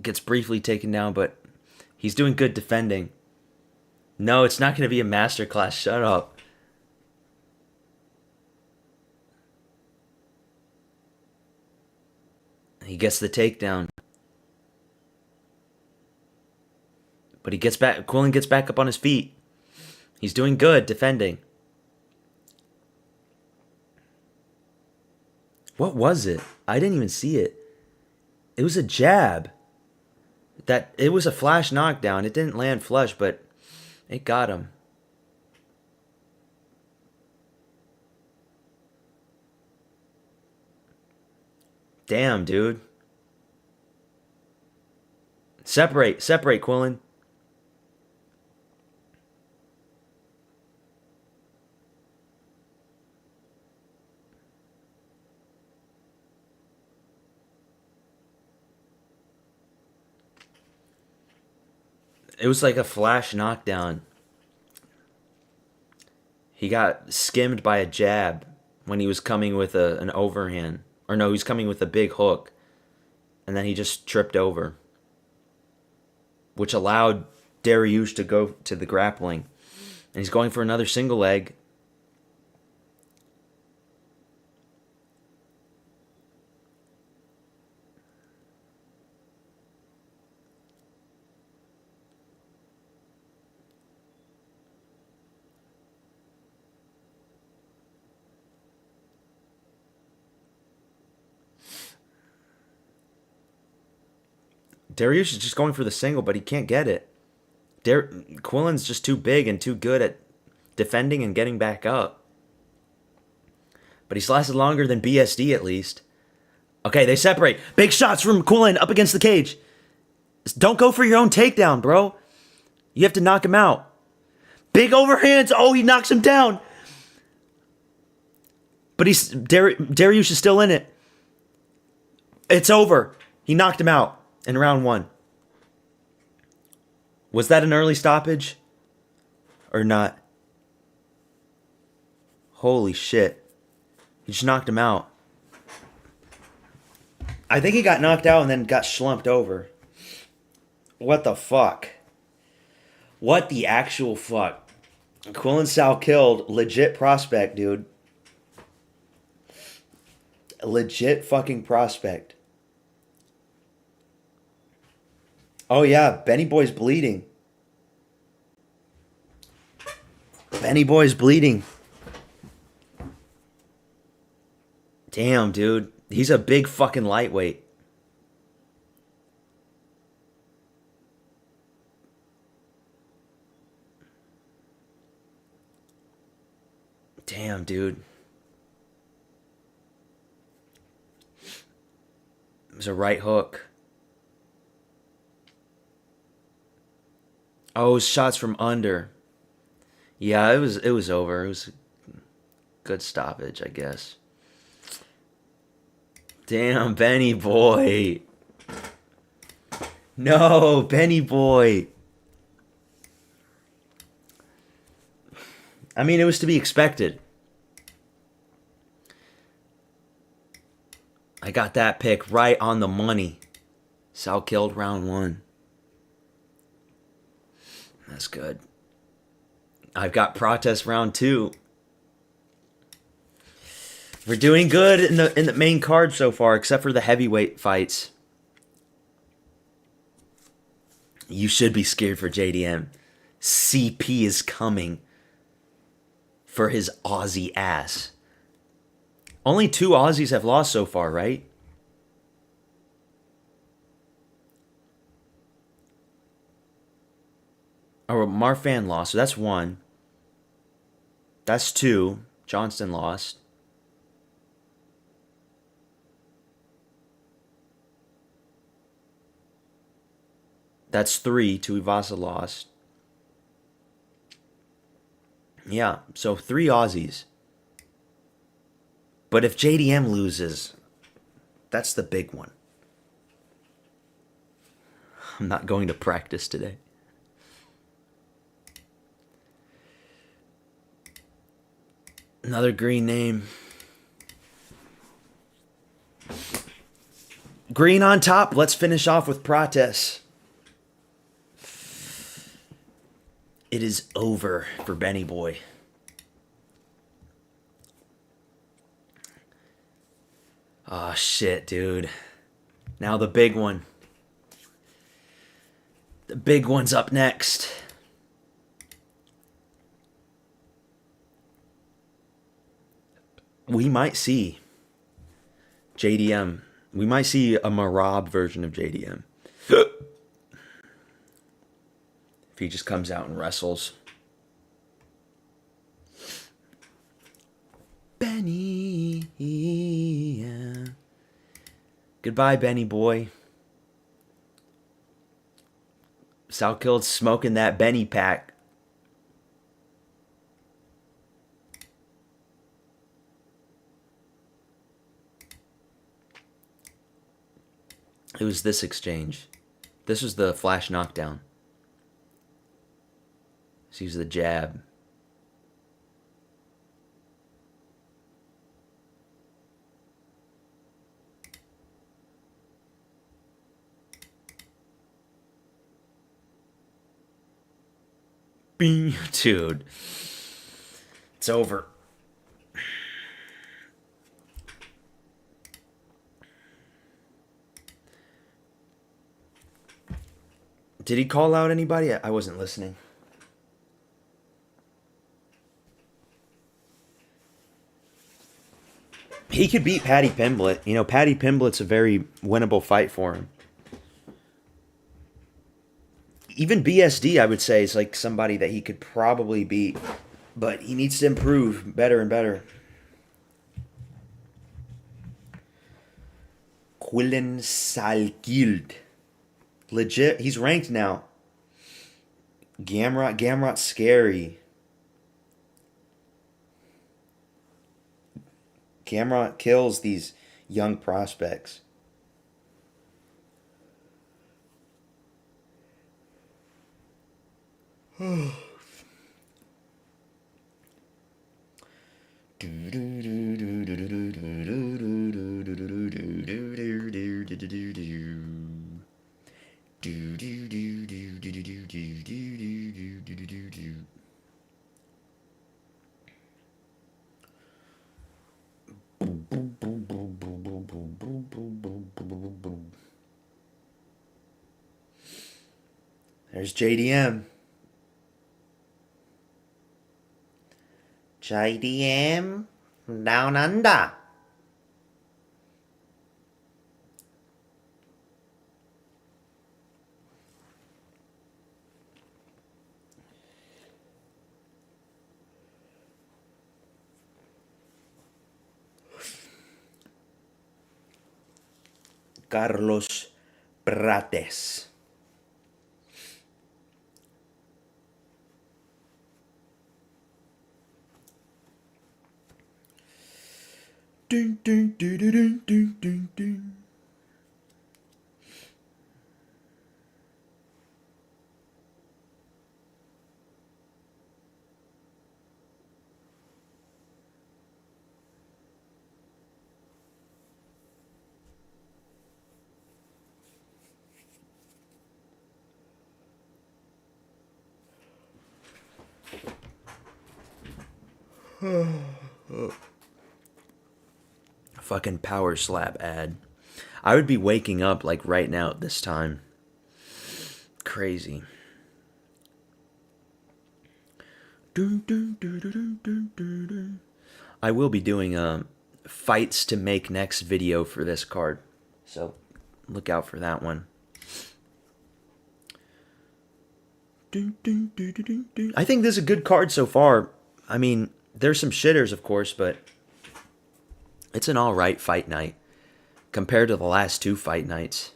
Gets briefly taken down, but he's doing good defending. No, it's not going to be a masterclass. Shut up. He gets the takedown. But he gets back. Quillen gets back up on his feet. He's doing good defending. What was it? I didn't even see it. It was a jab. It was a flash knockdown. It didn't land flush, but it got him. Damn, dude. Separate, Quillen. It was like a flash knockdown. He got skimmed by a jab when he was coming with an overhand. Or no, he was coming with a big hook. And then he just tripped over. Which allowed Dariush to go to the grappling. And he's going for another single leg. Dariush is just going for the single, but he can't get it. Quillen's just too big and too good at defending and getting back up. But he's lasted longer than BSD at least. Okay, they separate. Big shots from Quillen up against the cage. Don't go for your own takedown, bro. You have to knock him out. Big overhands. Oh, he knocks him down. But Dariush is still in it. It's over. He knocked him out in round 1. Was that an early stoppage? Or not? Holy shit. He just knocked him out. I think he got knocked out and then got slumped over. What the fuck? What the actual fuck? Quillen Sal killed. Legit prospect, dude. Legit fucking prospect. Oh yeah, Benny Boy's bleeding. Benny Boy's bleeding. Damn, dude. He's a big fucking lightweight. Damn, dude. It was a right hook. Oh, shots from under. Yeah, it was over. It was a good stoppage, I guess. Damn, Benny Boy. No, Benny Boy. I mean, it was to be expected. I got that pick right on the money. Sal killed round 1. That's good. I've got Prates round 2. We're doing good in the main card so far, except for the heavyweight fights. You should be scared for JDM. CP is coming for his Aussie ass. Only 2 Aussies have lost so far, right? Or Marfan lost, so that's 1. That's 2. Johnston lost. That's 3. Tuivasa lost. Yeah, so 3 Aussies. But if JDM loses, that's the big one. I'm not going to practice today. Another green name. Green on top. Let's finish off with Prates. It is over for Benny Boy. Oh, shit, dude. Now the big one. The big one's up next. We might see JDM. We might see a Marab version of JDM. If he just comes out and wrestles. Benny. Yeah. Goodbye, Benny Boy. Sal killed smoking that Benny pack. It was this exchange. This was the flash knockdown. He used the jab. Bing. Dude. It's over. Did he call out anybody? I wasn't listening. He could beat Paddy Pimblett. You know, Paddy Pimblett's a very winnable fight for him. Even BSD, I would say, is like somebody that he could probably beat. But he needs to improve better and better. Quillen Salkild. Legit. He's ranked now. Gamrot's scary. Gamrot kills these young prospects. There's JDM. JDM down under. Carlos Prates. Dun, dun, dun, dun, dun, dun, dun. Fucking power slap ad. I would be waking up like right now at this time. Crazy. I will be doing fights to make next video for this card. So look out for that one. I think this is a good card so far. I mean, there's some shitters, of course, but it's an alright fight night compared to the last two fight nights.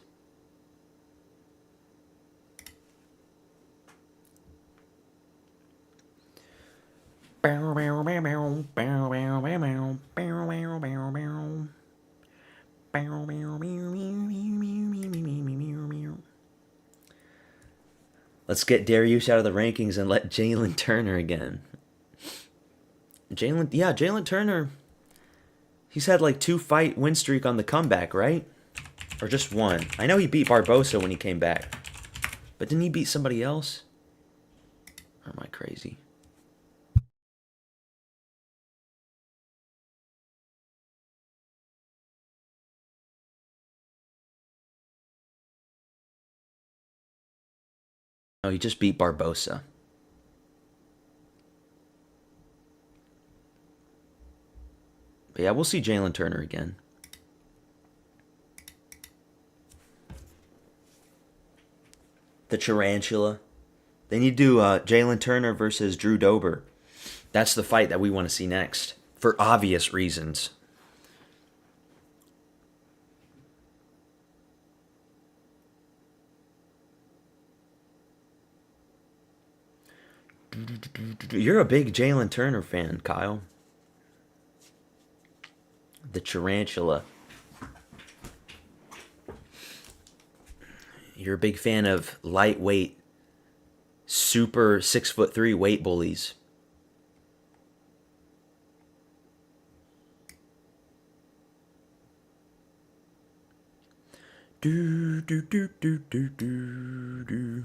Let's get Darius out of the rankings and let Jalen Turner again. Jalen Turner. He's had like 2-fight win streak on the comeback, right? Or just one. I know he beat Barbosa when he came back. But didn't he beat somebody else? Or am I crazy? No, he just beat Barbosa. But yeah, we'll see Jalen Turner again. The Tarantula. Then you do Jalen Turner versus Drew Dober. That's the fight that we want to see next. For obvious reasons. You're a big Jalen Turner fan, Kyle. The Tarantula. You're a big fan of lightweight, super 6'3" weight bullies. Do do do do do do do.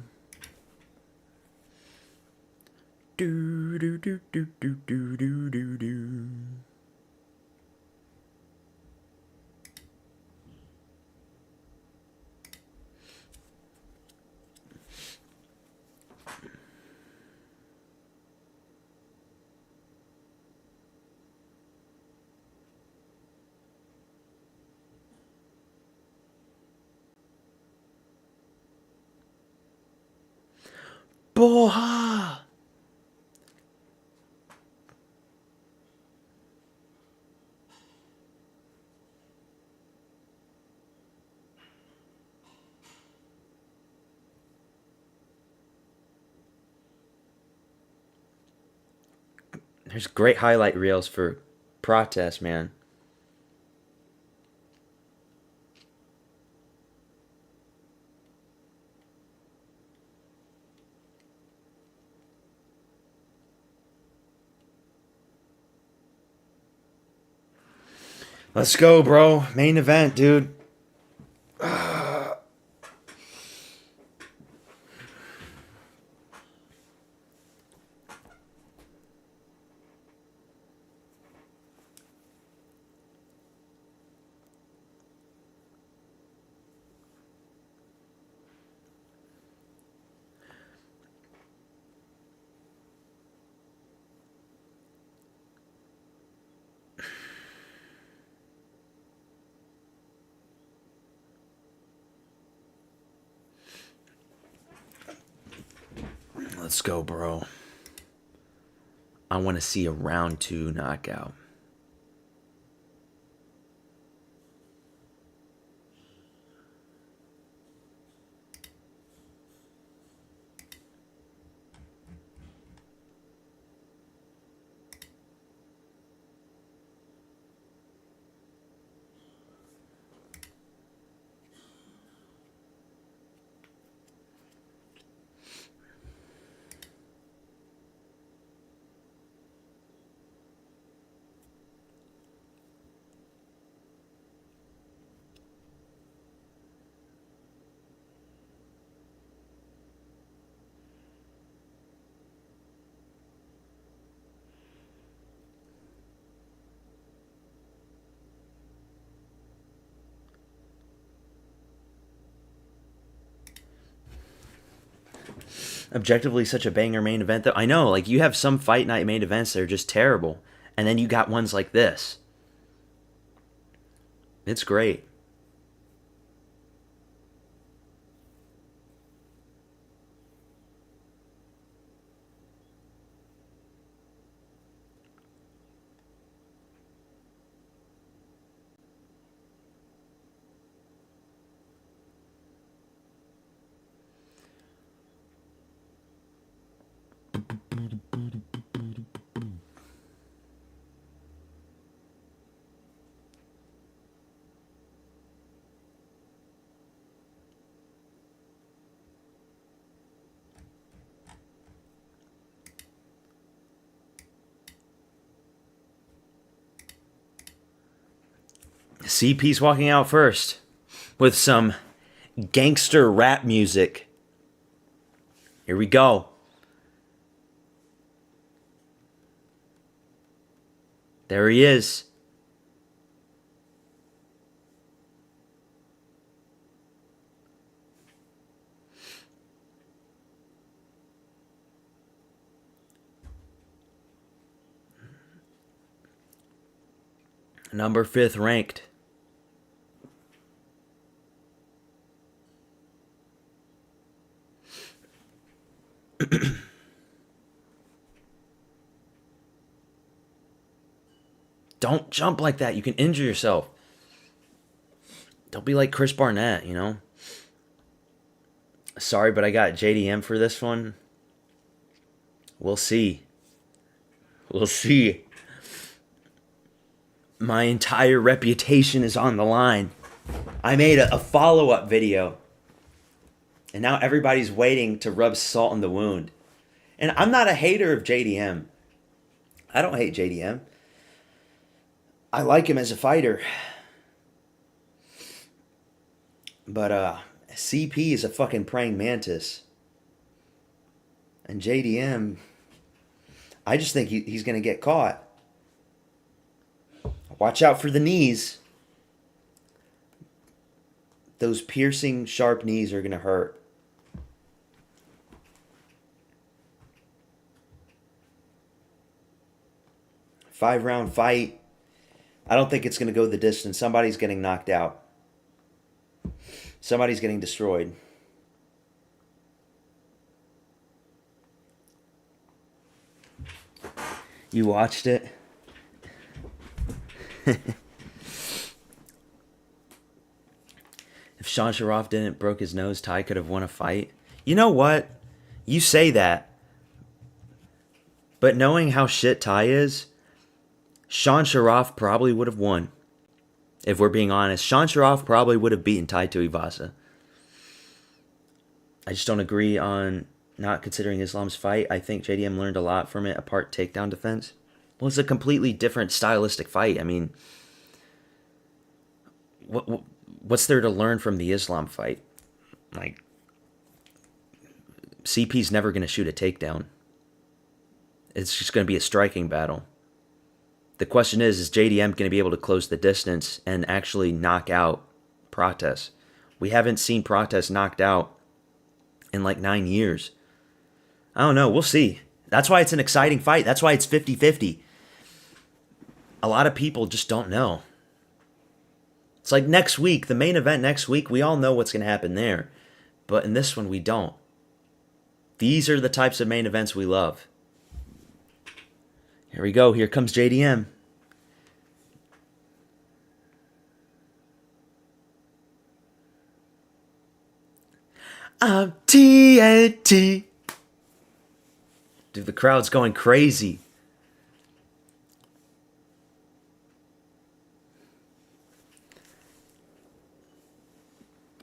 Do do do do do do do do do. Boha! There's great highlight reels for Protest, man. Let's go, bro. Main event, dude. Let's go, bro. I want to see a round 2 knockout. Objectively, such a banger main event, though. I know, like, you have some fight night main events that are just terrible, and then you got ones like this. It's great. CP's walking out first with some gangster rap music. Here we go. There he is. Number 5th ranked. Don't jump like that. You can injure yourself. Don't be like Chris Barnett, you know? Sorry, but I got JDM for this one. We'll see. We'll see. My entire reputation is on the line. I made a follow-up video. And now everybody's waiting to rub salt in the wound. And I'm not a hater of JDM. I don't hate JDM. I like him as a fighter. But CP is a fucking praying mantis. And JDM, I just think he's going to get caught. Watch out for the knees. Those piercing, sharp knees are going to hurt. Five-round fight. I don't think it's going to go the distance. Somebody's getting knocked out. Somebody's getting destroyed. You watched it? If Sean Sharaf didn't broke his nose, Ty could have won a fight. You know what? You say that. But knowing how shit Ty is, Sean Sharaf probably would have won. If we're being honest, Sean Sharaf probably would have beaten Tai Tuivasa. I just don't agree on not considering Islam's fight. I think JDM learned a lot from it, apart takedown defense. Well, it's a completely different stylistic fight. I mean, what's there to learn from the Islam fight? Like, CP's never going to shoot a takedown. It's just going to be a striking battle. The question is JDM going to be able to close the distance and actually knock out Prates? We haven't seen Prates knocked out in like 9 years. I don't know. We'll see. That's why it's an exciting fight. That's why it's 50-50. A lot of people just don't know. It's like next week, the main event next week, we all know what's going to happen there. But in this one, we don't. These are the types of main events we love. Here we go. Here comes JDM. I'm TNT. Dude, the crowd's going crazy.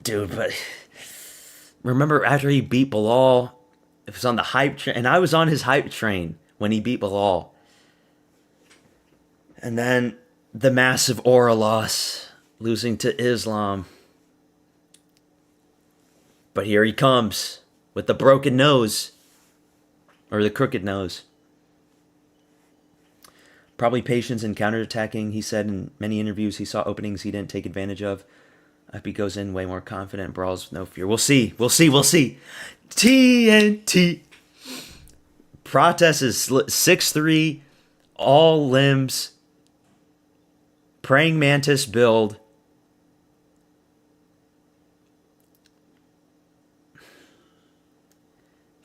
Dude, but remember after he beat Bilal, it was on the hype train, and I was on his hype train when he beat Bilal. And then the massive aura loss, losing to Islam. But here he comes with the broken nose, or the crooked nose. Probably patience and counterattacking. He said in many interviews he saw openings he didn't take advantage of. I hope he goes in way more confident, brawls with no fear. We'll see. We'll see. We'll see. TNT. Prates is 6'3", all limbs, praying mantis build.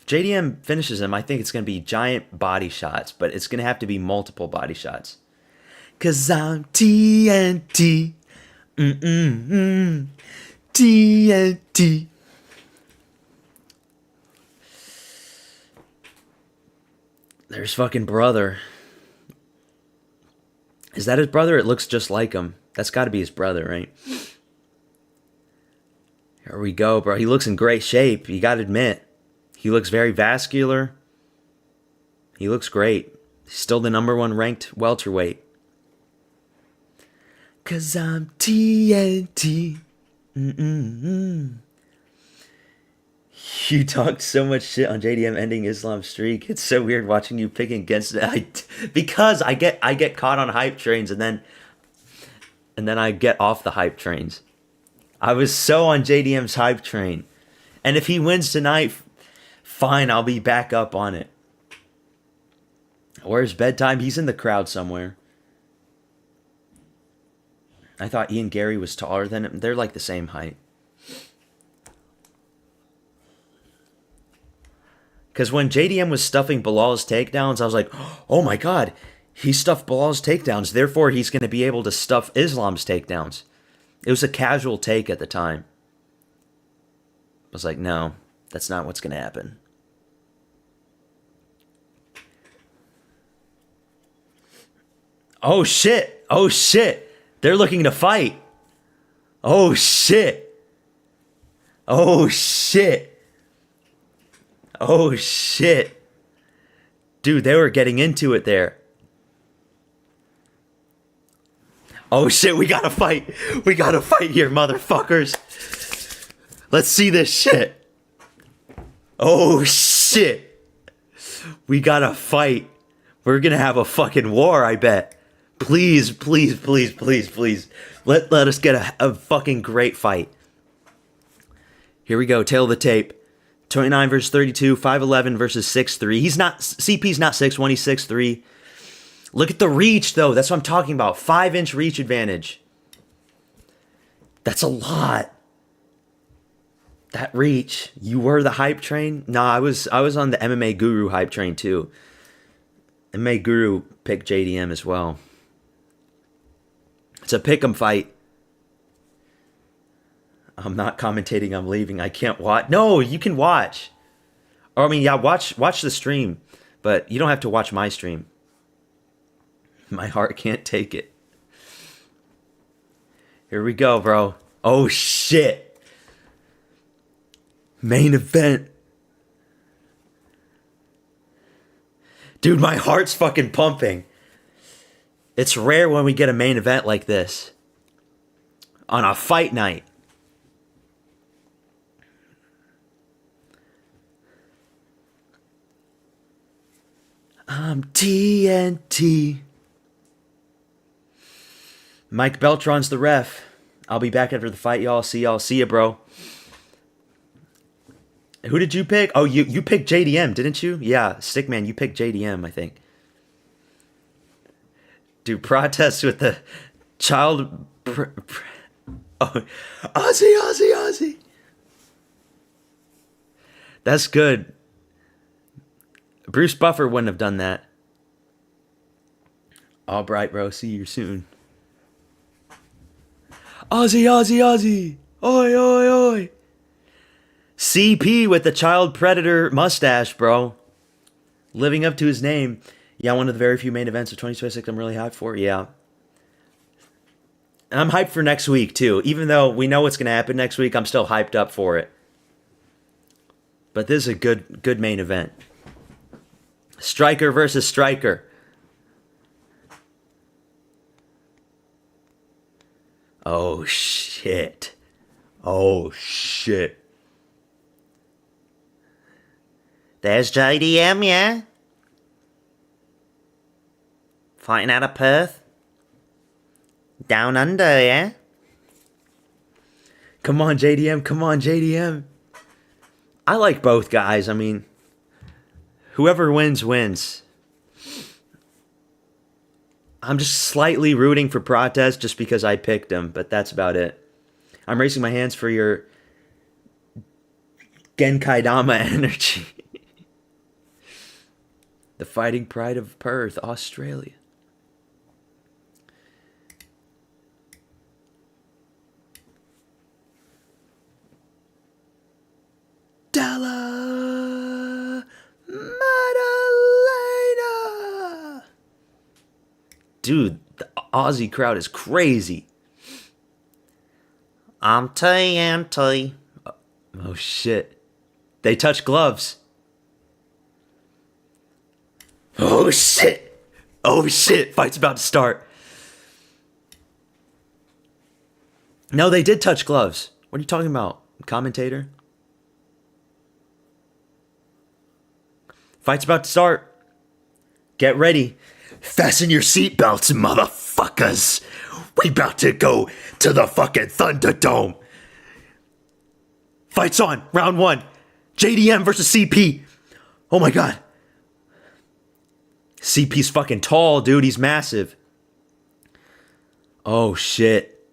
If JDM finishes him, I think it's going to be giant body shots, but it's going to have to be multiple body shots. 'Cause I'm TNT. TNT. There's fucking brother. Is that his brother? It looks just like him. That's got to be his brother, right? Here we go, bro. He looks in great shape. You got to admit. He looks very vascular. He looks great. He's still the #1 ranked welterweight. 'Cause I'm TNT. You talked so much shit on JDM ending Islam's streak. It's so weird watching you picking against it. Because I get caught on hype trains and then I get off the hype trains. I was so on JDM's hype train. And if he wins tonight, fine, I'll be back up on it. Where's bedtime? He's in the crowd somewhere. I thought Ian Gary was taller than him. They're like the same height. Because when JDM was stuffing Bilal's takedowns, I was like, oh my god, he stuffed Bilal's takedowns. Therefore, he's going to be able to stuff Islam's takedowns. It was a casual take at the time. I was like, no, that's not what's going to happen. Oh shit. Oh shit. They're looking to fight. Oh shit. Oh shit. Oh shit. Dude, they were getting into it there. Oh shit, we gotta fight. We gotta fight here, motherfuckers. Let's see this shit. Oh shit. We gotta fight. We're gonna have a fucking war, I bet. Please, please, please, please, please. Let us get a fucking great fight. Here we go, tail of the tape. 29 versus 32, 5'11 versus 6'3. CP's not 6'1, he's 6'3. Look at the reach, though. That's what I'm talking about. 5-inch reach advantage. That's a lot. That reach. You were the hype train? Nah, I was on the MMA Guru hype train, too. MMA Guru picked JDM as well. It's a pick'em fight. I'm not commentating, I'm leaving. I can't watch. No, you can watch. Or, I mean, yeah, watch the stream. But you don't have to watch my stream. My heart can't take it. Here we go, bro. Oh, shit. Main event. Dude, my heart's fucking pumping. It's rare when we get a main event like this. on a fight night. I'm TNT. Mike Beltran's the ref. I'll be back after the fight, y'all. See y'all. See ya, bro. Who did you pick? Oh, you picked JDM, didn't you? Yeah, Stickman, you picked JDM, I think. Do protests with the child... Oh, Ozzy. That's good. Bruce Buffer wouldn't have done that. All right, bro. See you soon. Ozzy. Oi. CP with the child predator mustache, bro. Living up to his name. Yeah, one of the very few main events of 2026 I'm really hyped for. Yeah. And I'm hyped for next week, too. Even though we know what's going to happen next week, I'm still hyped up for it. But this is a good main event. Striker versus striker. Oh, shit. There's JDM, yeah? Fighting out of Perth. Down under, yeah? Come on, JDM. I like both guys. I mean, whoever wins. I'm just slightly rooting for Prates just because I picked him, but that's about it. I'm raising my hands for your Genkai Dama energy. The fighting pride of Perth, Australia. Della Maddalena. Dude, the Aussie crowd is crazy. I'm TNT. Oh shit. They touch gloves. Oh shit. Fight's about to start. No, they did touch gloves. What are you talking about, commentator? Fight's about to start. Get ready. Fasten your seatbelts, motherfuckers. We about to go to the fucking Thunderdome. Fight's on. Round 1. JDM versus CP. Oh my god. CP's fucking tall, dude. He's massive. Oh shit.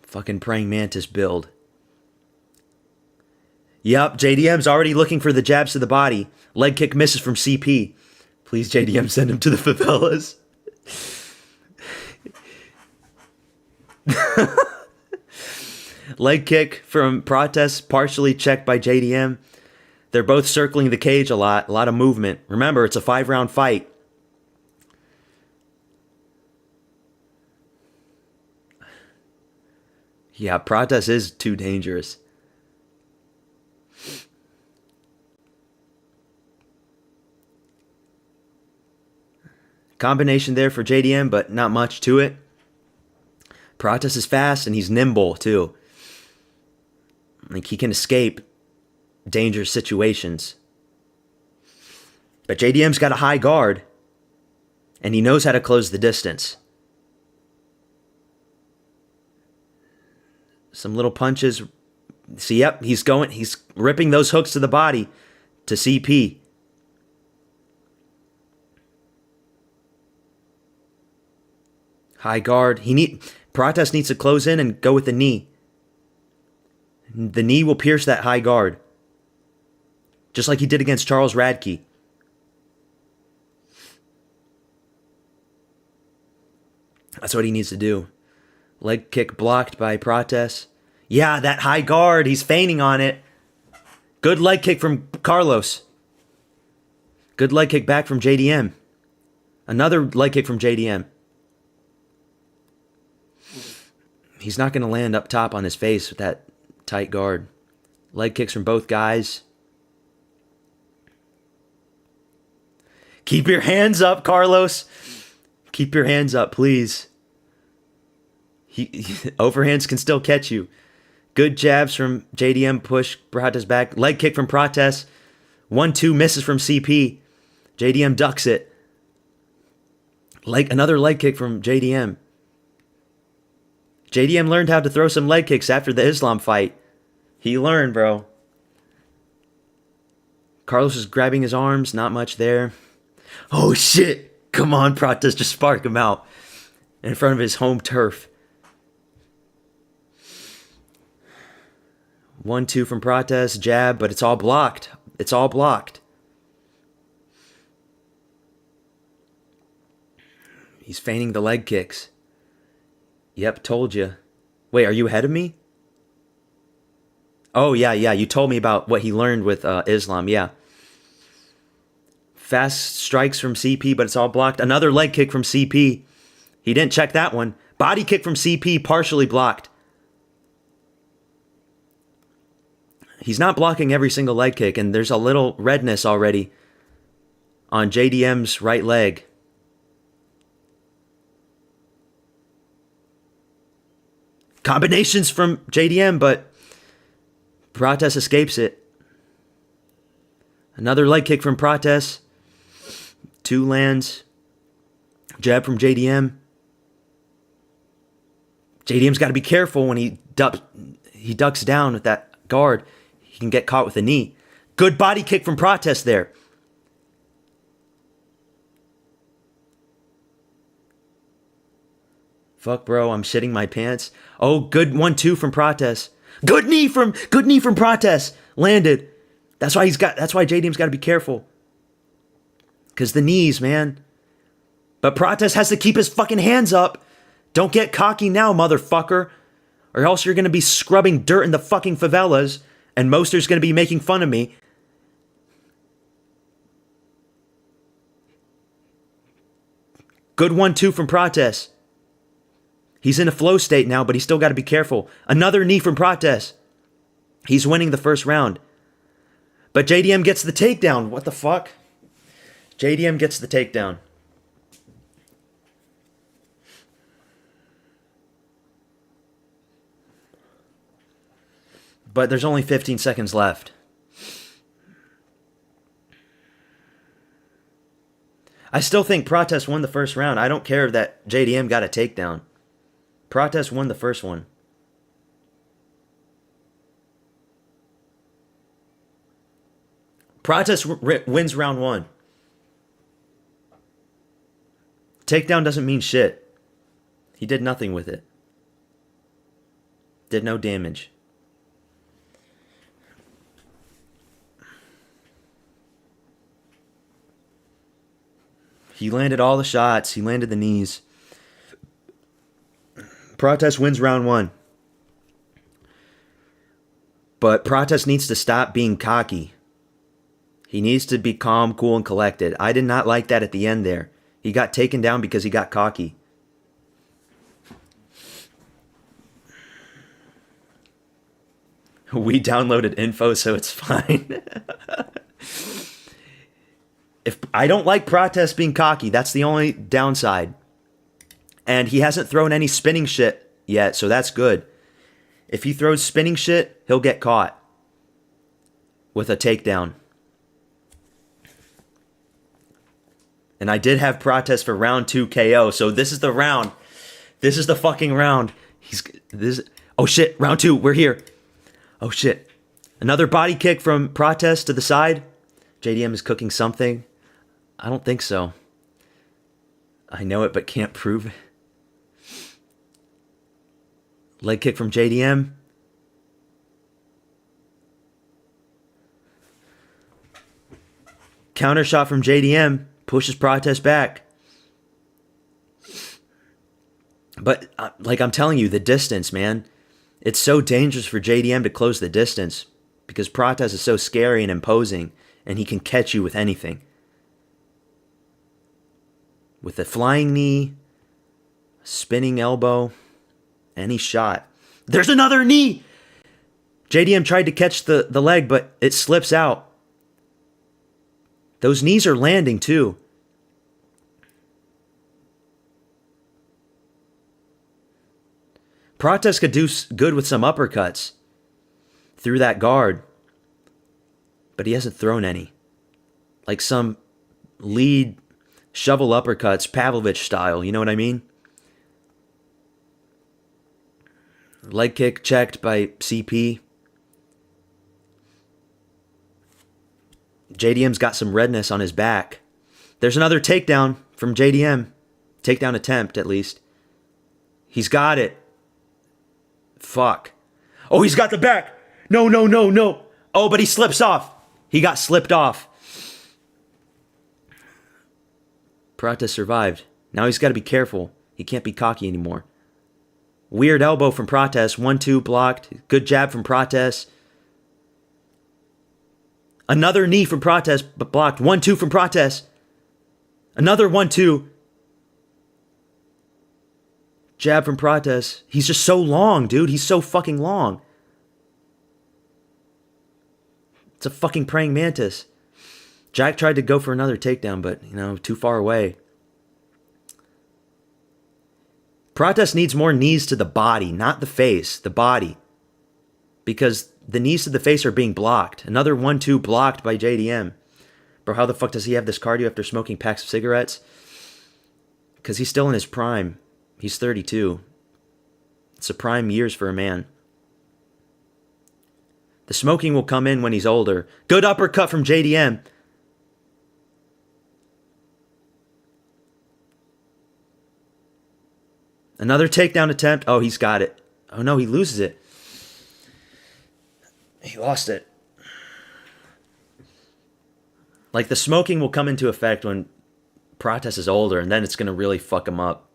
Fucking praying mantis build. Yup, JDM's already looking for the jabs to the body. Leg kick misses from CP. Please, JDM, send him to the favelas. Leg kick from Prates, partially checked by JDM. They're both circling the cage a lot of movement. Remember, it's a 5-round fight. Yeah, Prates is too dangerous. Combination there for JDM, but not much to it. Prates is fast and he's nimble too. Like he can escape dangerous situations. But JDM's got a high guard and he knows how to close the distance. Some little punches. See, yep, he's ripping those hooks to the body to CP. High guard. Prates needs to close in and go with the knee. The knee will pierce that high guard. Just like he did against Charles Radke. That's what he needs to do. Leg kick blocked by Prates. Yeah, that high guard. He's feigning on it. Good leg kick from Carlos. Good leg kick back from JDM. Another leg kick from JDM. He's not going to land up top on his face with that tight guard. Leg kicks from both guys. Keep your hands up, Carlos. Keep your hands up, please. Overhands can still catch you. Good jabs from JDM, push Prates back. Leg kick from Prates. 1-2 misses from CP. JDM ducks it. Another leg kick from JDM. JDM learned how to throw some leg kicks after the Islam fight. He learned, bro. Carlos is grabbing his arms. Not much there. Oh, shit. Come on, Prates. Just spark him out in front of his home turf. 1-2 from Prates. Jab, but it's all blocked. It's all blocked. He's feigning the leg kicks. Yep, told you. Wait, are you ahead of me? Oh, yeah. You told me about what he learned with Islam, yeah. Fast strikes from CP, but it's all blocked. Another leg kick from CP. He didn't check that one. Body kick from CP, partially blocked. He's not blocking every single leg kick, and there's a little redness already on JDM's right leg. Combinations from JDM, but Prates escapes it. Another leg kick from Prates. 2 lands. Jab from JDM. JDM's got to be careful when he ducks down with that guard. He can get caught with a knee. Good body kick from Prates there. Fuck, bro, I'm shitting my pants. Oh, good 1-2 from Prates. Good knee from Prates. Landed. That's why JDM's got to be careful. Cause the knees, man. But Prates has to keep his fucking hands up. Don't get cocky now, motherfucker. Or else you're gonna be scrubbing dirt in the fucking favelas, and Moster's gonna be making fun of me. Good 1-2 from Prates. He's in a flow state now, but he's still got to be careful. Another knee from Prates. He's winning the first round. But JDM gets the takedown. What the fuck? JDM gets the takedown. But there's only 15 seconds left. I still think Prates won the first round. I don't care that JDM got a takedown. Prates won the first one. Prates wins round 1. Takedown doesn't mean shit. He did nothing with it. Did no damage. He landed all the shots. He landed the knees. Prates wins round 1. But Prates needs to stop being cocky. He needs to be calm, cool, and collected. I did not like that at the end there. He got taken down because he got cocky. We downloaded info, so it's fine. If I don't like Prates being cocky, that's the only downside. And he hasn't thrown any spinning shit yet, so that's good. If he throws spinning shit, he'll get caught with a takedown. And I did have Prates for round 2 KO, so this is the round. This is the fucking round. Oh shit, round 2, we're here. Oh shit. Another body kick from Prates to the side. JDM is cooking something. I don't think so. I know it, but can't prove it. Leg kick from JDM. Counter shot from JDM. Pushes Prates back. But, like I'm telling you, the distance, man. It's so dangerous for JDM to close the distance. Because Prates is so scary and imposing. And he can catch you with anything. With a flying knee. Spinning elbow. Any shot. There's another knee! JDM tried to catch the leg, but it slips out. Those knees are landing too. Prates could do good with some uppercuts through that guard, but he hasn't thrown any. Like some lead shovel uppercuts, Pavlovich style, you know what I mean? Leg kick checked by CP. JDM's got some redness on his back. There's another takedown from JDM. Takedown attempt, at least. He's got it. Fuck. Oh, he's got the back. No. Oh, but he slips off. He got slipped off. Prates survived. Now he's got to be careful. He can't be cocky anymore. Weird elbow from Prates. 1-2 blocked. Good jab from Prates. Another knee from Prates, but blocked. 1-2 from Prates. Another 1-2. Jab from Prates. He's just so long, dude. He's so fucking long. It's a fucking praying mantis. Jack tried to go for another takedown, but, too far away. Prates needs more knees to the body, not the face, the body. Because the knees to the face are being blocked. Another 1-2 blocked by JDM. Bro, how the fuck does he have this cardio after smoking packs of cigarettes? Because he's still in his prime. He's 32. It's a prime years for a man. The smoking will come in when he's older. Good uppercut from JDM. Another takedown attempt. Oh, he's got it. Oh no, he loses it. He lost it. Like, the smoking will come into effect when Prates is older, and then it's going to really fuck him up.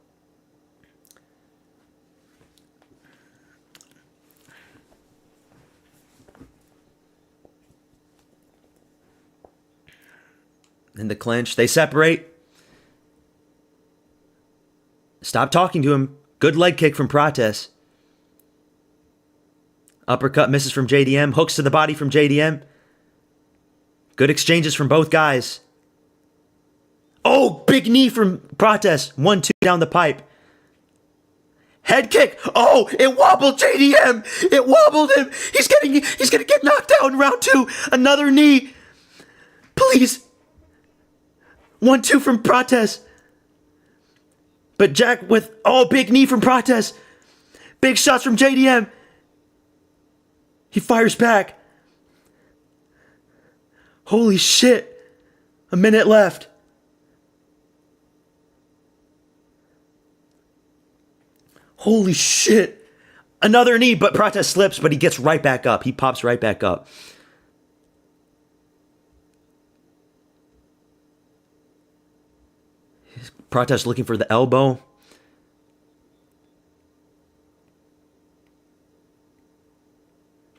In the clinch, they separate. Stop talking to him. Good leg kick from Prates. Uppercut misses from JDM. Hooks to the body from JDM. Good exchanges from both guys. Oh, big knee from Prates. 1-2 down the pipe. Head kick. Oh, it wobbled JDM. It wobbled him. He's gonna get knocked out in round 2. Another knee. Please. 1-2 from Prates. But Jack with, big knee from Prates. Big shots from JDM. He fires back. Holy shit. A minute left. Holy shit. Another knee, but Prates slips, but he gets right back up. He pops right back up. Prates looking for the elbow.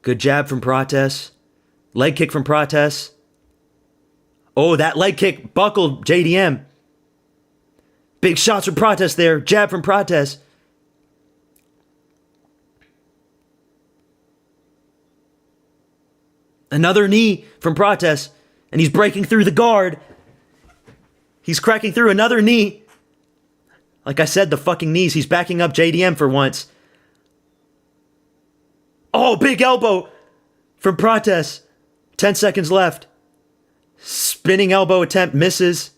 Good jab from Prates. Leg kick from Prates. Oh, that leg kick buckled JDM. Big shots from Prates there. Jab from Prates. Another knee from Prates. And he's breaking through the guard. He's cracking through another knee. Like I said, the fucking knees. He's backing up JDM for once. Oh, big elbow from Prates. 10 seconds left. Spinning elbow attempt misses.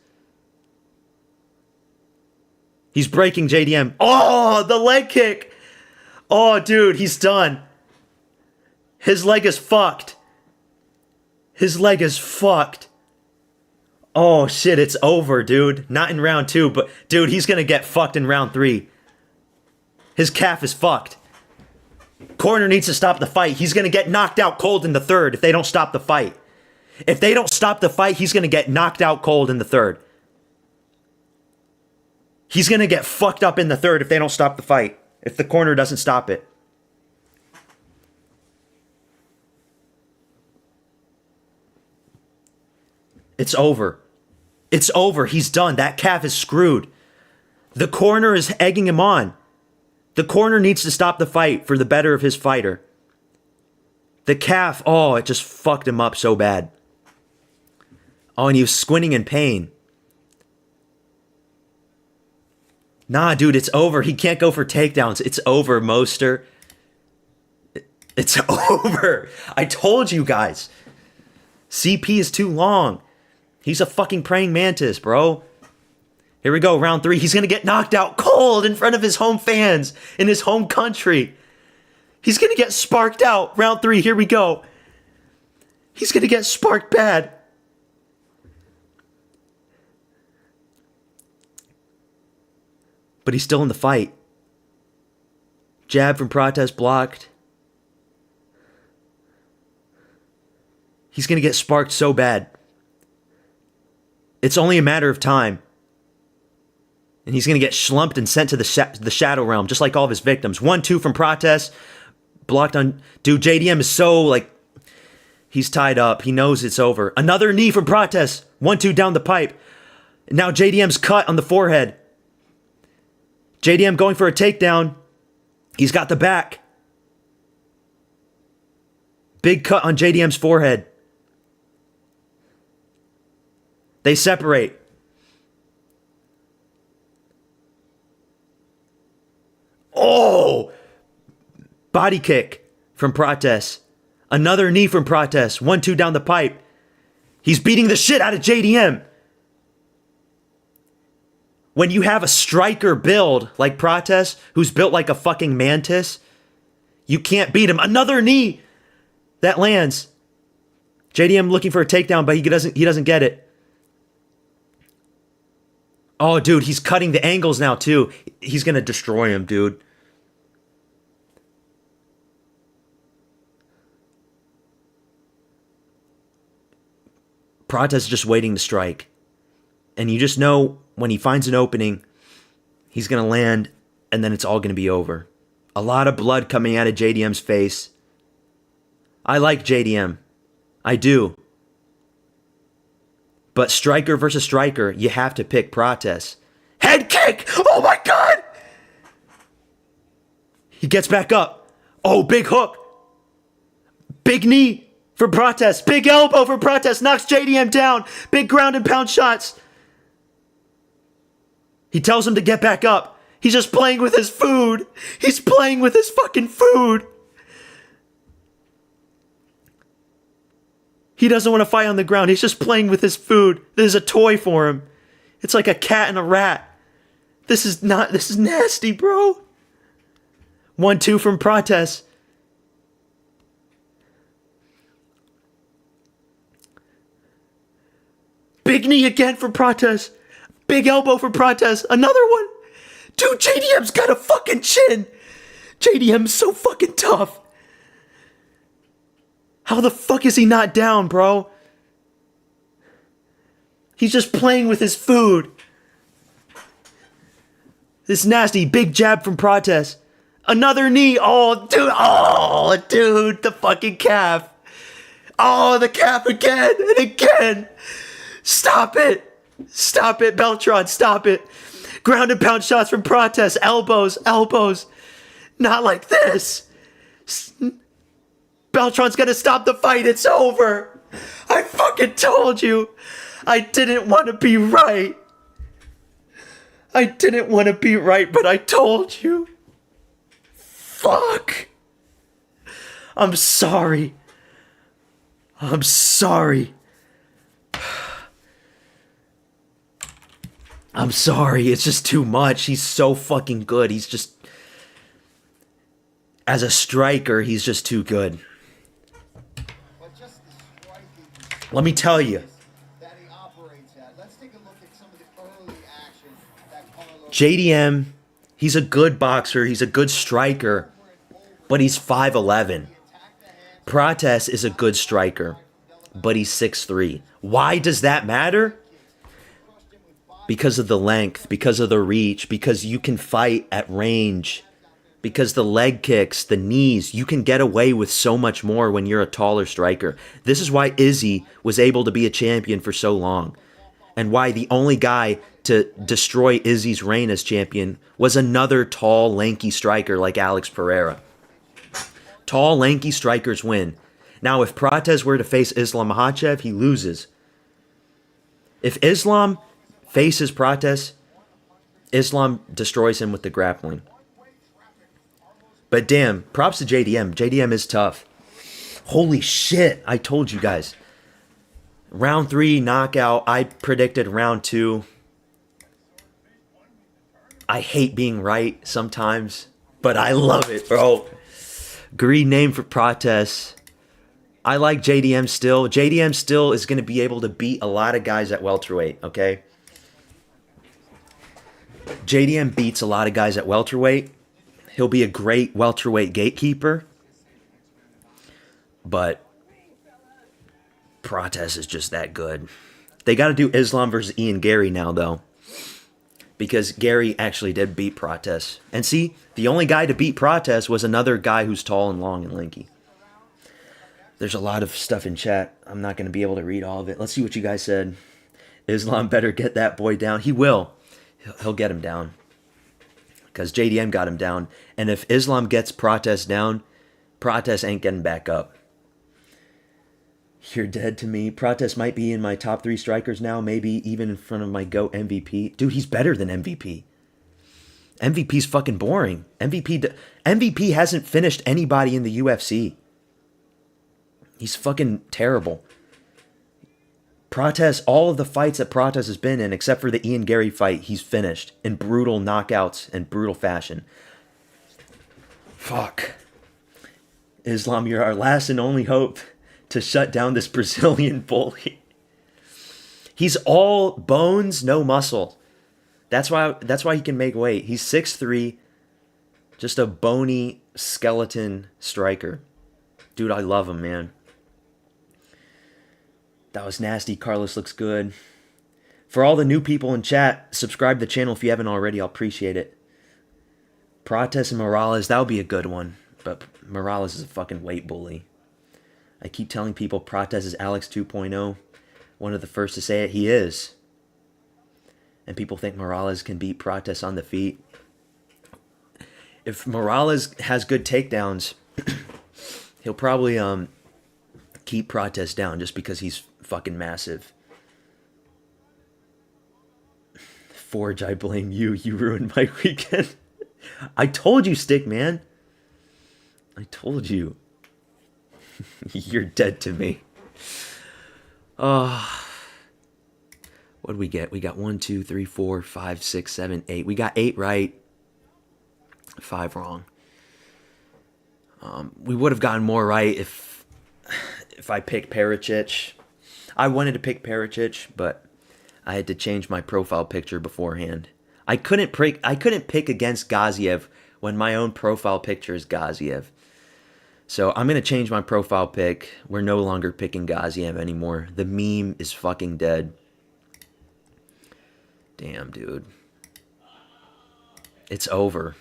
He's breaking JDM. Oh, the leg kick. Oh, dude, he's done. His leg is fucked. His leg is fucked. Oh, shit, it's over, dude. Not in round 2, but, dude, he's gonna get fucked in round 3. His calf is fucked. Corner needs to stop the fight. He's gonna get knocked out cold in the 3rd if they don't stop the fight. If they don't stop the fight, he's gonna get knocked out cold in the 3rd. He's gonna get fucked up in the 3rd if they don't stop the fight. If the corner doesn't stop it. It's over. It's over. He's done. That calf is screwed. The corner is egging him on. The corner needs to stop the fight for the better of his fighter. The calf, it just fucked him up so bad. Oh, and he was squinting in pain. Nah, dude, it's over. He can't go for takedowns. It's over, Moster. It's over. I told you guys. CP is too long. He's a fucking praying mantis, bro. Here we go, round 3. He's going to get knocked out cold in front of his home fans in his home country. He's going to get sparked out. Round 3, here we go. He's going to get sparked bad. But he's still in the fight. Jab from Prates blocked. He's going to get sparked so bad. It's only a matter of time. And he's going to get slumped and sent to the Shadow Realm, just like all of his victims. 1-2 from Prates. Blocked on... Dude, JDM is so, like... He's tied up. He knows it's over. Another knee from Prates. 1-2 down the pipe. Now JDM's cut on the forehead. JDM going for a takedown. He's got the back. Big cut on JDM's forehead. They separate. Oh! Body kick from Prates. Another knee from Prates. 1-2 down the pipe. He's beating the shit out of JDM. When you have a striker build like Prates, who's built like a fucking mantis, you can't beat him. Another knee that lands. JDM looking for a takedown, but he doesn't get it. Oh, dude, he's cutting the angles now, too. He's going to destroy him, dude. Prates is just waiting to strike. And you just know when he finds an opening, he's going to land, and then it's all going to be over. A lot of blood coming out of JDM's face. I like JDM. I do. But striker versus striker, you have to pick Prates. Head kick! Oh my god! He gets back up. Oh, big hook. Big knee for Prates. Big elbow for Prates. Knocks JDM down. Big ground and pound shots. He tells him to get back up. He's just playing with his food. He's playing with his fucking food. He doesn't want to fight on the ground. He's just playing with his food. This is a toy for him. It's like a cat and a rat. This is nasty, bro. 1-2 from Prates. Big knee again for Prates. Big elbow for Prates. Another one. Dude, JDM's got a fucking chin. JDM's so fucking tough. How the fuck is he not down, bro? He's just playing with his food. This nasty big jab from Prates. Another knee. Oh, dude. Oh, dude. The fucking calf. Oh, the calf again and again. Stop it. Stop it, Beltran. Stop it. Ground and pound shots from Prates. Elbows. Elbows. Not like this. Beltran's gonna stop the fight. It's over. I fucking told you. I didn't want to be right. I didn't want to be right, but I told you. Fuck. I'm sorry. I'm sorry. I'm sorry. It's just too much. He's so fucking good. He's just... As a striker, he's just too good. Let me tell you. JDM, he's a good boxer. He's a good striker. But he's 5'11". Prates is a good striker. But he's 6'3". Why does that matter? Because of the length. Because of the reach. Because you can fight at range. Because the leg kicks, the knees, you can get away with so much more when you're a taller striker. This is why Izzy was able to be a champion for so long. And why the only guy to destroy Izzy's reign as champion was another tall, lanky striker like Alex Pereira. Tall, lanky strikers win. Now, if Prates were to face Islam Makhachev, he loses. If Islam faces Prates, Islam destroys him with the grappling. But damn, props to JDM. JDM is tough. Holy shit, I told you guys. Round 3, knockout. I predicted round 2. I hate being right sometimes, but I love it, bro. Green name for Prates. I like JDM still. JDM still is going to be able to beat a lot of guys at welterweight, okay? JDM beats a lot of guys at welterweight. He'll be a great welterweight gatekeeper. But Prates is just that good. They got to do Islam versus Ian Gary now, though. Because Gary actually did beat Prates. And see, the only guy to beat Prates was another guy who's tall and long and lanky. There's a lot of stuff in chat. I'm not going to be able to read all of it. Let's see what you guys said. Islam better get that boy down. He will. He'll get him down. Because JDM got him down. And if Islam gets Prates down, Prates ain't getting back up. You're dead to me. Prates might be in my top 3 strikers now, maybe even in front of my GOAT MVP. Dude, he's better than MVP. MVP's fucking boring. MVP hasn't finished anybody in the UFC. He's fucking terrible. Prates, all of the fights that Prates has been in, except for the Ian Gary fight, he's finished in brutal knockouts and brutal fashion. Fuck. Islam, you're our last and only hope to shut down this Brazilian bully. He's all bones, no muscle. That's why he can make weight. He's 6'3", just a bony skeleton striker. Dude, I love him, man. That was nasty. Carlos looks good. For all the new people in chat, subscribe to the channel if you haven't already. I'll appreciate it. Prates and Morales, that would be a good one. But Morales is a fucking weight bully. I keep telling people Prates is Alex 2.0. One of the first to say it. He is. And people think Morales can beat Prates on the feet. If Morales has good takedowns, he'll probably keep Prates down just because he's fucking massive. Forge, I blame you. You ruined my weekend. I told you, Stick Man. I told you. You're dead to me. What did we get? We got 1, 2, 3, 4, 5, 6, 7, 8. We got 8 right. 5 wrong. We would have gotten more right if I picked Pericic. I wanted to pick Pericic, but I had to change my profile picture beforehand. I couldn't pick against Gaziev when my own profile picture is Gaziev. So I'm going to change my profile pic. We're no longer picking Gaziev anymore. The meme is fucking dead. Damn, dude. It's over.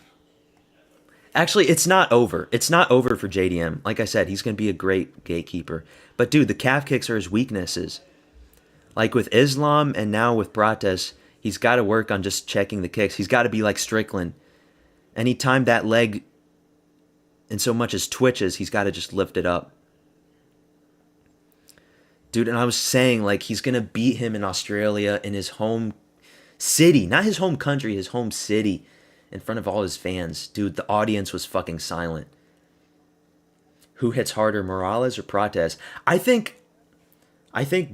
Actually, it's not over. It's not over for JDM. Like I said, he's going to be a great gatekeeper. But dude, the calf kicks are his weaknesses. Like with Islam and now with Prates, he's got to work on just checking the kicks. He's got to be like Strickland. Anytime that leg in so much as twitches, he's got to just lift it up. Dude, and I was saying, like, he's going to beat him in Australia in his home city. Not his home country, his home city. In front of all his fans. Dude, the audience was fucking silent. Who hits harder, Morales or Prates? I think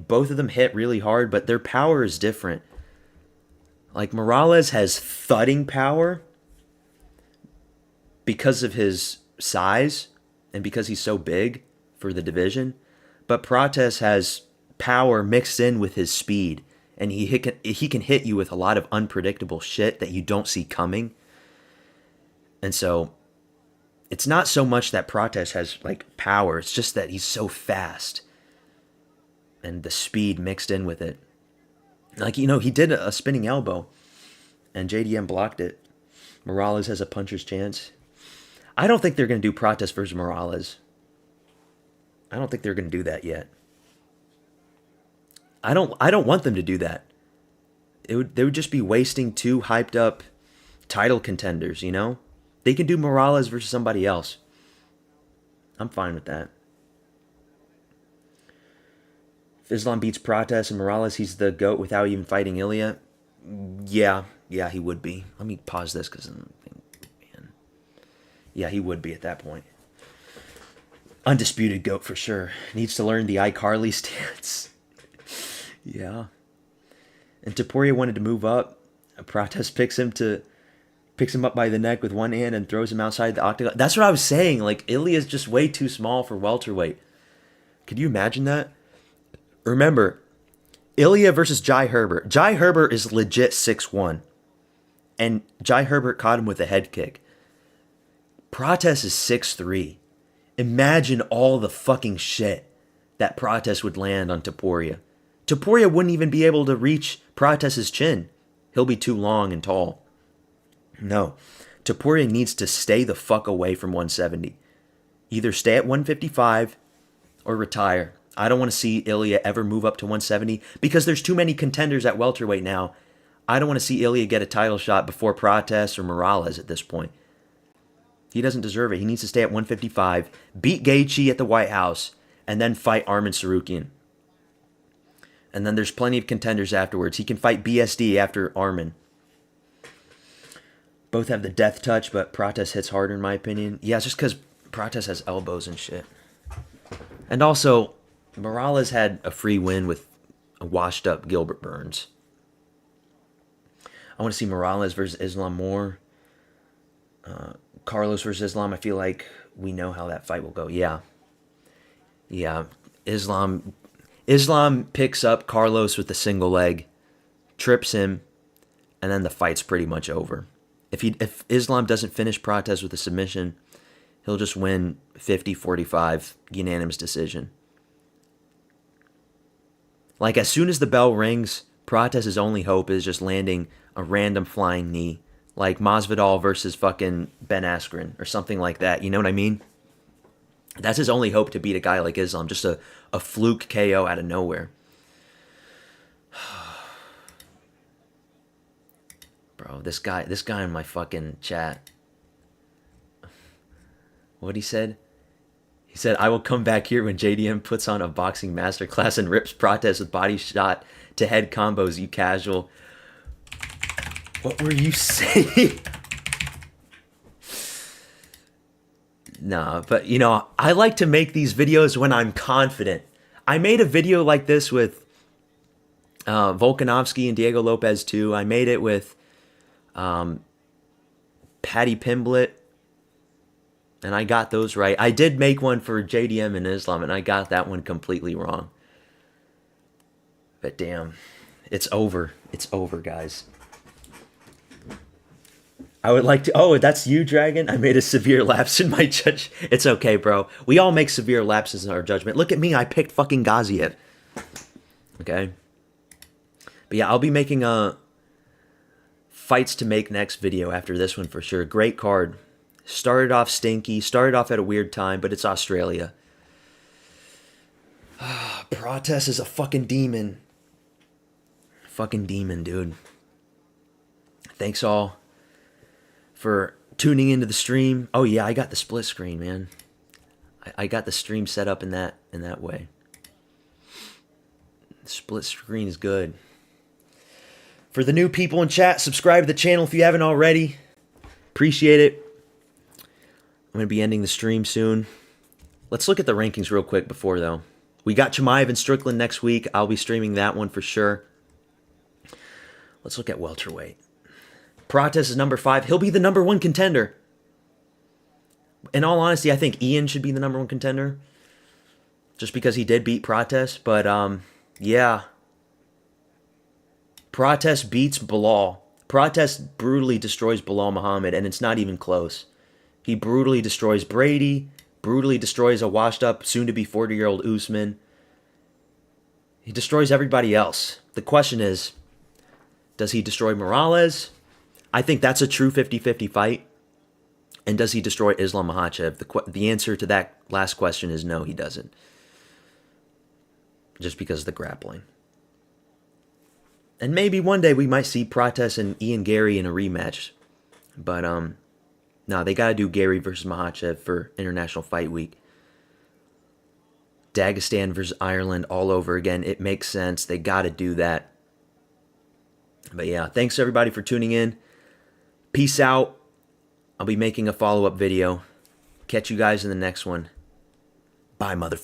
both of them hit really hard, but their power is different. Like, Morales has thudding power because of his size and because he's so big for the division. But Prates has power mixed in with his speed. And he can hit you with a lot of unpredictable shit that you don't see coming. And so it's not so much that Prates has like power. It's just that he's so fast. And the speed mixed in with it. Like, you know, he did a spinning elbow. And JDM blocked it. Morales has a puncher's chance. I don't think they're going to do Prates versus Morales. I don't think they're going to do that yet. I don't want them to do that. They would just be wasting 2 hyped up title contenders, you know? They can do Morales versus somebody else. I'm fine with that. If Islam beats Prates and Morales, he's the GOAT without even fighting Ilya. Yeah, Yeah, he would be. Let me pause this because, man, yeah, he would be at that point. Undisputed GOAT for sure. Needs to learn the iCarly stance. Yeah. And Topuria wanted to move up. Prates picks him up by the neck with one hand and throws him outside the octagon. That's what I was saying. Like, Ilya's just way too small for welterweight. Could you imagine that? Remember, Ilya versus Jai Herbert. Jai Herbert is legit 6'1". And Jai Herbert caught him with a head kick. Prates is 6'3". Imagine all the fucking shit that Prates would land on Topuria. Topuria wouldn't even be able to reach Prates' chin. He'll be too long and tall. No. Topuria needs to stay the fuck away from 170. Either stay at 155 or retire. I don't want to see Ilya ever move up to 170 because there's too many contenders at welterweight now. I don't want to see Ilya get a title shot before Prates or Morales at this point. He doesn't deserve it. He needs to stay at 155, beat Gaethje at the White House, and then fight Arman Tsarukyan. And then there's plenty of contenders afterwards. He can fight BSD after Arman. Both have the death touch, but Prates hits harder in my opinion. Yeah, it's just because Prates has elbows and shit. And also, Morales had a free win with a washed up Gilbert Burns. I want to see Morales versus Islam more. Carlos versus Islam, I feel like we know how that fight will go. Yeah. Islam picks up Carlos with a single leg, trips him, and then the fight's pretty much over. If Islam doesn't finish Prates with a submission, he'll just win 50-45 unanimous decision. Like, as soon as the bell rings, Prates' only hope is just landing a random flying knee. Like Masvidal versus fucking Ben Askren or something like that. You know what I mean? That's his only hope to beat a guy like Islam. Just a fluke KO out of nowhere. Bro, this guy in my fucking chat. What he said? He said, I will come back here when JDM puts on a boxing masterclass and rips Prates with body shot to head combos, you casual. What were you saying? Nah, but I like to make these videos when I'm confident. I made a video like this with Volkanovski and Diego Lopez too. I made it with Paddy Pimblett, and I got those right. I did make one for JDM and Islam, and I got that one completely wrong. But damn, it's over. It's over, guys. I would like to... Oh, that's you, Dragon? I made a severe lapse in my judge. It's okay, bro. We all make severe lapses in our judgment. Look at me. I picked fucking Gaziev. Okay? But yeah, I'll be making a fights to make next video after this one for sure. Great card. Started off stinky. Started off at a weird time, but it's Australia. Prates is a fucking demon. Fucking demon, dude. Thanks all for tuning into the stream. Oh yeah, I got the split screen, man. I got the stream set up in that way. The split screen is good. For the new people in chat, subscribe to the channel if you haven't already. Appreciate it. I'm going to be ending the stream soon. Let's look at the rankings real quick before, though. We got Chimaev and Strickland next week. I'll be streaming that one for sure. Let's look at welterweight. Prates is number 5. He'll be the number 1 contender. In all honesty, I think Ian should be the number 1 contender. Just because he did beat Prates. But, yeah. Prates beats Bilal. Prates brutally destroys Bilal Muhammad, and it's not even close. He brutally destroys Brady. Brutally destroys a washed-up, soon-to-be 40-year-old Usman. He destroys everybody else. The question is, does he destroy Morales? I think that's a true 50-50 fight. And does he destroy Islam Makhachev? The answer to that last question is no, he doesn't. Just because of the grappling. And maybe one day we might see Prates and Ian Gary in a rematch. But, no, they got to do Gary versus Makhachev for International Fight Week. Dagestan versus Ireland all over again. It makes sense. They got to do that. But yeah, thanks everybody for tuning in. Peace out. I'll be making a follow-up video. Catch you guys in the next one. Bye, motherfucker.